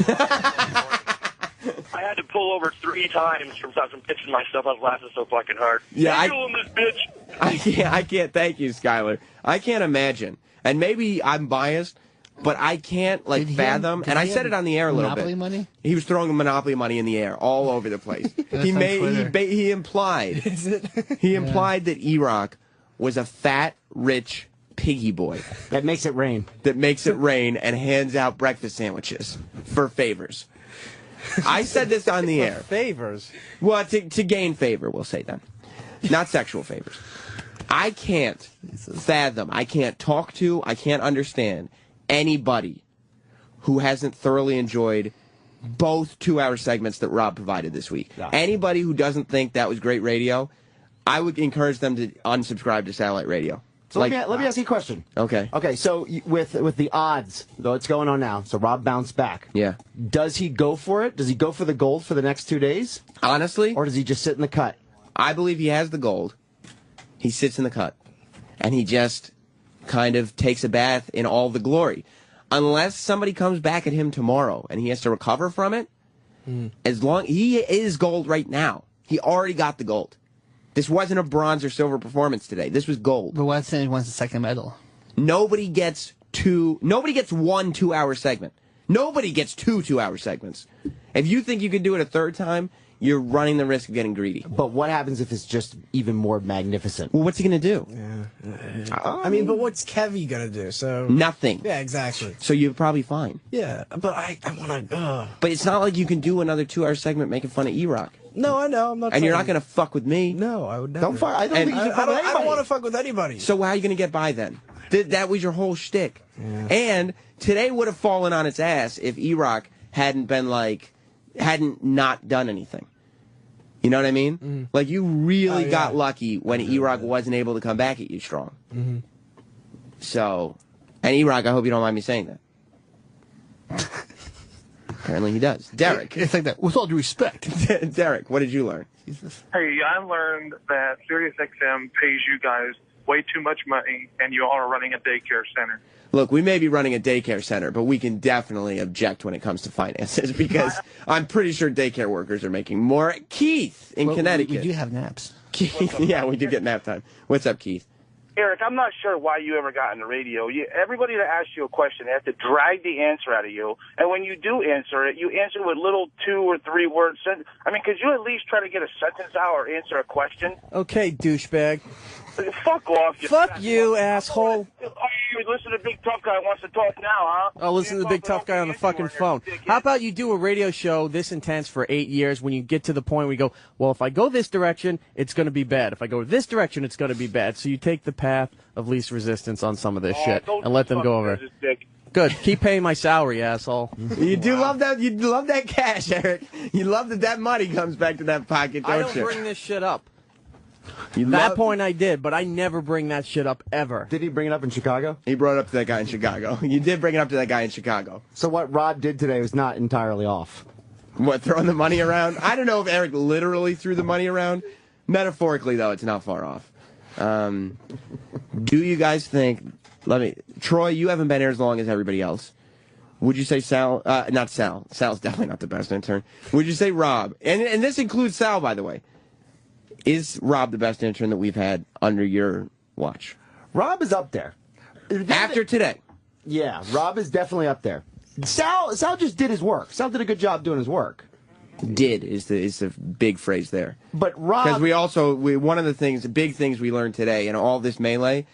I had to pull over 3 times from pitching myself. I was laughing so fucking hard. Yeah, Hey, you this bitch. I can't thank you, Skylar. I can't imagine. And maybe I'm biased, but I can't fathom. And I said it on the air a little Monopoly bit. money? He was throwing Monopoly money in the air all over the place. he implied that Erock was a fat, rich piggy boy that makes it rain. That makes it rain and hands out breakfast sandwiches for favors. I said this on the air. Favors? Well, to gain favor, we'll say then. Not sexual favors. I can't fathom, I can't talk to, I can't understand anybody who hasn't thoroughly enjoyed both 2-hour segments that Rob provided this week. Yeah. Anybody who doesn't think that was great radio, I would encourage them to unsubscribe to satellite radio. So let me ask you a question. Okay. Okay, so with the odds, though it's going on now, so Rob bounced back. Yeah. Does he go for it? Does he go for the gold for the next 2 days? Honestly? Or does he just sit in the cut? I believe he has the gold. He sits in the cut. And he just kind of takes a bath in all the glory. Unless somebody comes back at him tomorrow and he has to recover from it, as long he is gold right now. He already got the gold. This wasn't a bronze or silver performance today. This was gold. But what's saying he wants the second medal? Nobody gets one 2-hour segment. Nobody gets 2 2-hour segments. If you think you can do it a third time, you're running the risk of getting greedy. But what happens if it's just even more magnificent? Well, what's he going to do? I mean, but what's Kevy gonna do? So Nothing. Yeah, exactly. So you're probably fine. Yeah, but I want to. But it's not like you can do another 2-hour segment making fun of Erock. No, I know. I'm not. And you're not going to fuck with me. No, I would never. Don't fuck. I don't think you should fuck with I anybody. don't want to fuck with anybody. So how are you going to get by then? That was your whole shtick. Yeah. And today would have fallen on its ass if Erock hadn't not done anything. You know what I mean? Mm-hmm. Like, you really got lucky when Erock wasn't able to come back at you strong. Mm-hmm. So, and Erock, I hope you don't mind me saying that. Apparently he does. Derek. It's like that, with all due respect. Derek, what did you learn? Hey, I learned that SiriusXM pays you guys way too much money, and you are running a daycare center. Look, we may be running a daycare center, but we can definitely object when it comes to finances because I'm pretty sure daycare workers are making more. Keith in Connecticut. We do have naps. Keith, yeah, we do get nap time. What's up, Keith? Eric, I'm not sure why you ever got in the radio. Everybody that asks you a question, they have to drag the answer out of you. And when you do answer it, you answer with little 2 or 3 words. I mean, could you at least try to get a sentence out or answer a question? Okay, douchebag. Fuck off. Fuck you, asshole. You listen to Big Tough Guy wants to talk now, huh? Oh, listen to the Big Tough Guy on the fucking phone. How about you do a radio show this intense for 8 years when you get to the point where you go, well, if I go this direction, it's going to be bad. If I go this direction, it's going to be bad. So you take the path of least resistance on some of this shit and let them go over. Good. Keep paying my salary, asshole. You do love that. You love that cash, Eric. You love that money comes back to that pocket, don't I you? don't bring this shit up. That point I did, but I never bring that shit up ever. Did he bring it up in Chicago? He brought it up to that guy in Chicago. You did bring it up to that guy in Chicago. So what Rob did today was not entirely off. What, throwing the money around? I don't know if Eric literally threw the money around. Metaphorically, though, it's not far off. Do you guys think... Troy, you haven't been here as long as everybody else. Would you say Sal... not Sal. Sal's definitely not the best intern. Would you say Rob? And this includes Sal, by the way. Is Rob the best intern that we've had under your watch? Rob is up there. After today? Yeah, Rob is definitely up there. Sal just did his work. Sal did a good job doing his work. Did is the big phrase there. But Rob... Because one of the big things we learned today in all this melee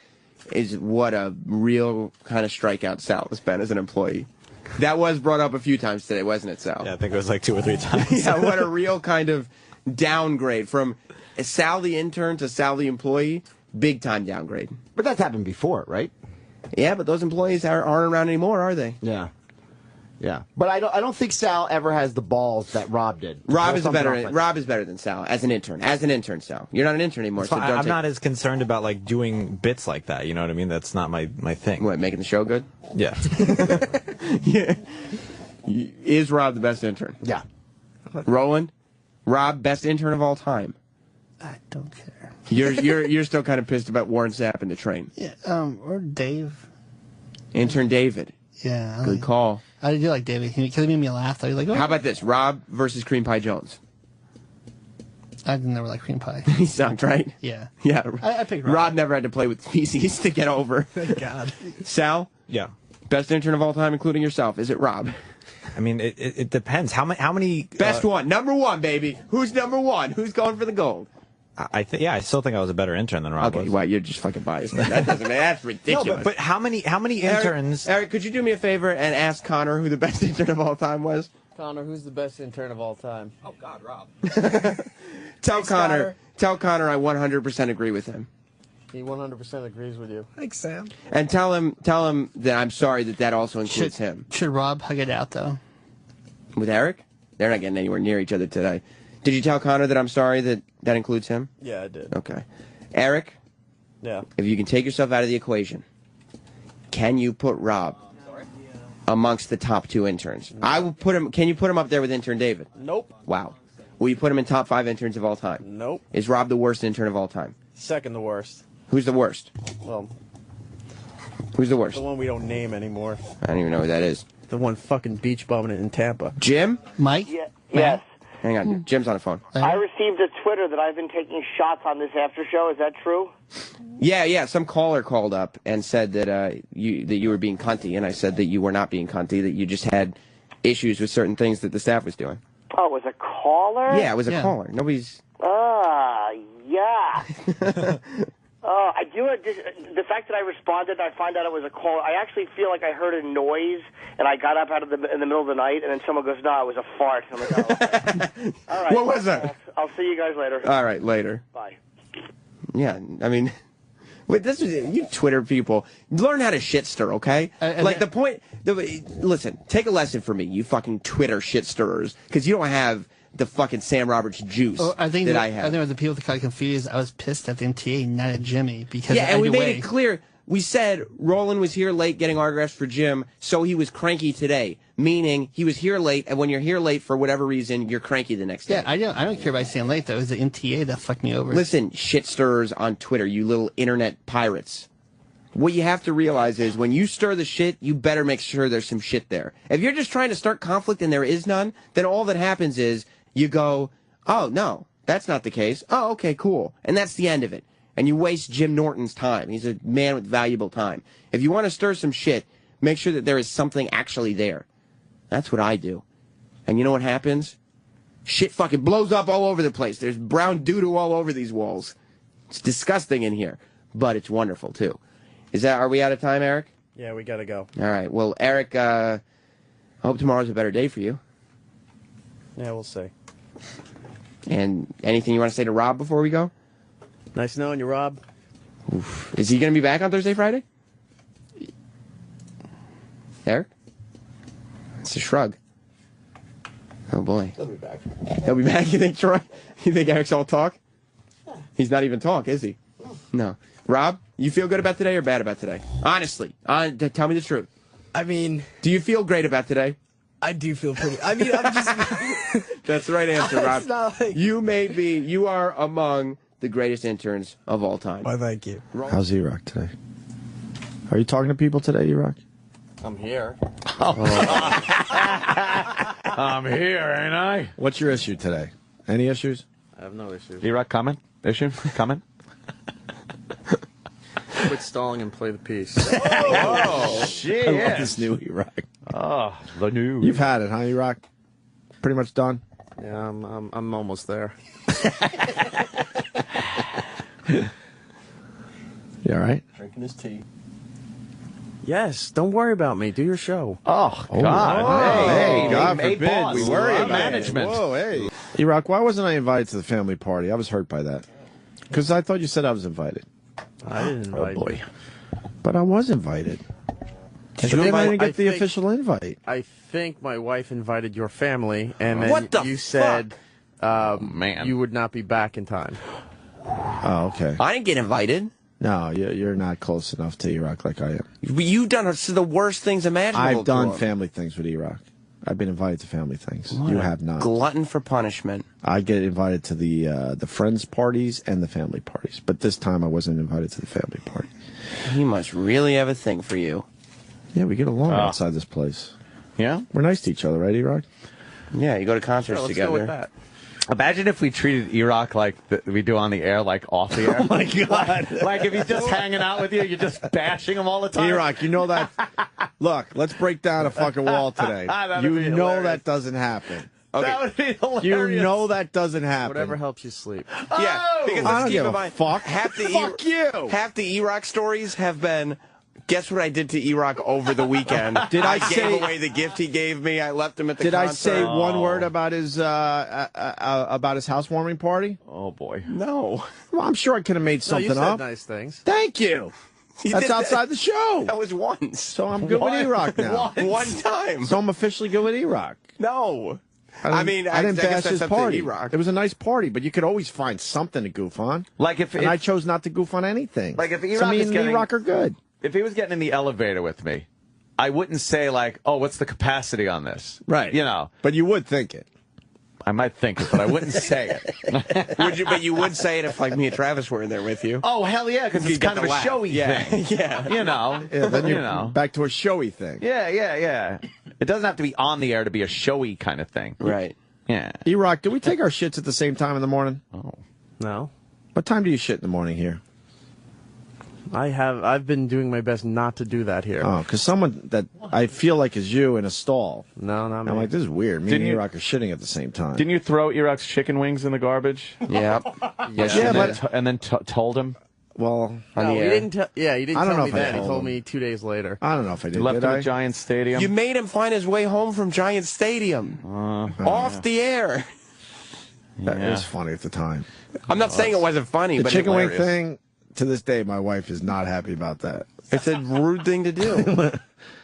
is what a real kind of strikeout Sal has been as an employee. That was brought up a few times today, wasn't it, Sal? Yeah, I think it was like 2 or 3 times. Yeah, what a real kind of downgrade from Sal the intern to Sal the employee. Big time downgrade. But that's happened before, right? Yeah, but those employees aren't around anymore, are they? Yeah. Yeah. But I don't think Sal ever has the balls that Rob did. Rob is better than Sal as an intern. As an intern, Sal. You're not an intern anymore. So I'm not as concerned about like doing bits like that. You know what I mean? That's not my thing. What, making the show good? Yeah. Yeah. Is Rob the best intern? Yeah. Roland? Rob, best intern of all time? I don't care. You're still kind of pissed about Warren Sapp and the train. Yeah, or Dave. Intern David. Yeah. Good call. I do like David because he made me laugh. I was like, oh. How about this? Rob versus Cream Pie Jones. I never liked cream pie. He sucked, right? Yeah. Yeah. I picked Rob. Rob never had to play with feces to get over. Thank God. Sal? Yeah. Best intern of all time, including yourself. Is it Rob? I mean, it depends. How many? Best one. Number one, baby. Who's number one? Who's going for the gold? I still think I was a better intern than Rob was. Okay, well, you're just fucking biased. That doesn't. That's ridiculous. No, but how many interns? Eric, could you do me a favor and ask Connor who the best intern of all time was? Connor, who's the best intern of all time? Oh God, Rob. Tell Connor I 100% agree with him. He 100% agrees with you. Thanks, Sam. And tell him that I'm sorry that also includes him. Should Rob hug it out though? With Eric? They're not getting anywhere near each other today. Did you tell Connor that I'm sorry that includes him? Yeah, I did. Okay. Eric? Yeah. If you can take yourself out of the equation, can you put Rob amongst the top 2 interns? I will put him. Can you put him up there with intern David? Nope. Wow. Will you put him in top 5 interns of all time? Nope. Is Rob the worst intern of all time? Second the worst. Who's the worst? Well, who's the worst? The one we don't name anymore. I don't even know who that is. The one fucking beach bumming it in Tampa. Jim? Mike? Yeah, yes. Hang on. Jim's on the phone. I received a Twitter that I've been taking shots on this after show. Is that true? Yeah. Some caller called up and said that you were being cunty, and I said that you were not being cunty, that you just had issues with certain things that the staff was doing. Oh, it was a caller? Yeah, it was a caller. Nobody's... Yeah. I do it. The fact that I responded, I find out it was a call. I actually feel like I heard a noise, and I got up in the middle of the night, and then someone goes, "No, it was a fart." I'm like, "Oh, okay." All right. What was that? I'll see you guys later. All right, later. Bye. Yeah, I mean, wait, you Twitter people, learn how to shit stir, okay? Listen, take a lesson from me, you fucking Twitter shit stirrers, because you don't have the fucking Sam Roberts juice I think that I have. I think what the people that got confused, I was pissed at the MTA, not at Jimmy, because and we made it clear. We said Roland was here late getting autographs for Jim, so he was cranky today. Meaning he was here late, and when you're here late for whatever reason, you're cranky the next day. Yeah, I don't care about staying late though. It was the MTA that fucked me over. Listen, shit stirrers on Twitter, you little internet pirates. What you have to realize is when you stir the shit, you better make sure there's some shit there. If you're just trying to start conflict and there is none, then all that happens is you go, oh, no, that's not the case. Oh, okay, cool. And that's the end of it. And you waste Jim Norton's time. He's a man with valuable time. If you want to stir some shit, make sure that there is something actually there. That's what I do. And you know what happens? Shit fucking blows up all over the place. There's brown doo-doo all over these walls. It's disgusting in here, but it's wonderful, too. Are we out of time, Eric? Yeah, we gotta go. All right. Well, Eric, I hope tomorrow's a better day for you. Yeah, we'll see. And anything you want to say to Rob before we go? Nice knowing you, Rob. Oof. Is he going to be back on Thursday, Friday? Eric? It's a shrug. Oh, boy. He'll be back. He'll be back, you think, Troy? You think Eric's all talk? He's not even talk, is he? No. Rob, you feel good about today or bad about today? Honestly. Tell me the truth. I mean... Do you feel great about today? I do feel pretty. I mean, I'm just. That's the right answer, Rob. It's not like- You are among the greatest interns of all time. Why, thank you. How's Erock today? Are you talking to people today, Erock? I'm here. I'm here, ain't I? What's your issue today? Any issues? I have no issues. Erock, comment? Issue? Comment? Quit stalling and play the piece. Oh, shit. I love this new Erock. Oh, the new. You've had it, huh, Erock? Pretty much done? Yeah, I'm almost there. You all right? Drinking his tea. Yes, don't worry about me. Do your show. Oh, God. Hey, God hey, forbid boss. we worry about management. Whoa, hey. Erock, why wasn't I invited to the family party? I was hurt by that. Because I thought you said I was invited. I didn't invite you. But I was invited. Did But you then I invite- didn't get I the think- official invite. I think my wife invited your family, and then What the you said man, you would not be back in time. Oh, okay. I didn't get invited. No, you're not close enough to Erock like I am. You've done the worst things imaginable. I've done to him. family things with Erock. I've been invited to family things. You have not. Glutton for punishment. I get invited to the friends parties and the family parties, but this time I wasn't invited to the family party. He must really have a thing for you. Yeah, we get along outside this place. Yeah? We're nice to each other, right, Erock? Yeah, you go to concerts Let's together. go with that. Imagine if we treated Erock like we do on the air, like off the air. Oh, my God. Like if he's just hanging out with you, you're just bashing him all the time. Erock, you know that. Look, let's break down a fucking wall today. That'd You be know hilarious. that doesn't happen. That would be hilarious. You know that doesn't happen. Whatever helps you sleep. Yeah, because I let's don't keep give in a mind, fuck. half the Fuck you. Half the Erock stories have been. Guess what I did to Erock over the weekend? Did I gave say- away the gift he gave me? I left him at the Did I concert. say one word about his housewarming party? Oh, boy. No. Well, I'm sure I could have made No, something you said up. nice things. Thank you. You That's did outside the show. That was once. So I'm good with Erock now. One time. So I'm officially good with Erock. No. I didn't guess bash that's his up to party. Erock. It was a nice party, but you could always find something to goof on. Like if I chose not to goof on anything. Like if so Erock me is and getting- Erock are good. if he was getting in the elevator with me, I wouldn't say like, "Oh, what's the capacity on this?" Right. You know, But you would think it. I might think it, but I wouldn't say it. Would you? But you would say it if like me and Travis were in there with you. Oh hell yeah, because You it's get kind of the a laugh. showy Yeah. thing. Yeah. You know. Yeah, then you you're know. back to a showy thing. Yeah. It doesn't have to be on the air to be a showy kind of thing. Right. Yeah. Erock, do we take our shits at the same time in the morning? Oh. No. What time do you shit in the morning here? I've been doing my best not to do that here. Oh, because someone that I feel like is you in a stall. No, not me. I'm like, this is weird. Me Didn't and you- Erock are shitting at the same time. Didn't you throw Erock's chicken wings in the garbage? Yeah. And then told him? Well, On No, the he air. didn't. He didn't I don't tell know me if I then. He told told him. me 2 days later. I don't know if I did. Left Did him I? at Giant Stadium? You made him find his way home from Giant Stadium. Off the air. That was funny at the time. I'm not saying it wasn't funny, The but chicken wing hilarious. thing, to this day, my wife is not happy about that. It's a rude thing to do.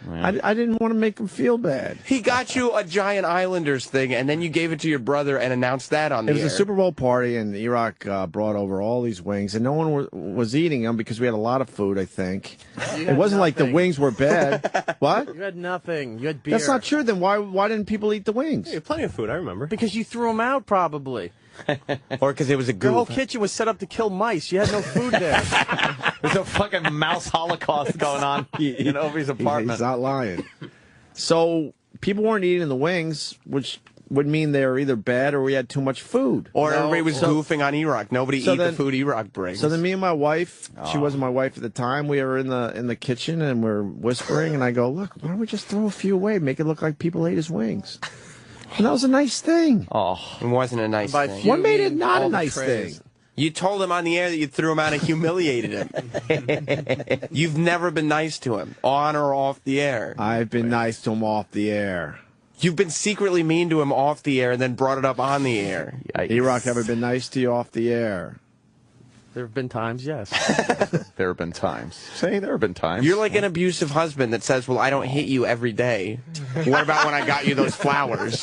I didn't want to make him feel bad. He got you a Giant Islanders thing, and then you gave it to your brother and announced that on the It was air. a Super Bowl party, and Erock brought over all these wings, and no one was eating them because we had a lot of food, I think. You It had wasn't like the nothing. wings were bad. What? You had nothing. You had beer. That's not true. Then why didn't people eat the wings? You had plenty of food, I remember. Because you threw them out, probably. Or because it was a Your whole goof. kitchen was set up to kill mice. You had no food there. There's a fucking mouse holocaust going on in Opie's apartment. He's not lying. So people weren't eating the wings, which would mean they were either bad or we had too much food. Or everybody was goofing on Erock. Nobody So eat the then- food Erock brings. So then me and my wife, she wasn't my wife at the time, we were in the kitchen and we're whispering, and I go, look, why don't we just throw a few away, make it look like people ate his wings? And that was a nice thing. Oh, it wasn't a nice By thing. few, What made you it mean not all a the nice trays. thing? You told him on the air that you threw him out and humiliated him. You've never been nice to him, on or off the air. I've been nice to him off the air. You've been secretly mean to him off the air and then brought it up on the air. Erock, ever been nice to you off the air? There have been times, yes. There have been times. Say there have been times. You're like an abusive husband that says, well, I don't hit you every day. What about when I got you those flowers?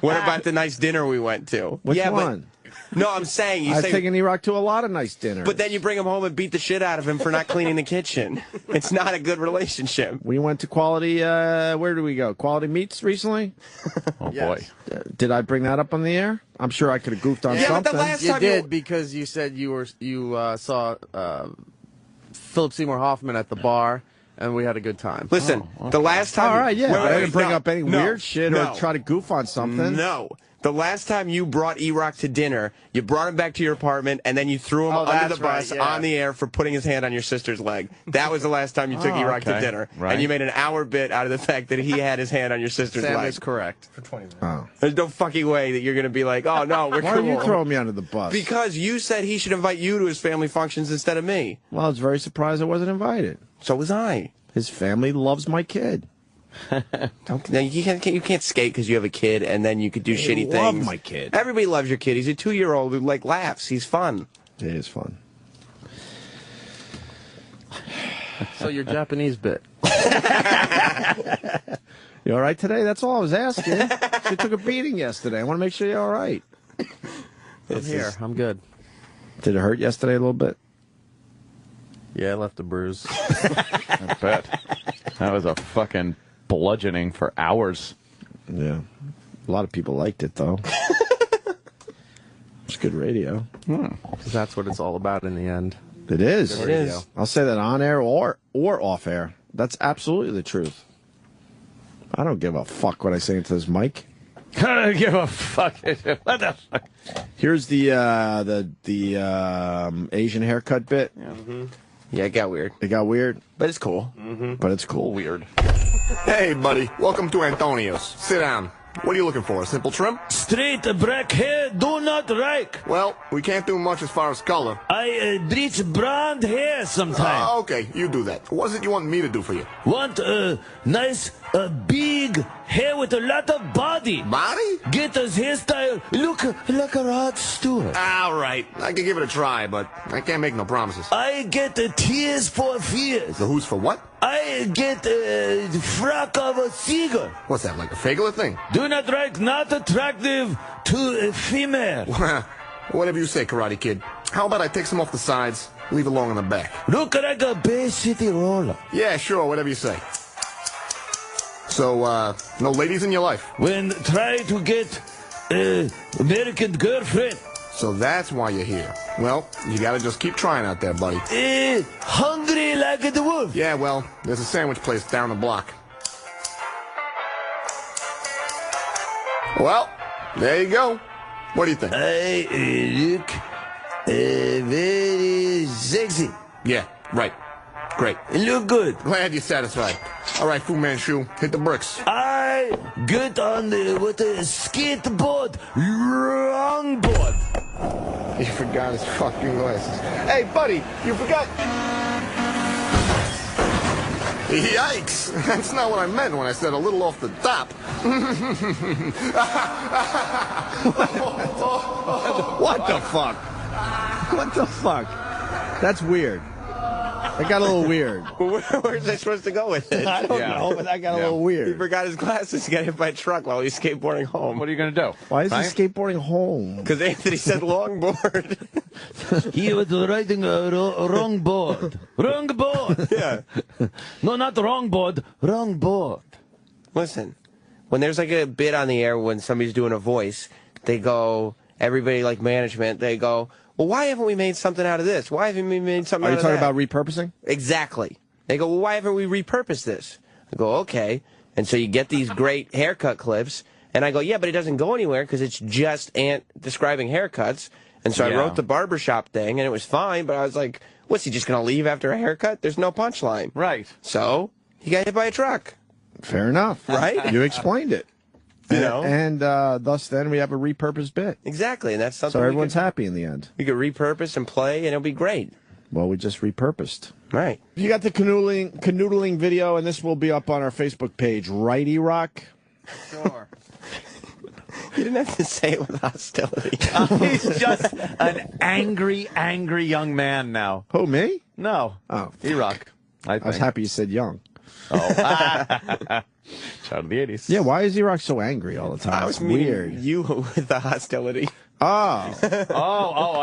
What about the nice dinner we went to? Which yeah, one? No, I'm saying you I've say. taken Erock to a lot of nice dinners. But then you bring him home and beat the shit out of him for not cleaning the kitchen. It's not a good relationship. We went to Quality, where did we go? Quality Meats recently? Oh, boy. Did I bring that up on the air? I'm sure I could have goofed on something. But the last You time did because you said you saw Philip Seymour Hoffman at the bar, and we had a good time. Listen, the last time... All right, yeah. Wait, I didn't bring no, up any no, weird shit no. or try to goof on something. No. The last time you brought Erock to dinner, you brought him back to your apartment, and then you threw him under the bus on the air for putting his hand on your sister's leg. That was the last time you took Erock to dinner. Right. And you made an hour bit out of the fact that he had his hand on your sister's Sam leg. is correct. For 20 minutes. Oh. There's no fucking way that you're going to be like, oh, no, we're Why cool. are you throwing me under the bus? Because you said he should invite you to his family functions instead of me. Well, I was very surprised I wasn't invited. So was I. His family loves my kid. No, you can't skate because you have a kid, and then you could do shitty love things. my kid. Everybody loves your kid. He's a 2-year-old who laughs. He's fun. It is fun. So your Japanese bit. You all right today? That's all I was asking. She took a beating yesterday. I want to make sure you're all right. I'm here. I'm good. Did it hurt yesterday a little bit? Yeah, I left a bruise. I bet. That was a fucking bludgeoning for hours. Yeah. A lot of people liked it, though. It's good radio. Because that's what it's all about in the end. It is. Good radio. I'll say that on air or off air. That's absolutely the truth. I don't give a fuck what I say into this mic. I don't give a fuck. What the fuck? Here's the Asian haircut bit. Yeah, it got weird. It got weird, But it's cool. but it's cool. Weird. Hey, buddy. Welcome to Antonio's. Sit down. What are you looking for? A simple trim? Straight black hair, do not like. Well, we can't do much as far as color. I bleach blonde hair sometime. Okay, you do that. What is it you want me to do for you? Want a nice, big hair with a lot of body. Body? Get us hairstyle, look like a Rod Stewart. All right. I can give it a try, but I can't make no promises. I get tears for fears. The who's for what? I get a frock of a seagull. What's that, like a fagula thing? Do not like, not attractive to a female. Whatever you say, Karate Kid. How about I take some off the sides, leave it long on the back? Look like a Bay City roller. Yeah, sure, whatever you say. So, no ladies in your life? When try to get American girlfriend. So that's why you're here. Well, you gotta just keep trying out there, buddy. Hungry like the wolf. Yeah, well, there's a sandwich place down the block. Well, there you go. What do you think? I look very sexy. Yeah, right. Great. Look good. Glad you're satisfied. All right, Fu Manchu, hit the bricks. I get on the skateboard, longboard. He forgot his fucking glasses. Hey, buddy, you forgot. Yikes! That's not what I meant when I said a little off the top. What the fuck? What the fuck? That's weird. That got a little weird. Where's I supposed to go with it? I don't know, but that got a little He weird. forgot his glasses. He got hit by a truck while he's skateboarding home. What are you going to do? Why is he Right? skateboarding home? Because Anthony said longboard. He was riding a wrong board. Wrong board. Yeah. No, not wrong board. Wrong board. Listen, when there's like a bit on the air when somebody's doing a voice, they go, everybody like management, they go, well, why haven't we made something out of this? Why haven't we made something Are out you of talking that? about repurposing? Exactly. They go, well, why haven't we repurposed this? I go, okay. And so you get these great haircut clips, and I go, yeah, but it doesn't go anywhere because it's just Ant describing haircuts. And so I wrote the barbershop thing, and it was fine, but I was like, what's he just going to leave after a haircut? There's no punchline. Right. So he got hit by a truck. Fair enough. Right? You explained it. You know? And thus then we have a repurposed bit. Exactly, and that's something So everyone's happy in the end. we could repurpose and play, and it'll be great. Well, we just repurposed. Right. You got the canoodling video, and this will be up on our Facebook page, right, Erock? Sure. You didn't have to say it with hostility. He's just an angry, angry young man now. Who, me? No. Oh. Erock. I was happy you said young. Oh. Child of the 80s. Yeah, why is Erock so angry all the time? I was It's meaning weird. you with the hostility. Oh. I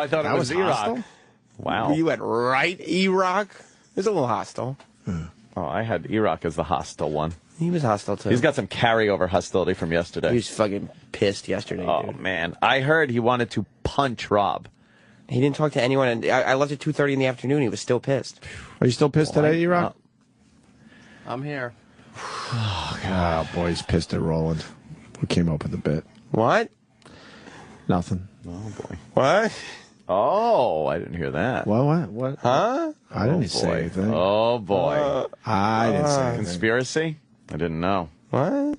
thought That it was was Erock. hostile? Wow. You went right, Erock. It was a little hostile. Oh, I had Erock as the hostile one. He was hostile, too. He's got some carryover hostility from yesterday. He was fucking pissed yesterday, Oh, dude. man. I heard he wanted to punch Rob. He didn't talk to anyone. And I left at 2:30 in the afternoon. He was still pissed. Are you still pissed today, Erock? I'm here. Oh, boy, he's pissed at Roland. Who came up with the bit? What? Nothing. Oh, boy. What? Oh, I didn't hear that. What? Huh? I didn't say anything. Oh, boy. I didn't say anything. Conspiracy? I didn't know. What?